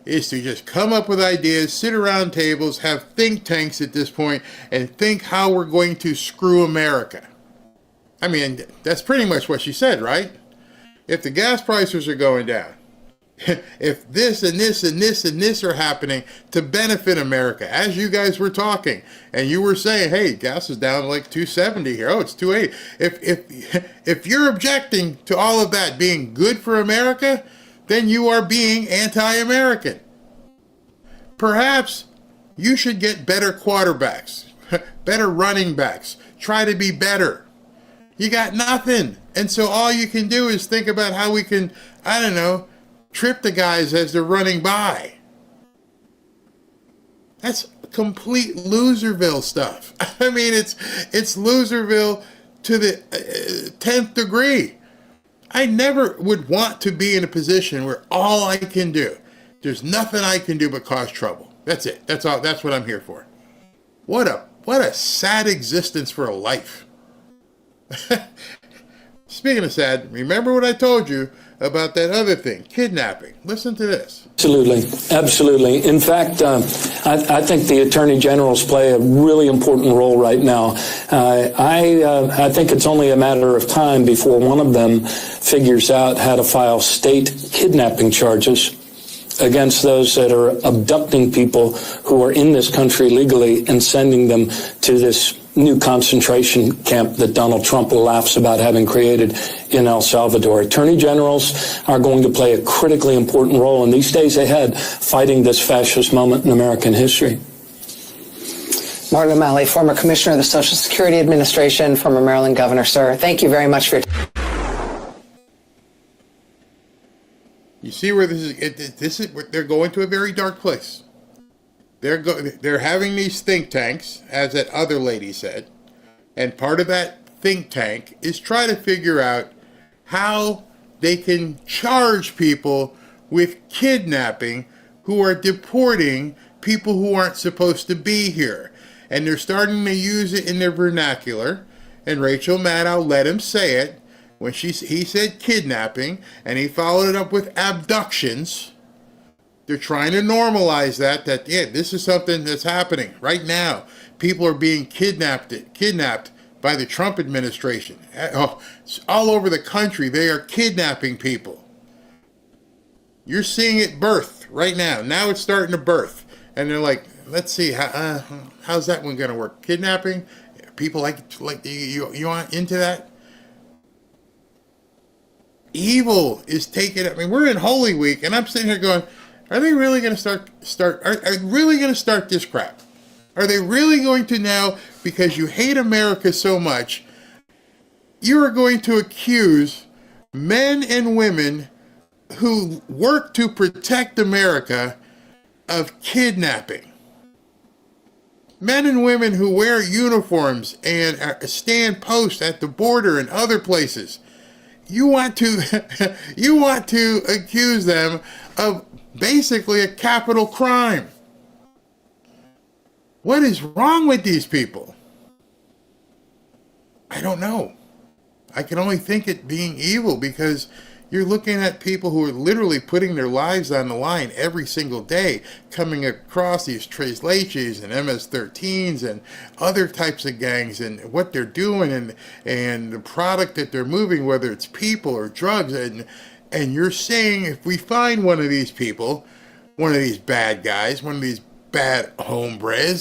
Speaker 5: is to just come up with ideas, sit around tables, have think tanks at this point, and think how we're going to screw America. I mean, that's pretty much what she said, right? If the gas prices are going down, if this and this and this and this are happening to benefit America, as you guys were talking, and you were saying, hey, gas is down like $2.70 here. Oh, it's $2.80. If you're objecting to all of that being good for America, then you are being anti-American. Perhaps you should get better quarterbacks, better running backs. Try to be better. You got nothing. And so all you can do is think about how we can, I don't know, trip the guys as they're running by. That's complete Loserville stuff. I mean, it's Loserville to the 10th degree. I never would want to be in a position where all I can do, there's nothing I can do but cause trouble. That's it. That's all. That's what I'm here for. What a sad existence for a life. Speaking of sad, remember what I told you about that other thing, kidnapping. Listen to this.
Speaker 13: Absolutely. In fact, I think the attorney generals play a really important role right now. I think it's only a matter of time before one of them figures out how to file state kidnapping charges against those that are abducting people who are in this country legally and sending them to this new concentration camp that Donald Trump laughs about having created in El Salvador. Attorney generals are going to play a critically important role in these days ahead fighting this fascist moment in American history.
Speaker 14: Martin O'Malley, former commissioner of the Social Security Administration, former Maryland governor. Sir, thank you very much for your time.
Speaker 5: You see where this is they're going to a very dark place. They're having these think tanks, as that other lady said, and part of that think tank is try to figure out how they can charge people with kidnapping who are deporting people who aren't supposed to be here. And they're starting to use it in their vernacular, and Rachel Maddow let him say it when he said kidnapping, and he followed it up with abductions. They're trying to normalize that yeah, this is something that's happening right now. People are being kidnapped by the Trump administration. All over the country, they are kidnapping people. You're seeing it birth right now. Now it's starting to birth. And they're like, let's see, how's that one going to work? Kidnapping? People like you aren't into that? Evil is taking, I mean, we're in Holy Week, and I'm sitting here going, are they really going to are really going to start this crap? Are they really going to now, because you hate America so much, you are going to accuse men and women who work to protect America of kidnapping? Men and women who wear uniforms and stand post at the border and other places. You want to accuse them of basically a capital crime. What is wrong with these people? I don't know. I can only think it being evil, because you're looking at people who are literally putting their lives on the line every single day, coming across these Tres Leches and MS-13s and other types of gangs, and what they're doing, and the product that they're moving, whether it's people or drugs. And you're saying, if we find one of these people, one of these bad guys, one of these bad hombre,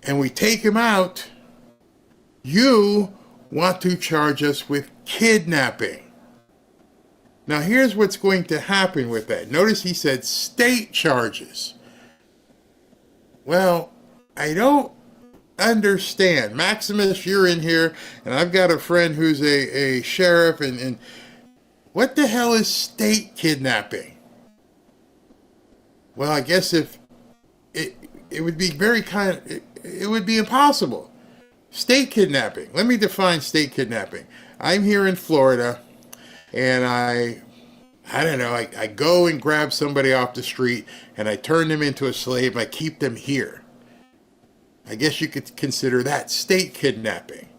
Speaker 5: and we take him out, you want to charge us with kidnapping. Now here's what's going to happen with that. Notice he said state charges. Well, I don't understand. Maximus, you're in here, and I've got a friend who's a sheriff, and what the hell is state kidnapping? Well, I guess if it would be it would be impossible. State kidnapping. Let me define state kidnapping. I'm here in Florida, and I don't know, I go and grab somebody off the street, and I turn them into a slave, and I keep them here. I guess you could consider that state kidnapping.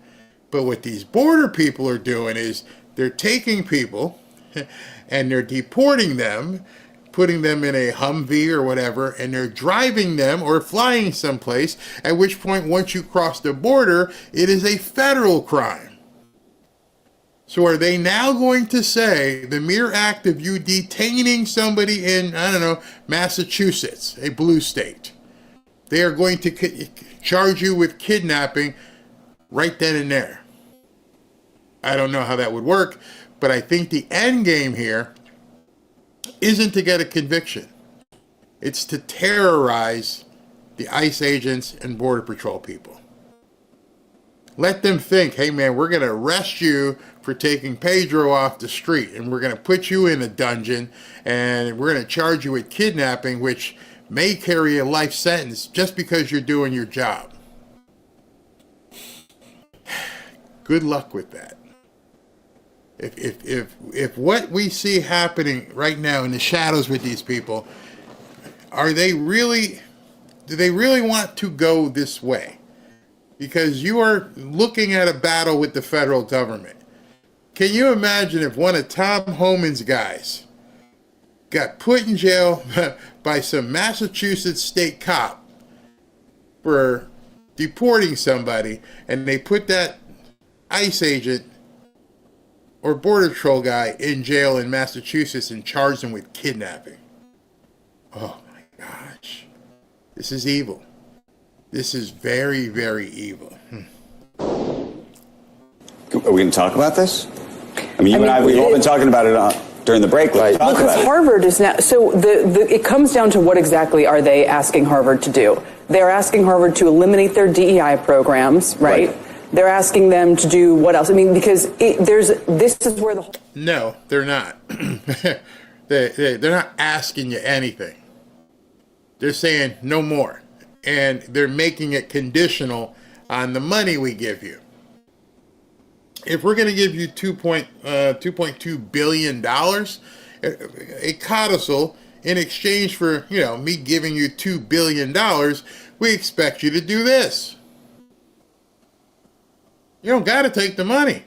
Speaker 5: But what these border people are doing is they're taking people, and they're deporting them, putting them in a Humvee or whatever, and they're driving them or flying someplace, at which point, once you cross the border, it is a federal crime. So are they now going to say the mere act of you detaining somebody in, I don't know, Massachusetts, a blue state, they are going to charge you with kidnapping right then and there? I don't know how that would work, but I think the end game here isn't to get a conviction. It's to terrorize the ICE agents and Border Patrol people. Let them think, hey man, we're going to arrest you for taking Pedro off the street, and we're going to put you in a dungeon, and we're going to charge you with kidnapping, which may carry a life sentence just because you're doing your job. Good luck with that. If what we see happening right now in the shadows with these people, do they really want to go this way? Because you are looking at a battle with the federal government. Can you imagine if one of Tom Homan's guys got put in jail by some Massachusetts state cop for deporting somebody, and they put that ICE agent or Border Patrol guy in jail in Massachusetts and charged him with kidnapping? Oh my gosh. This is evil. This is very, very evil.
Speaker 15: Are we going to talk about this? I mean, you and I, we've all been talking about it during the break. Right.
Speaker 12: Because Harvard is now, so it comes down to what exactly are they asking Harvard to do? They're asking Harvard to eliminate their DEI programs, right? They're asking them to do what else? I mean, because this is where the whole...
Speaker 5: No, they're not. They're not asking you anything. They're saying no more. And they're making it conditional on the money we give you. If we're going to give you $2.2 billion, a codicil, in exchange for, me giving you $2 billion, we expect you to do this. You don't got to take the money.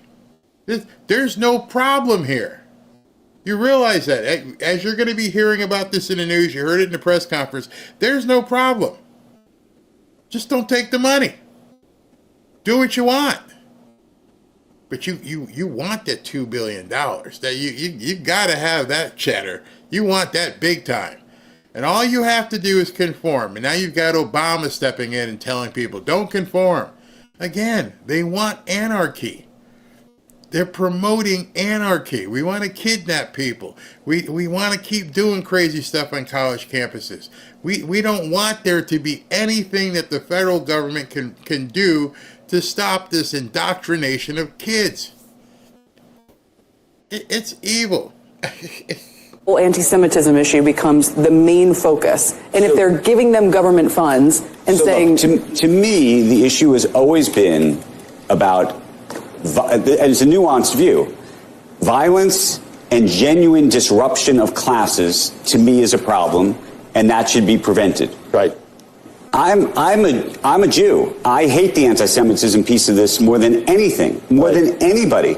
Speaker 5: There's no problem here. You realize that. As you're going to be hearing about this in the news, you heard it in the press conference, there's no problem. Just don't take the money. Do what you want. But you want that $2 billion. That you got to have that cheddar. You want that big time. And all you have to do is conform. And now you've got Obama stepping in and telling people, don't conform. Again, they want anarchy. They're promoting anarchy. We want to kidnap people. We want to keep doing crazy stuff on college campuses. We don't want there to be anything that the federal government can do to stop this indoctrination of kids. It's evil.
Speaker 12: whole anti-Semitism issue becomes the main focus. And if they're giving them government funds and saying...
Speaker 15: Look, to me, the issue has always been about, and it's a nuanced view, violence and genuine disruption of classes, to me, is a problem, and that should be prevented.
Speaker 16: Right.
Speaker 15: I'm a Jew. I hate the anti-Semitism piece of this more than anything, more than anybody.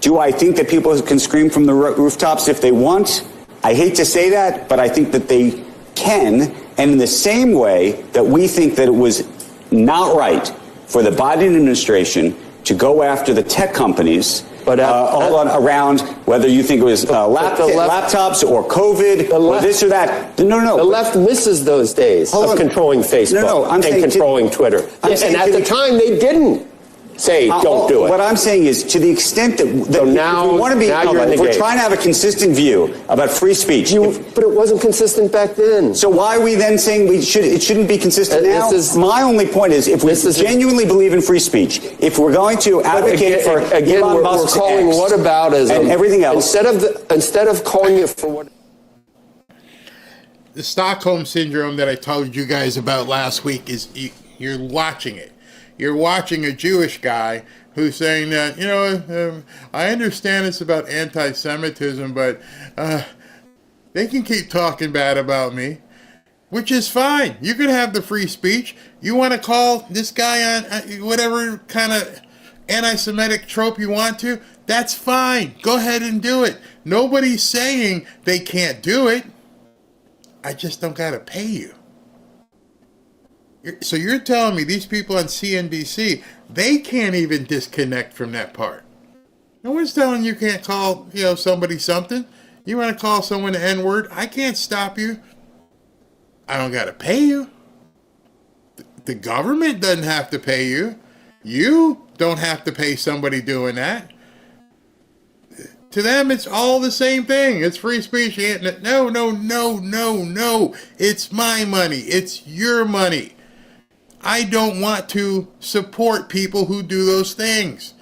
Speaker 15: Do I think that people can scream from the rooftops if they want? I hate to say that, but I think that they can. And in the same way that we think that it was not right for the Biden administration to go after the tech companies, but around whether you think it was laptops or COVID or this or that. No.
Speaker 1: The left misses those days of controlling Facebook and controlling Twitter. And at the time, they didn't say don't do it.
Speaker 15: What I'm saying is, to the extent that
Speaker 1: now,
Speaker 15: we want to be, if we're trying to have a consistent view about free speech,
Speaker 1: but it wasn't consistent back then.
Speaker 15: So why are we then saying it shouldn't be consistent now? My only point is, if we genuinely believe in free speech, if we're going to advocate for Elon Musk's
Speaker 1: we're calling whataboutism
Speaker 15: and everything else
Speaker 1: instead of calling it for what.
Speaker 5: The Stockholm syndrome that I told you guys about last week is you're watching it. You're watching a Jewish guy who's saying that, I understand it's about anti-Semitism, but they can keep talking bad about me, which is fine. You can have the free speech. You want to call this guy on whatever kind of anti-Semitic trope you want to, that's fine. Go ahead and do it. Nobody's saying they can't do it. I just don't got to pay you. So you're telling me these people on CNBC, they can't even disconnect from that part. No one's telling you can't call, somebody something. You want to call someone the N-word? I can't stop you. I don't got to pay you. The government doesn't have to pay you. You don't have to pay somebody doing that. To them, it's all the same thing. It's free speech. No. It's my money. It's your money. I don't want to support people who do those things,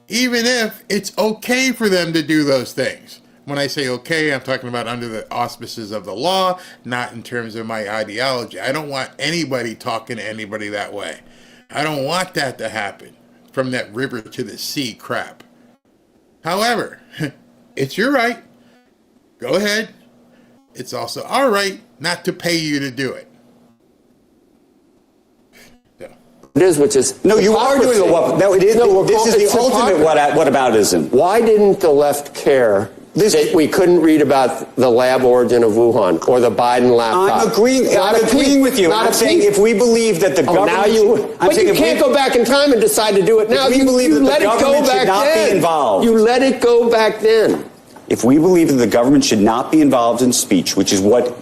Speaker 5: even if it's okay for them to do those things. When I say okay, I'm talking about under the auspices of the law, not in terms of my ideology. I don't want anybody talking to anybody that way. I don't want that to happen, from that river to the sea crap. However, it's your right. Go ahead. It's also our right not to pay you to do it.
Speaker 1: It is, which is
Speaker 15: no. You are doing a what? No, it is. No, this is the ultimate whataboutism.
Speaker 1: Why didn't the left care that we couldn't read about the lab origin of Wuhan or the Biden laptop?
Speaker 15: I'm agreeing with you. I'm saying if we believe that the government,
Speaker 1: but you can't go back in time and decide to do it now.
Speaker 15: If we believe that the government should not be involved,
Speaker 1: you let it go back then.
Speaker 15: If we believe that the government should not be involved in speech, which is what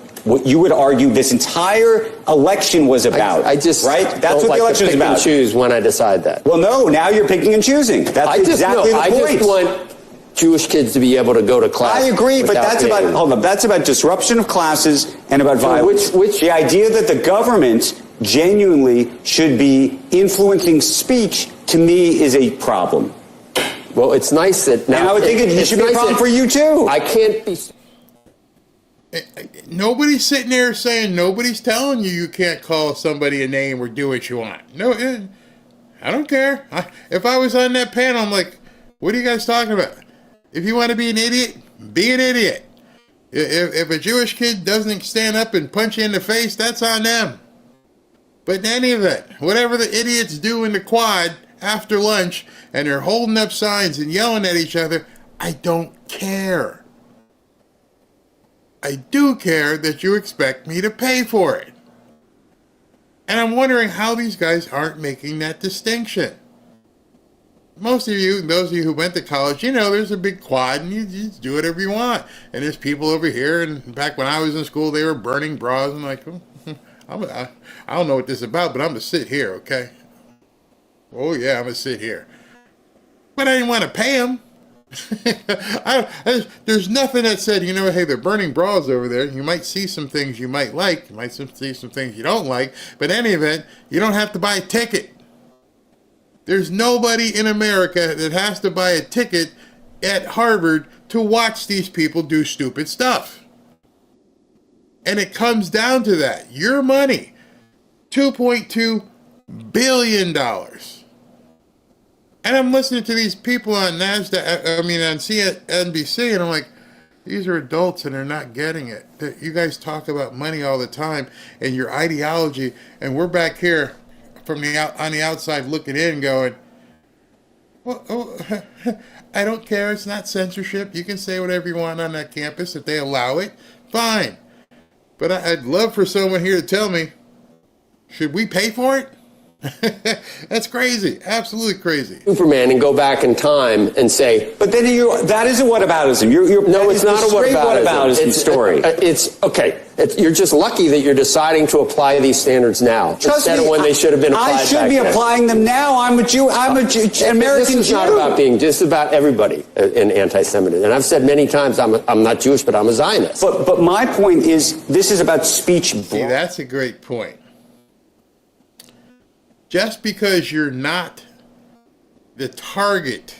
Speaker 15: you would argue this entire election was about.
Speaker 1: I just
Speaker 15: right. That's what the election is about.
Speaker 1: I choose when I decide that.
Speaker 15: Well, no. Now you're picking and choosing. That's exactly the point.
Speaker 1: I just want Jewish kids to be able to go to class.
Speaker 15: I agree, but that's about disruption of classes and about violence. The idea that the government genuinely should be influencing speech, to me, is a problem.
Speaker 1: Well, it's nice that now.
Speaker 15: And I would think it should be a problem for you too.
Speaker 1: I can't be.
Speaker 5: Nobody's sitting there saying, nobody's telling you can't call somebody a name or do what you want. No, I don't care. If I was on that panel, I'm like, what are you guys talking about? If you want to be an idiot, be an idiot. If a Jewish kid doesn't stand up and punch you in the face, that's on them. But in any event, whatever the idiots do in the quad after lunch and they're holding up signs and yelling at each other, I don't care. I do care that you expect me to pay for it. And I'm wondering how these guys aren't making that distinction. Most of you, those of you who went to college, there's a big quad and you just do whatever you want. And there's people over here, and back when I was in school, they were burning bras. I'm like, I don't know what this is about, but I'm going to sit here, okay? Oh, yeah, I'm going to sit here. But I didn't want to pay them. There's nothing that said, hey, they're burning bras over there. You might see some things you might like. You might see some things you don't like. But in any event, you don't have to buy a ticket. There's nobody in America that has to buy a ticket at Harvard to watch these people do stupid stuff. And it comes down to that. Your money. $2.2 billion. And I'm listening to these people on on CNBC, and I'm like, These are adults and they're not getting it. You guys talk about money all the time and your ideology, and we're back here on the outside looking in going, well, oh, I don't care. It's not censorship. You can say whatever you want on that campus. If they allow it, fine. But I'd love for someone here to tell me, should we pay for it? That's crazy. Absolutely crazy.
Speaker 1: Superman and go back in time and say,
Speaker 15: but then that isn't whataboutism.
Speaker 1: No, it's not a whataboutism
Speaker 15: story.
Speaker 1: It's okay. You're just lucky that you're deciding to apply these standards now instead of when they should have been applied.
Speaker 15: I should be applying them now. I'm a Jew. I'm a Jew, American
Speaker 1: This is
Speaker 15: Jew.
Speaker 1: not about being just about everybody in anti-Semitism. And I've said many times I'm not Jewish, but I'm a Zionist.
Speaker 15: But my point is, this is about speech.
Speaker 5: See, that's a great point. Just because you're not the target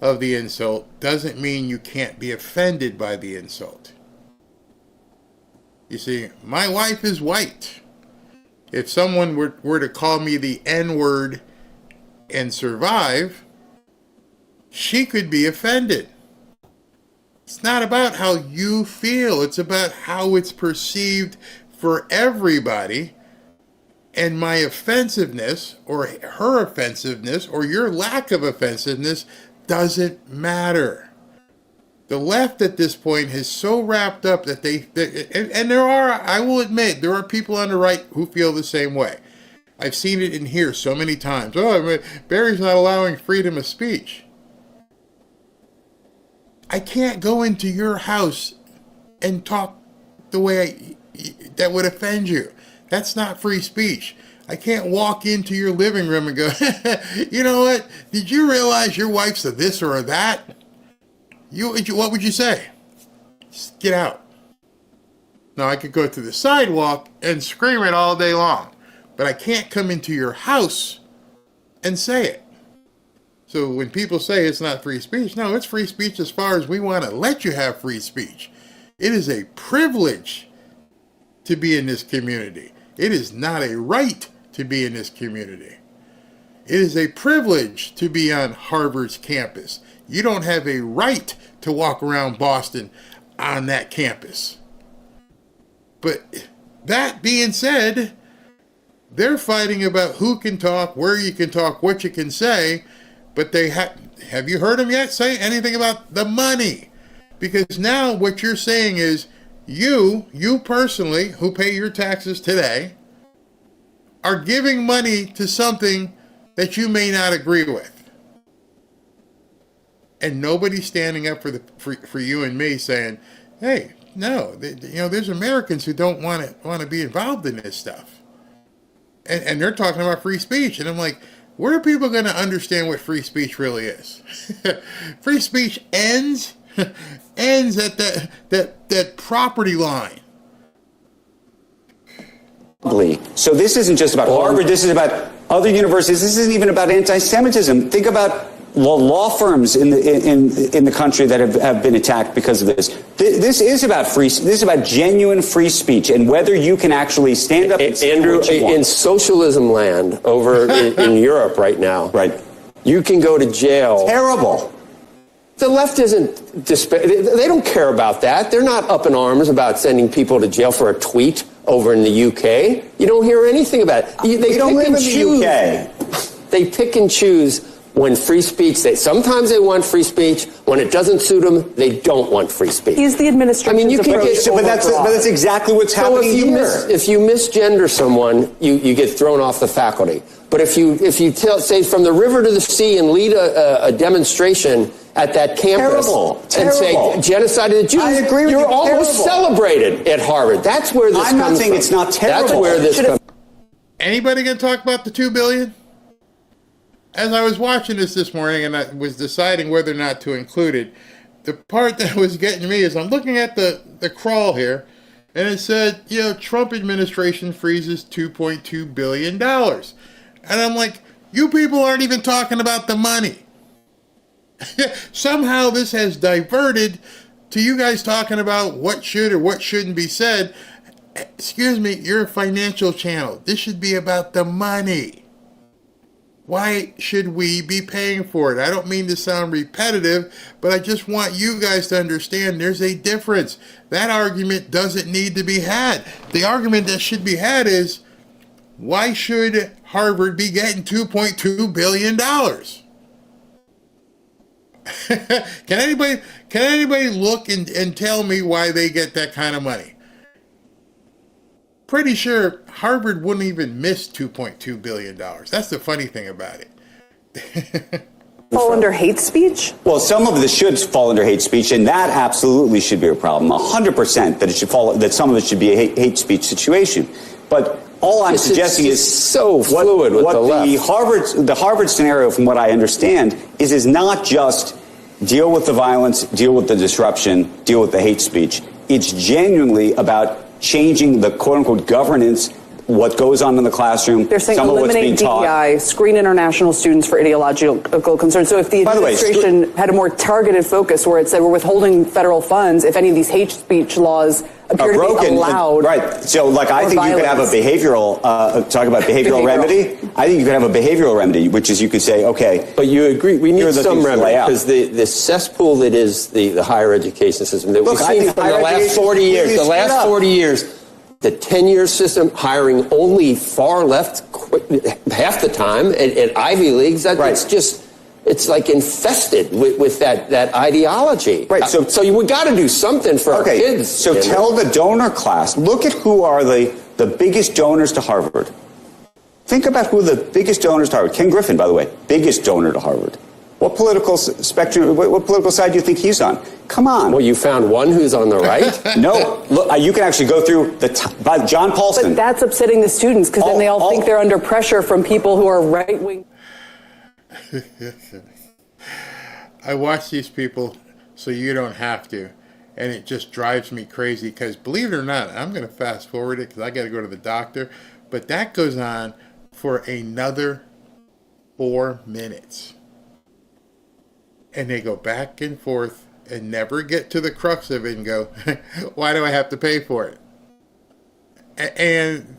Speaker 5: of the insult doesn't mean you can't be offended by the insult. You see, my wife is white. If someone were to call me the N-word and survive, she could be offended. It's not about how you feel. It's about how it's perceived for everybody. And my offensiveness, or her offensiveness, or your lack of offensiveness doesn't matter. The left at this point is so wrapped up that and there are, I will admit, there are people on the right who feel the same way. I've seen it in here so many times. Oh, Barry's not allowing freedom of speech. I can't go into your house and talk the way that would offend you. That's not free speech. I can't walk into your living room and go, you know what? Did you realize your wife's a this or a that? What would you say? Just get out. Now, I could go to the sidewalk and scream it all day long, but I can't come into your house and say it. So when people say it's not free speech, no, it's free speech as far as we want to let you have free speech. It is a privilege to be in this community. It is not a right to be in this community. It is a privilege to be on Harvard's campus. You don't have a right to walk around Boston on that campus. But that being said, they're fighting about who can talk, where you can talk, what you can say, but they have you heard them yet say anything about the money? Because now what you're saying is, you personally, who pay your taxes today, are giving money to something that you may not agree with. And nobody's standing up for you and me saying, hey, no, there's Americans who don't want to be involved in this stuff. And they're talking about free speech. And I'm like, where are people going to understand what free speech really is? Free speech ends at that property line.
Speaker 15: So this isn't just about Harvard. This is about other universities. This isn't even about anti-Semitism. Think about law firms in the country that have been attacked because of this. This is about This is about genuine free speech and whether you can actually stand up and say
Speaker 1: Andrew,
Speaker 15: what you want.
Speaker 1: in socialism land over in Europe right now,
Speaker 15: right?
Speaker 1: You can go to jail.
Speaker 15: Terrible.
Speaker 1: The left isn't, they don't care about that. They're not up in arms about sending people to jail for a tweet over in the UK. You don't hear anything about it. They
Speaker 15: don't live in
Speaker 1: the
Speaker 15: UK.
Speaker 1: They pick and choose when free speech, sometimes they want free speech. When it doesn't suit them, they don't want free speech.
Speaker 14: Is the administration?
Speaker 1: I mean, you can get
Speaker 15: but that's exactly what's happening here.
Speaker 1: If you misgender someone, you get thrown off the faculty. But if you say from the river to the sea and lead a demonstration at that campus and say genocide of the Jews,
Speaker 15: I agree with
Speaker 1: you're almost celebrated at Harvard. That's where this comes from.
Speaker 15: I'm not saying it's not terrible.
Speaker 1: That's where this comes.
Speaker 5: Anybody gonna talk about the $2 billion? As I was watching this morning and I was deciding whether or not to include it, the part that was getting me is I'm looking at the crawl here, and it said, Trump administration freezes $2.2 billion. And I'm like, you people aren't even talking about the money. Somehow this has diverted to you guys talking about what should or what shouldn't be said. Excuse me, you're a financial channel. This should be about the money. Why should we be paying for it? I don't mean to sound repetitive, but I just want you guys to understand there's a difference. That argument doesn't need to be had. The argument that should be had is, why should Harvard be getting $2.2 billion? Can anybody look and tell me why they get that kind of money? Pretty sure Harvard wouldn't even miss $2.2 billion. That's the funny thing about it.
Speaker 2: Fall under hate speech?
Speaker 15: Well, some of this should fall under hate speech, and that absolutely should be a problem. 100% that it should fall, that some of it should be a hate speech situation. But all I'm suggesting is
Speaker 1: so fluid with the left.
Speaker 15: The Harvard scenario, from what I understand, is not just deal with the violence, deal with the disruption, deal with the hate speech. It's genuinely about changing the quote-unquote governance, what goes on in the classroom.
Speaker 2: They're saying eliminate DEI, screen international students for ideological concerns. So if the administration had a more targeted focus where it said we're withholding federal funds, if any of these hate speech laws appear to be allowed.
Speaker 15: Right. So, like, I think you could have a behavioral, talk about behavioral remedy. I think you could have a behavioral remedy, which is you could say, okay.
Speaker 1: But you agree, we need some remedy, because the cesspool that is the higher education system that we've seen from the last 40 years, the 10-year system hiring only far left half the time at Ivy Leagues, it's just, it's like infested with that ideology.
Speaker 15: Right.
Speaker 1: So we got to do something for our kids.
Speaker 15: So tell the donor class, look at who are the biggest donors to Harvard. Think about who the biggest donors to Harvard. Ken Griffin, by the way, biggest donor to Harvard. What political spectrum, what political side do you think he's on? Come on.
Speaker 1: Well, you found one who's on the right?
Speaker 15: No. Look, you can actually go through by John Paulson.
Speaker 2: But that's upsetting the students, because then they all think they're under pressure from people who are right-wing.
Speaker 5: I watch these people so you don't have to, and it just drives me crazy because, believe it or not, I'm going to fast forward it because I got to go to the doctor, but that goes on for another 4 minutes. And they go back and forth and never get to the crux of it and go, why do I have to pay for it? And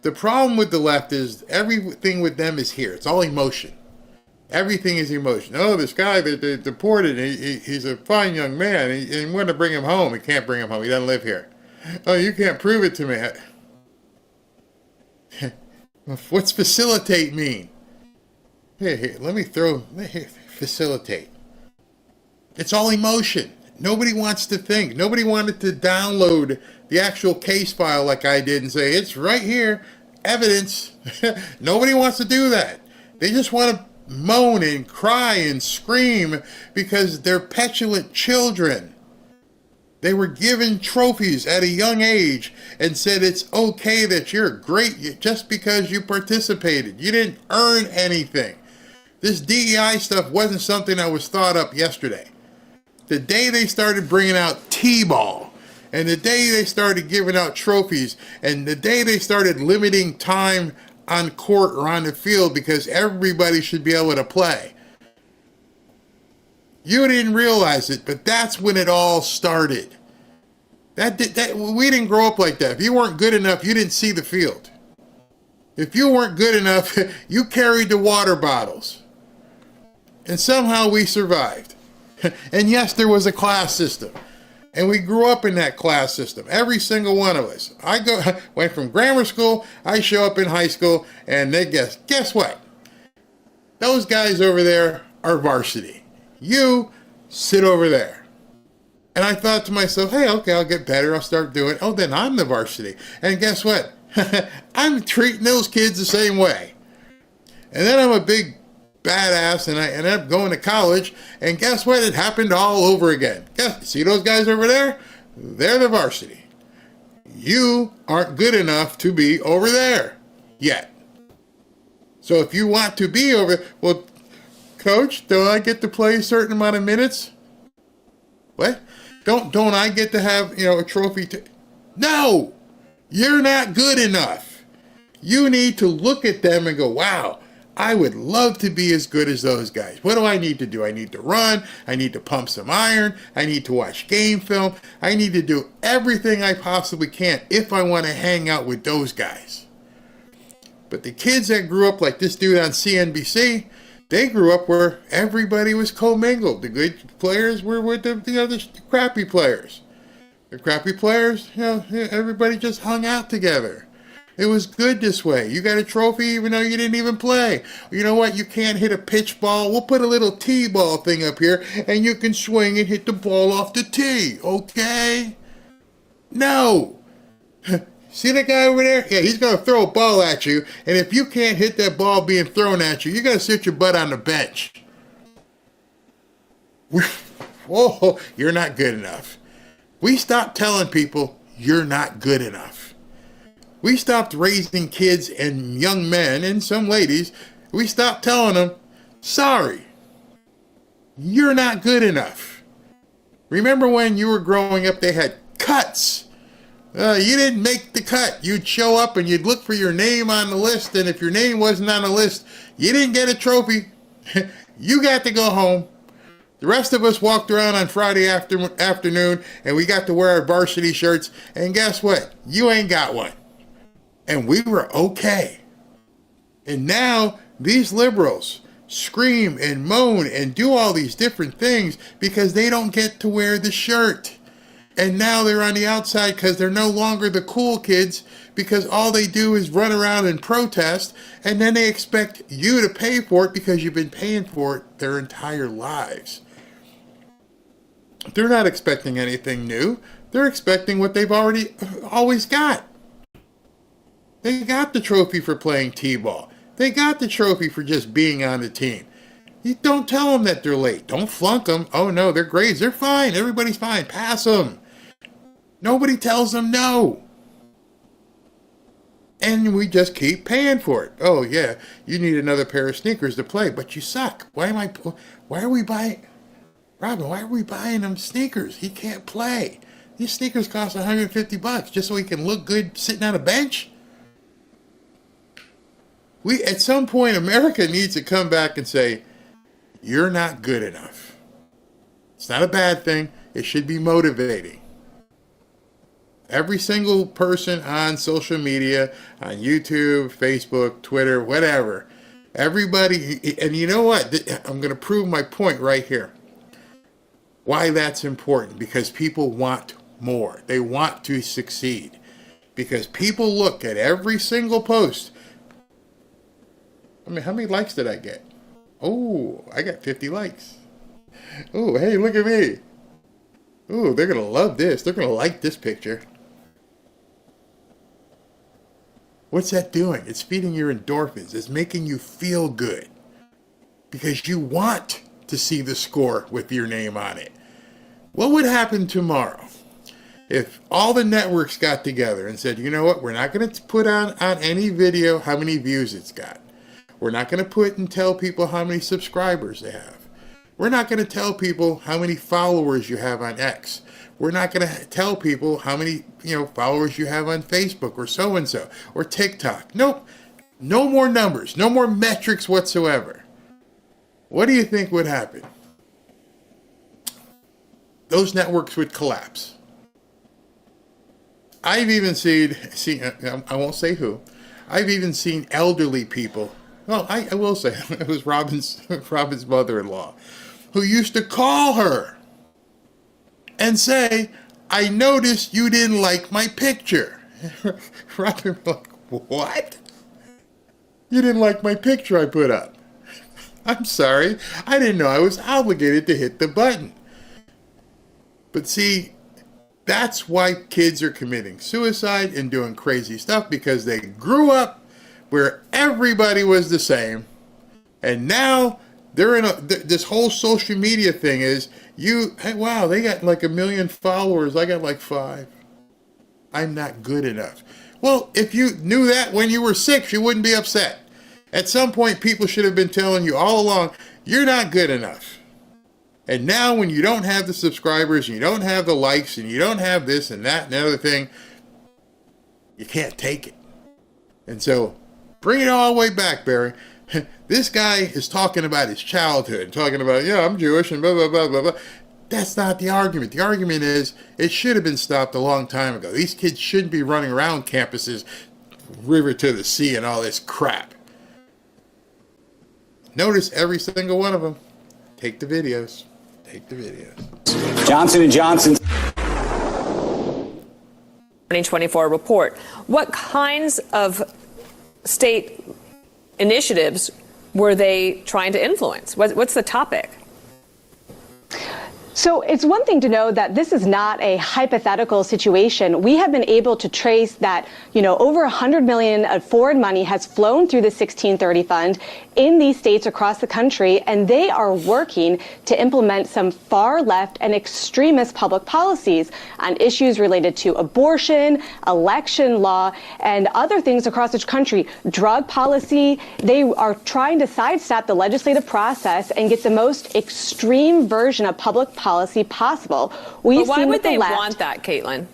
Speaker 5: the problem with the left is everything with them is here. It's all emotion. Everything is emotion. Oh, this guy that they deported, he's a fine young man. He want to bring him home. He can't bring him home. He doesn't live here. Oh, you can't prove it to me. What's facilitate mean? Here, let me facilitate. It's all emotion. Nobody wants to think. Nobody wanted to download the actual case file like I did and say, it's right here, evidence. Nobody wants to do that. They just want to moan and cry and scream because they're petulant children. They were given trophies at a young age and said it's okay that you're great just because you participated. You didn't earn anything. This DEI stuff wasn't something that was thought up yesterday. The day they started bringing out T-ball, and the day they started giving out trophies, and the day they started limiting time on court or on the field because everybody should be able to play. You didn't realize it, but that's when it all started. We didn't grow up like that. If you weren't good enough, you didn't see the field. If you weren't good enough, you carried the water bottles. And somehow we survived. And yes, there was a class system. And we grew up in that class system, every single one of us. I went from grammar school, I show up in high school, and they guess what? Those guys over there are varsity. You sit over there. And I thought to myself, hey, okay, I'll get better, I'll start doing it. Oh, then I'm the varsity. And guess what? I'm treating those kids the same way. And then I'm a big badass, and I ended up going to college, and guess what? It happened all over again. See those guys over there? They're the varsity. You aren't good enough to be over there yet. So if you want to be over, well, coach, do I get to play a certain amount of minutes? What? Don't I get to have, a trophy? No! You're not good enough. You need to look at them and go, wow, I would love to be as good as those guys. What do I need to do? I need to run. I need to pump some iron. I need to watch game film. I need to do everything I possibly can if I want to hang out with those guys. But the kids that grew up like this dude on CNBC, they grew up where everybody was commingled. The good players were with the crappy players. The crappy players, everybody just hung out together. It was good this way. You got a trophy even though you didn't even play. You know what? You can't hit a pitch ball. We'll put a little T-ball thing up here, and you can swing and hit the ball off the tee, okay? No. See that guy over there? Yeah, he's going to throw a ball at you, and if you can't hit that ball being thrown at you, you're going to sit your butt on the bench. Whoa, you're not good enough. We stopped telling people you're not good enough. We stopped raising kids and young men and some ladies. We stopped telling them, sorry, you're not good enough. Remember when you were growing up, they had cuts. You didn't make the cut. You'd show up and you'd look for your name on the list. And if your name wasn't on the list, you didn't get a trophy. You got to go home. The rest of us walked around on Friday afternoon and we got to wear our varsity shirts. And guess what? You ain't got one. And we were okay. And now these liberals scream and moan and do all these different things because they don't get to wear the shirt. And now they're on the outside because they're no longer the cool kids because all they do is run around and protest. And then they expect you to pay for it because you've been paying for it their entire lives. They're not expecting anything new. They're expecting what they've always got. They got the trophy for playing T-ball. They got the trophy for just being on the team. You don't tell them that they're late. Don't flunk them. Oh no, their grades, they're fine. Everybody's fine. Pass them. Nobody tells them no. And we just keep paying for it. Oh yeah, you need another pair of sneakers to play, but you suck. Why are we buying, Robin, why are we buying him sneakers? He can't play. These sneakers cost $150 just so he can look good sitting on a bench. At some point, America needs to come back and say, you're not good enough. It's not a bad thing. It should be motivating. Every single person on social media, on YouTube, Facebook, Twitter, whatever, everybody, and you know what? I'm going to prove my point right here. Why that's important. Because people want more. They want to succeed. Because people look at every single post. I mean, how many likes did I get? Oh, I got 50 likes. Oh, hey, look at me. Oh, they're going to love this. They're going to like this picture. What's that doing? It's feeding your endorphins. It's making you feel good. Because you want to see the score with your name on it. What would happen tomorrow if all the networks got together and said, you know what, we're not going to put on any video how many views it's got. We're not going to put and tell people how many subscribers they have. We're not going to tell people how many followers you have on X. We're not going to tell people how many, followers you have on Facebook or so-and-so or TikTok. Nope. No more numbers. No more metrics whatsoever. What do you think would happen? Those networks would collapse. I've even seen I won't say who, I've even seen elderly people. Well, I will say, it was Robin's mother-in-law, who used to call her and say, I noticed you didn't like my picture. Robin was like, what? You didn't like my picture I put up. I'm sorry, I didn't know I was obligated to hit the button. But see, that's why kids are committing suicide and doing crazy stuff, because they grew up where everybody was the same, and now they're in this whole social media thing is, hey, wow, they got like 1 million followers, I got like 5. I'm not good enough. Well, if you knew that when you were 6, you wouldn't be upset. At some point, people should have been telling you all along, you're not good enough. And now when you don't have the subscribers, and you don't have the likes, and you don't have this and that and the other thing, you can't take it. And so, bring it all the way back, Barry. This guy is talking about his childhood, talking about, I'm Jewish and blah, blah, blah, blah, blah. That's not the argument. The argument is it should have been stopped a long time ago. These kids shouldn't be running around campuses river to the sea and all this crap. Notice every single one of them. Take the videos. Take the videos.
Speaker 15: Johnson & Johnson.
Speaker 16: 2024 report. What kinds of state initiatives were they trying to influence? What's the topic?
Speaker 17: So it's one thing to know that this is not a hypothetical situation. We have been able to trace that, over $100 million of foreign money has flown through the 1630 fund in these states across the country, and they are working to implement some far left and extremist public policies on issues related to abortion, election law, and other things across the country. Drug policy. They are trying to sidestep the legislative process and get the most extreme version of public policy possible.
Speaker 16: But why would they want that, Caitlin?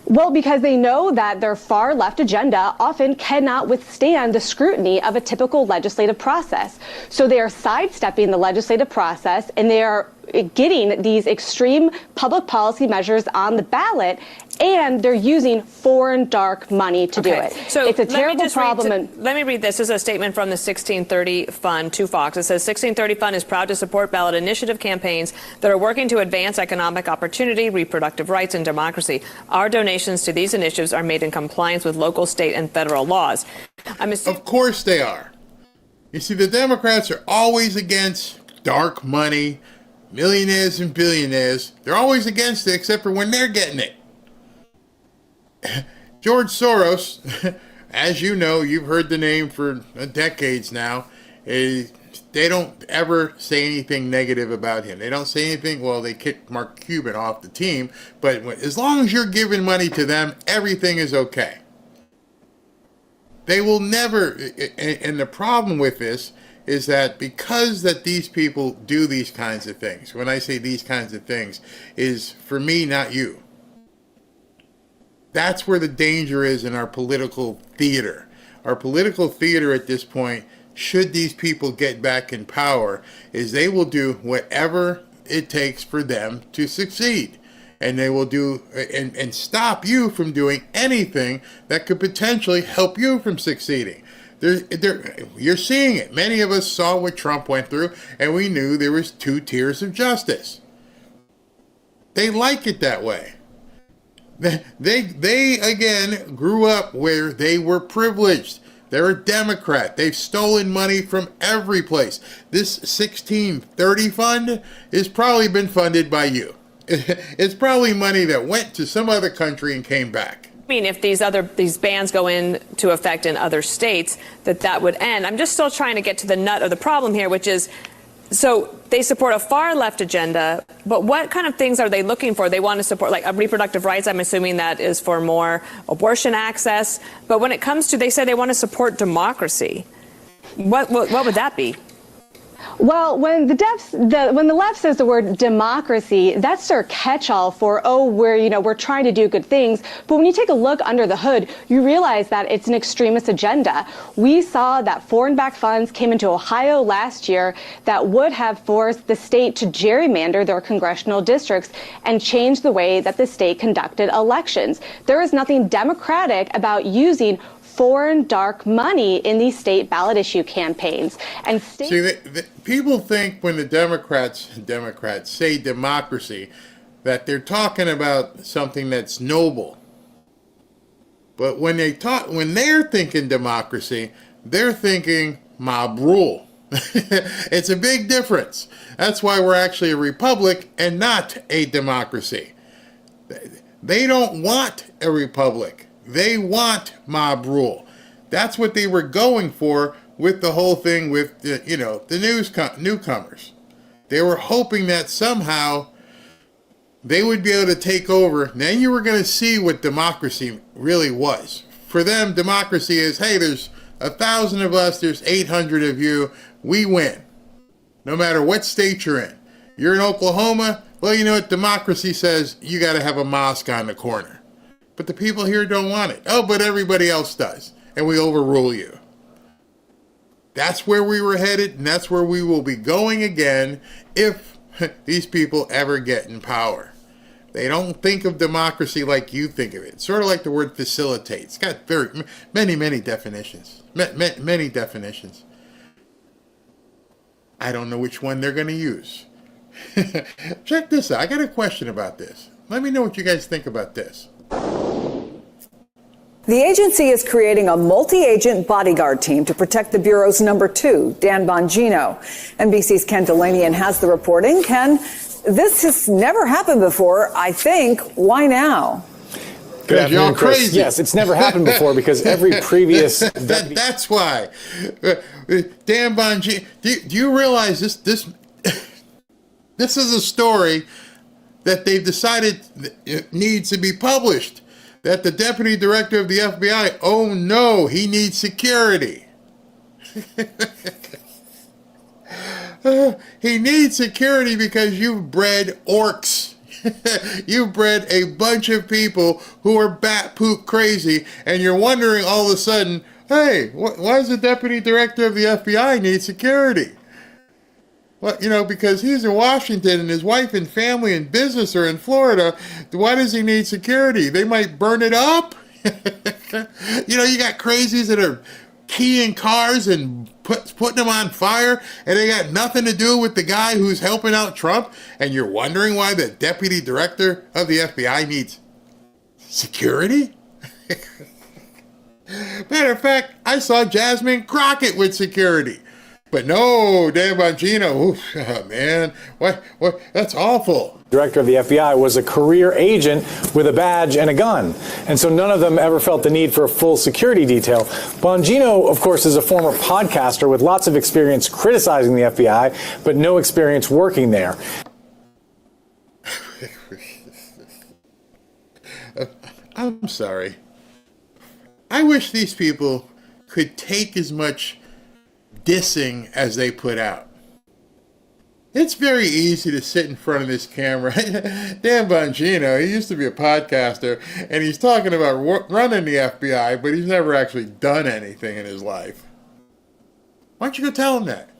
Speaker 17: Well, because they know that their far left agenda often cannot withstand the scrutiny of a typical legislative process. So they are sidestepping the legislative process, and they are getting these extreme public policy measures on the ballot, and they're using foreign dark money to do it.
Speaker 16: So
Speaker 17: it's a terrible problem.
Speaker 16: Let me read this. This is a statement from the 1630 Fund to Fox. It says 1630 Fund is proud to support ballot initiative campaigns that are working to advance economic opportunity, reproductive rights, and democracy. Our donations to these initiatives are made in compliance with local, state, and federal laws.
Speaker 5: Of course they are. You see, the Democrats are always against dark money, millionaires and billionaires. They're always against it, except for when they're getting it. George Soros, as you know, you've heard the name for decades now. They don't ever say anything negative about him. They don't say anything. Well, they kicked Mark Cuban off the team, but as long as you're giving money to them, everything is okay. They will never, and the problem with this is that because that these people do these kinds of things, when I say these kinds of things, is for me, not you. That's where the danger is in our political theater. Our political theater at this point, should these people get back in power, is they will do whatever it takes for them to succeed. And they will do and stop you from doing anything that could potentially help you from succeeding. You're seeing it. Many of us saw what Trump went through, and we knew there was 2 tiers of justice. They like it that way. They again grew up where they were privileged. They're a Democrat. They've stolen money from every place. This 1630 fund has probably been funded by you. It's probably money that went to some other country and came back.
Speaker 16: I mean, if these bans go into effect in other states, that would end. I'm just still trying to get to the nut of the problem here, which is, so they support a far left agenda, but what kind of things are they looking for? They want to support like reproductive rights. I'm assuming that is for more abortion access. But when it comes to, they say they want to support democracy. What would that be?
Speaker 17: Well, when the left says the word democracy, that's their catch-all for, we're trying to do good things. But when you take a look under the hood, you realize that it's an extremist agenda. We saw that foreign-backed funds came into Ohio last year that would have forced the state to gerrymander their congressional districts and change the way that the state conducted elections. There is nothing democratic about using foreign dark money in these state ballot issue campaigns. And
Speaker 5: people think when the Democrats say democracy that they're talking about something that's noble. But when they're thinking democracy, they're thinking mob rule. It's a big difference. That's why we're actually a republic and not a democracy. They don't want a republic. They want mob rule. That's what they were going for with the whole thing with the newcomers. They were hoping that somehow they would be able to take over. Then you were going to see what democracy really was. For them, democracy is, hey, there's 1,000 of us, there's 800 of you, we win. No matter what state you're in. You're in Oklahoma, well, you know what democracy says? You got to have a mosque on the corner. But the people here don't want it. Oh, but everybody else does. And we overrule you. That's where we were headed, and that's where we will be going again if these people ever get in power. They don't think of democracy like you think of it. It's sort of like the word facilitate. It's got very many definitions. Many definitions. I don't know which one they're going to use. Check this out. I got a question about this. Let me know what you guys think about this.
Speaker 19: The agency is creating a multi-agent bodyguard team to protect the Bureau's number 2, Dan Bongino. NBC's Ken Delanian has the reporting. Ken, this has never happened before, I think. Why now?
Speaker 21: Good afternoon, Chris. Crazy. Yes, it's never happened before because every previous...
Speaker 5: That's why. Dan Bongino, do you realize this this is a story that they've decided it needs to be published? That the deputy director of the FBI, oh no, he needs security. He needs security because you've bred orcs. You've bred a bunch of people who are bat poop crazy, and you're wondering all of a sudden, hey, why does the deputy director of the FBI need security? Well, because he's in Washington and his wife and family and business are in Florida. Why does he need security? They might burn it up. You got crazies that are keying cars and putting them on fire, and they got nothing to do with the guy who's helping out Trump, and you're wondering why the deputy director of the FBI needs security? Matter of fact, I saw Jasmine Crockett with security. But no, Dan Bongino, man, what? That's awful.
Speaker 21: Director of the FBI was a career agent with a badge and a gun. And so none of them ever felt the need for a full security detail. Bongino, of course, is a former podcaster with lots of experience criticizing the FBI, but no experience working there.
Speaker 5: I'm sorry. I wish these people could take as much dissing as they put out. It's very easy to sit in front of this camera. Dan Bongino, he used to be a podcaster, and he's talking about running the FBI, but he's never actually done anything in his life. Why don't you go tell him that?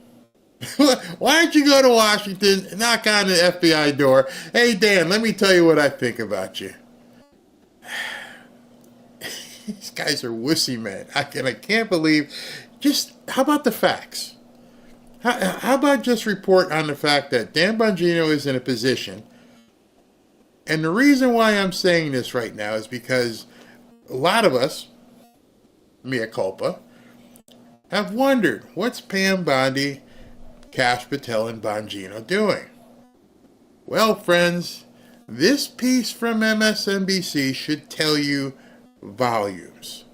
Speaker 5: Why don't you go to Washington, knock on the FBI door? Hey, Dan, let me tell you what I think about you. These guys are wussy men. I can't believe. How about the facts? How about just report on the fact that Dan Bongino is in a position, and the reason why I'm saying this right now is because a lot of us, mea culpa, have wondered, what's Pam Bondi, Kash Patel, and Bongino doing? Well, friends, this piece from MSNBC should tell you volumes.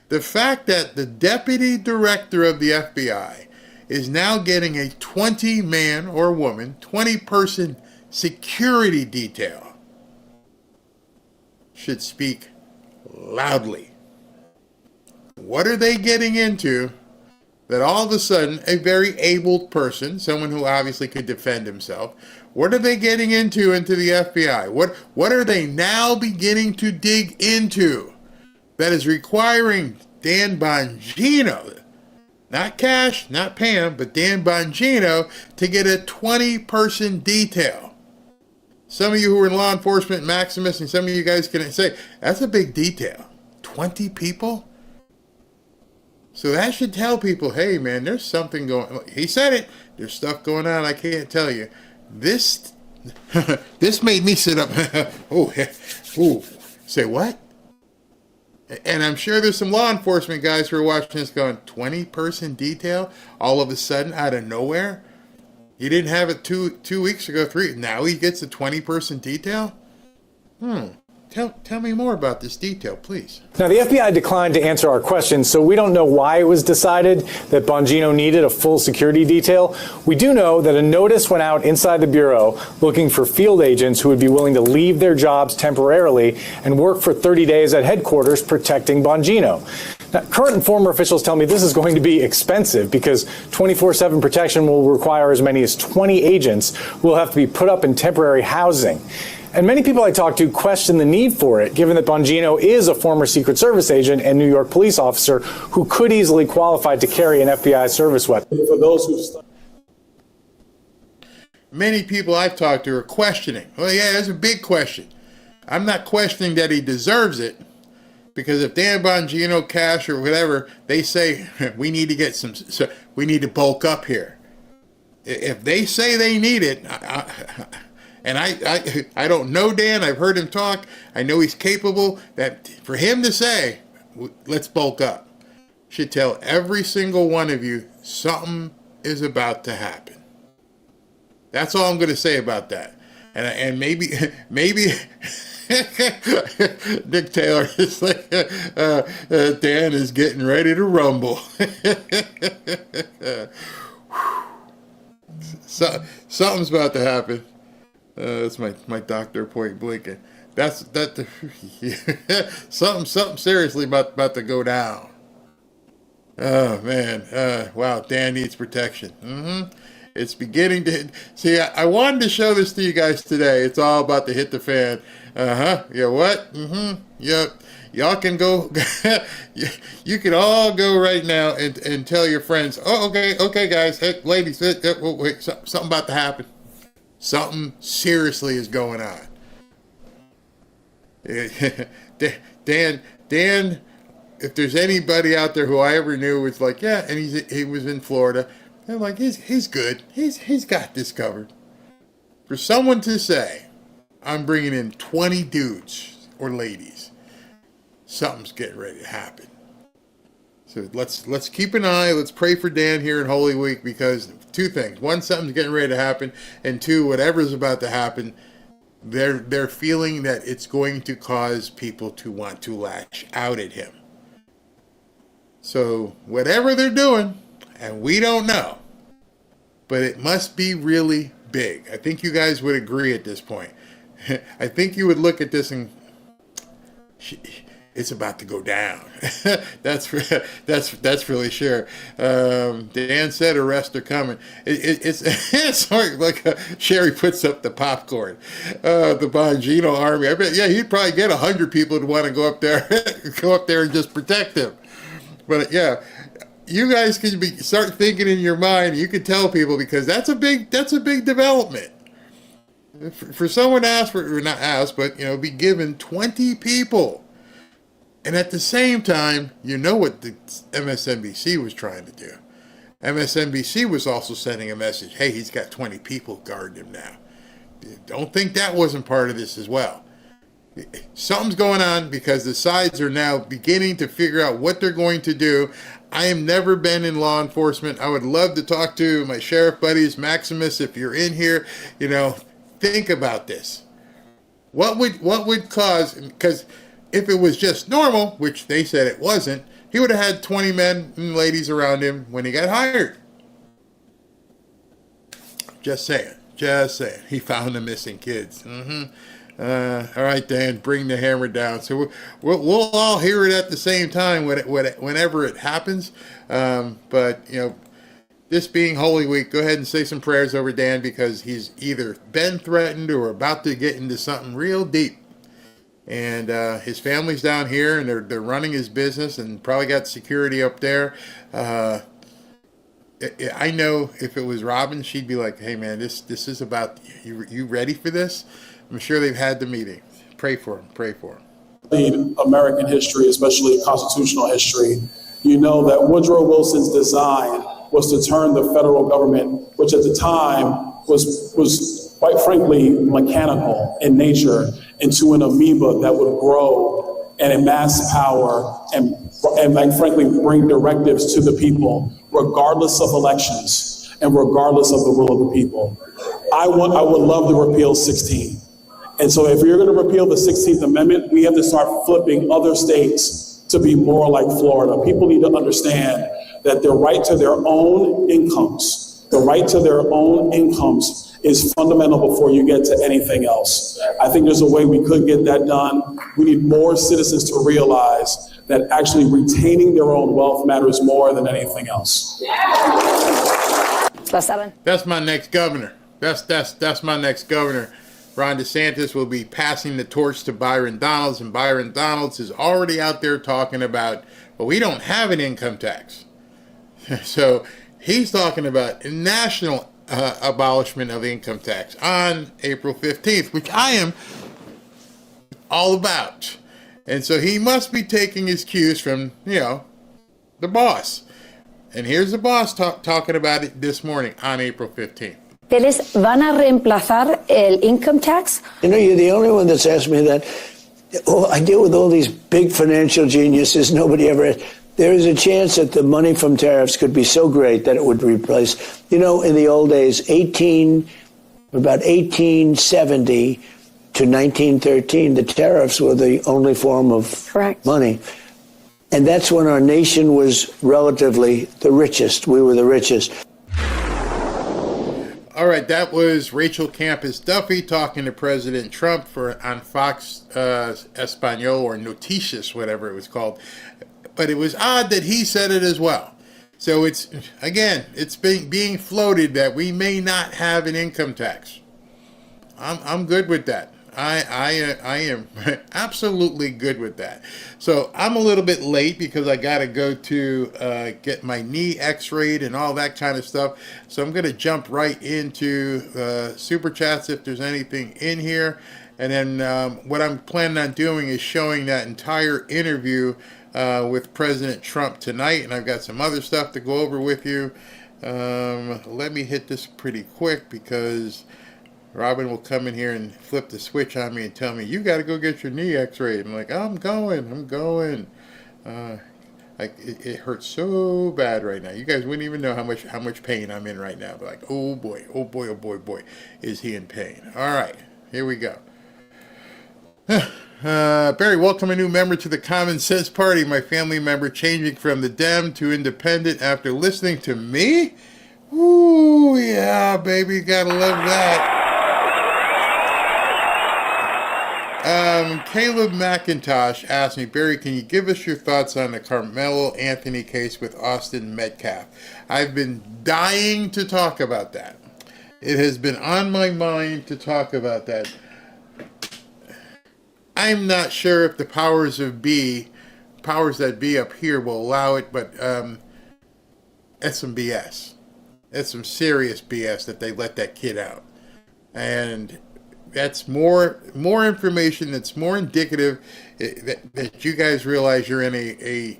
Speaker 5: The fact that the deputy director of the FBI is now getting a 20-man or woman, 20-person security detail should speak loudly. What are they getting into that all of a sudden a very able person, someone who obviously could defend himself, what are they getting into the FBI? What are they now beginning to dig into that is requiring Dan Bongino, not Kash, not Pam, but Dan Bongino, to get a 20-person detail? Some of you who are in law enforcement, Maximus, and some of you guys can say, that's a big detail. 20 people? So that should tell people, hey, man, there's something going on. He said it. There's stuff going on I can't tell you. This made me sit up. Say what? And I'm sure there's some law enforcement guys who are watching this going, 20-person detail all of a sudden out of nowhere? He didn't have it two weeks ago, now he gets a 20-person detail? Tell me more about this detail, please.
Speaker 21: Now, the FBI declined to answer our questions, so we don't know why it was decided that Bongino needed a full security detail. We do know that a notice went out inside the Bureau looking for field agents who would be willing to leave their jobs temporarily and work for 30 days at headquarters protecting Bongino. Now, current and former officials tell me this is going to be expensive because 24/7 protection will require as many as 20 agents who will have to be put up in temporary housing. And many people I talk to question the need for it, given that Bongino is a former Secret Service agent and New York police officer who could easily qualify to carry an FBI service weapon. For those who
Speaker 5: many people I've talked to are questioning. Well, yeah, that's a big question. I'm not questioning that he deserves it, because if Dan Bongino, Cash, or whatever, they say we need to get we need to bulk up here. If they say they need it, and I don't know Dan, I've heard him talk, I know he's capable, that for him to say, let's bulk up, should tell every single one of you something is about to happen. That's all I'm going to say about that. And maybe Nick Taylor is like, Dan is getting ready to rumble. Something's about to happen. That's my doctor point blinking. Something seriously about to go down. Oh man, wow, Dan needs protection. It's beginning to hit. See, I wanted to show this to you guys today. It's all about to hit the fan. Yeah, what? Yep. Y'all can go. You can all go right now and tell your friends. Oh, okay, guys, hey, ladies, wait, something about to happen. Something seriously is going on. Dan, if there's anybody out there who I ever knew was like, yeah, and he was in Florida, I'm like, he's good. He's got this covered. For someone to say, I'm bringing in 20 dudes or ladies, something's getting ready to happen. So let's keep an eye. Let's pray for Dan here in Holy Week, because two things: one, something's getting ready to happen, and two, whatever's about to happen, they're feeling that it's going to cause people to want to lash out at him. So whatever they're doing, and we don't know, but it must be really big. I think you guys would agree at this point. I think you would look at this and it's about to go down. That's really sure. Dan said arrests are coming. It's like Sherry puts up the popcorn. The Bongino army. I bet, yeah, he'd probably get 100 people to want to go up there and just protect him. But yeah, you guys can start thinking in your mind. You can tell people, because that's a big development. For someone to ask for, or not ask, but be given 20 people. And at the same time, you know what the MSNBC was trying to do. MSNBC was also sending a message, hey, he's got 20 people guarding him now. Don't think that wasn't part of this as well. Something's going on, because the sides are now beginning to figure out what they're going to do. I have never been in law enforcement. I would love to talk to my sheriff buddies. Maximus, if you're in here, think about this. What would cause, because if it was just normal, which they said it wasn't, he would have had 20 men and ladies around him when he got hired. Just saying. He found the missing kids. All right, Dan, bring the hammer down. So we'll all hear it at the same time whenever it happens. But this being Holy Week, go ahead and say some prayers over Dan, because he's either been threatened or about to get into something real deep. And his family's down here, and they're running his business, and probably got security up there. I know if it was Robin, she'd be like, "Hey man, this is about you ready for this?" I'm sure they've had the meeting. Pray for him.
Speaker 3: In American history, especially constitutional history, you know that Woodrow Wilson's design was to turn the federal government, which at the time was quite frankly mechanical in nature, into an amoeba that would grow and amass power and frankly bring directives to the people, regardless of elections and regardless of the will of the people. I would love to repeal 16. And so if you're going to repeal the 16th Amendment, we have to start flipping other states to be more like Florida. People need to understand that the right to their own incomes, is fundamental before you get to anything else. I think there's a way we could get that done. We need more citizens to realize that actually retaining their own wealth matters more than anything else.
Speaker 5: That's my next governor. That's my next governor. Ron DeSantis will be passing the torch to Byron Donalds, and Byron Donalds is already out there talking about, well, we don't have an income tax. So he's talking about a national abolishment of income tax on April 15th, which I am all about. And so he must be taking his cues from, the boss. And here's the boss talking about it this morning on April 15th.
Speaker 4: ¿Ustedes van a reemplazar el income tax?
Speaker 22: You're the only one that's asked me that. Oh, I deal with all these big financial geniuses. Nobody ever. There is a chance that the money from tariffs could be so great that it would replace. In the old days, about 1870 to 1913, the tariffs were the only form of money. And that's when our nation was relatively the richest. We were the richest.
Speaker 5: All right, that was Rachel Campos Duffy talking to President Trump on Fox Espanol or Noticias, whatever it was called. But it was odd that he said it as well. So it's being floated that we may not have an income tax. I'm good with that. I am absolutely good with that. So I'm a little bit late because I got to go to get my knee x-rayed and all that kind of stuff. So I'm going to jump right into Super Chats if there's anything in here. And then what I'm planning on doing is showing that entire interview with President Trump tonight. And I've got some other stuff to go over with you. Let me hit this pretty quick because Robin will come in here and flip the switch on me and tell me, you got to go get your knee x-rayed. I'm like, I'm going. It hurts so bad right now. You guys wouldn't even know how much pain I'm in right now. But like, oh boy, is he in pain. All right, here we go. Barry, welcome a new member to the Common Sense Party. My family member changing from the Dem to Independent after listening to me. Ooh, yeah, baby, gotta love that. Caleb McIntosh asked me, Barry, can you give us your thoughts on the Carmelo Anthony case with Austin Metcalf? I've been dying to talk about that. It has been on my mind to talk about that. I'm not sure if the powers that be up here will allow it, but that's some BS. That's some serious BS that they let that kid out. And that's more information that's more indicative that you guys realize you're in a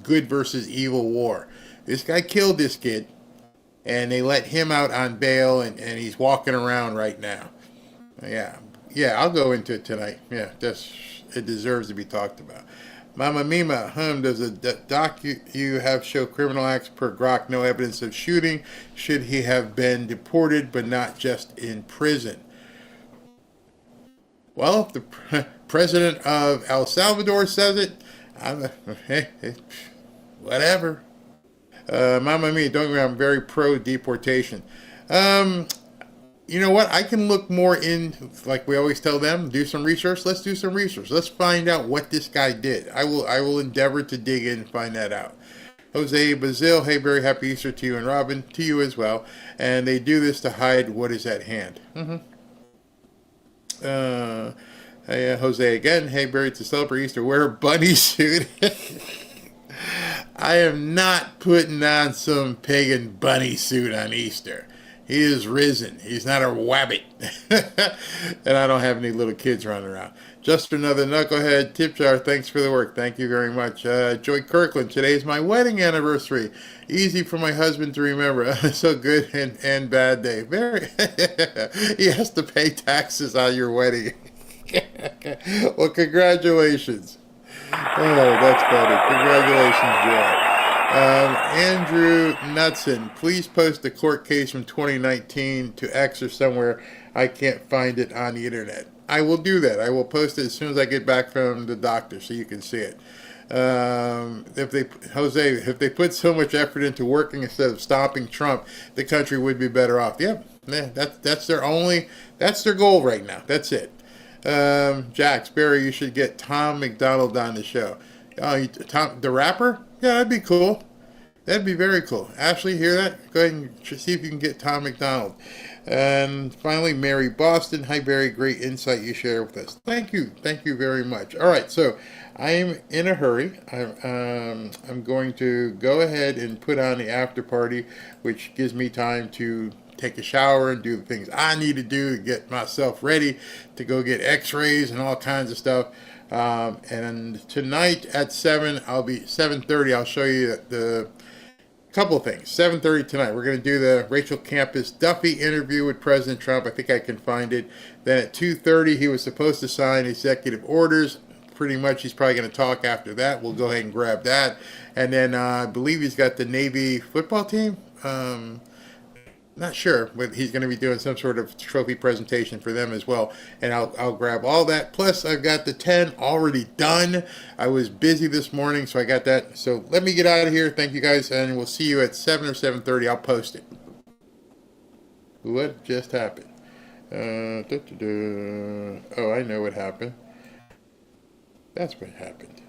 Speaker 5: good versus evil war. This guy killed this kid, and they let him out on bail, and he's walking around right now. Yeah, I'll go into it tonight. Yeah, it deserves to be talked about. Mama Mima, does a doc you have show criminal acts per Grok, no evidence of shooting? Should he have been deported but not just in prison? Well, if the president of El Salvador says it, whatever. Mama Mia, don't get me wrong, I'm very pro-deportation. You know what? I can look more in, like we always tell them, do some research. Let's do some research. Let's find out what this guy did. I will endeavor to dig in and find that out. Jose Bazil, hey, very happy Easter to you and Robin, to you as well. And they do this to hide what is at hand. Hey, Jose again. Hey, Barry, to celebrate Easter, wear a bunny suit. I am not putting on some pagan bunny suit on Easter. He is risen. He's not a wabbit. And I don't have any little kids running around. Just another knucklehead tip jar. Thanks for the work. Thank you very much. Joy Kirkland, today's my wedding anniversary. Easy for my husband to remember. So good and bad day. Very. He has to pay taxes on your wedding. Well, congratulations. Oh, that's funny. Congratulations, Joy. Andrew Knudsen, please post a court case from 2019 to X or somewhere. I can't find it on the internet. I will do that. I will post it as soon as I get back from the doctor so you can see it. If they put so much effort into working instead of stopping Trump, the country would be better off. Yeah, that's their goal right now. That's it. Jax, Barry, you should get Tom McDonald on the show. Tom, the rapper? Yeah, that'd be cool. That'd be very cool. Ashley, hear that? Go ahead and see if you can get Tom McDonald. And finally, Mary Boston. Hi, Barry. Great insight you share with us. Thank you. Thank you very much. All right, so I am in a hurry. I'm going to go ahead and put on the after party, which gives me time to take a shower and do the things I need to do to get myself ready to go get x-rays and all kinds of stuff. And tonight at 7:30, I'll show you the couple of things. 7:30 tonight, we're going to do the Rachel Campus Duffy interview with President Trump. I think I can find it. Then at 2:30, he was supposed to sign executive orders. Pretty much, he's probably going to talk after that. We'll go ahead and grab that. And then I believe he's got the Navy football team. Not sure, but he's going to be doing some sort of trophy presentation for them as well. And I'll grab all that. Plus, I've got the 10 already done. I was busy this morning, so I got that. So let me get out of here. Thank you guys, and we'll see you at 7 or 7:30. I'll post it. What just happened? Oh, I know what happened. That's what happened.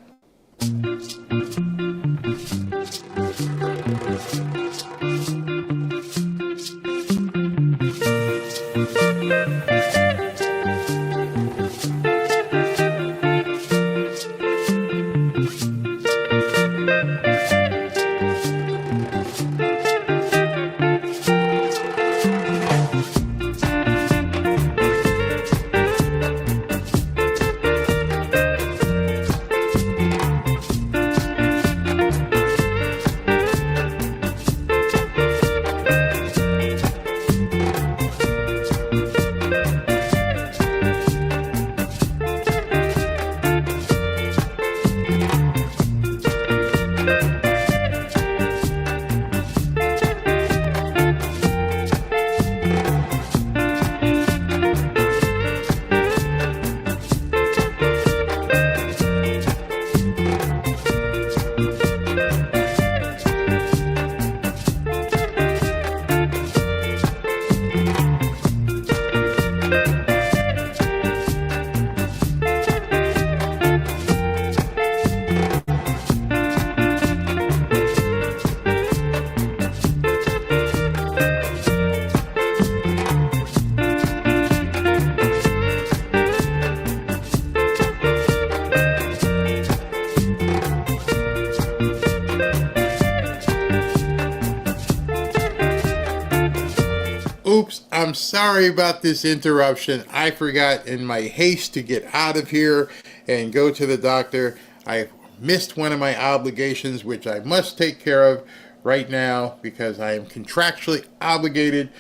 Speaker 5: Oops, I'm sorry about this interruption. I forgot in my haste to get out of here and go to the doctor. I missed one of my obligations, which I must take care of right now because I am contractually obligated.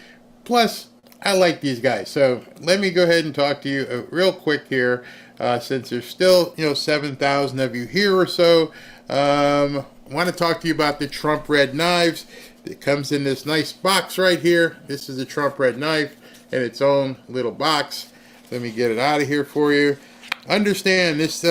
Speaker 5: Plus, I like these guys. So let me go ahead and talk to you real quick here, since there's still 7,000 of you here or so. I want to talk to you about the Trump red knives. It comes in this nice box right here. This is a Trump red knife in its own little box. Let me get it out of here for you. Understand this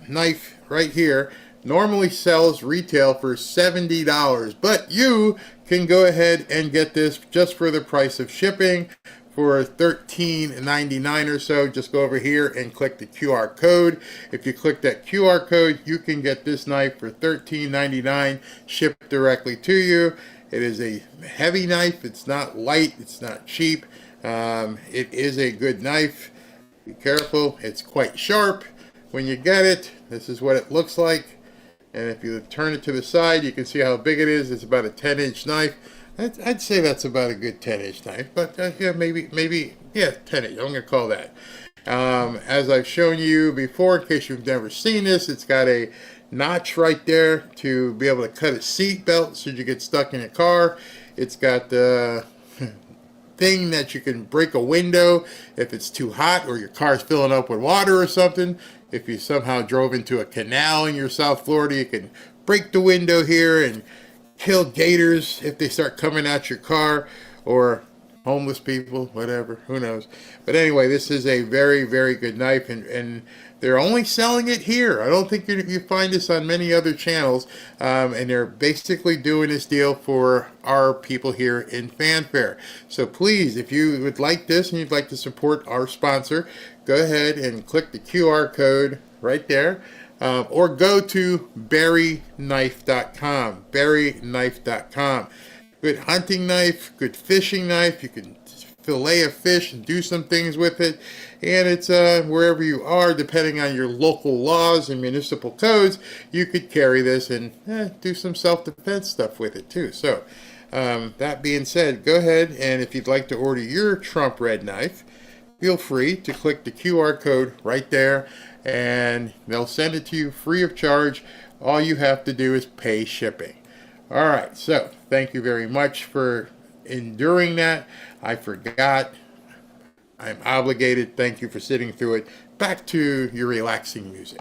Speaker 5: knife right here normally sells retail for $70, but you can go ahead and get this just for the price of shipping for $13.99 or so. Just go over here and click the QR code. If you click that QR code, you can get this knife for $13.99 shipped directly to you. It is a heavy knife. It's not light. It's not cheap. It is a good knife. Be careful. It's quite sharp. When you get it, this is what it looks like. And if you turn it to the side, you can see how big it is. It's about a 10-inch knife. I'd say that's about a good 10-inch knife. But yeah, maybe, 10-inch. I'm going to call that. As I've shown you before, in case you've never seen this, it's got a notch right there to be able to cut a seat belt should you get stuck in a car. It's got the thing that you can break a window if it's too hot or your car's filling up with water or something. If you somehow drove into a canal in your South Florida, you can break the window here and kill gators if they start coming at your car, or homeless people, whatever, who knows. But anyway, this is a very, very good knife, and they're only selling it here. I don't think you find this on many other channels, and they're basically doing this deal for our people here in Fanfare. So please, if you would like this and you'd like to support our sponsor, go ahead and click the QR code right there, or go to berryknife.com, berryknife.com. Good hunting knife, good fishing knife. You can fillet a fish and do some things with it. And it's wherever you are, depending on your local laws and municipal codes, you could carry this and do some self-defense stuff with it too. So That being said, go ahead and if you'd like to order your Trump Red Knife, feel free to click the QR code right there and they'll send it to you free of charge. All you have to do is pay shipping. All right, so thank you very much for enduring that. I forgot. I'm obligated. Thank you for sitting through it. Back to your relaxing music.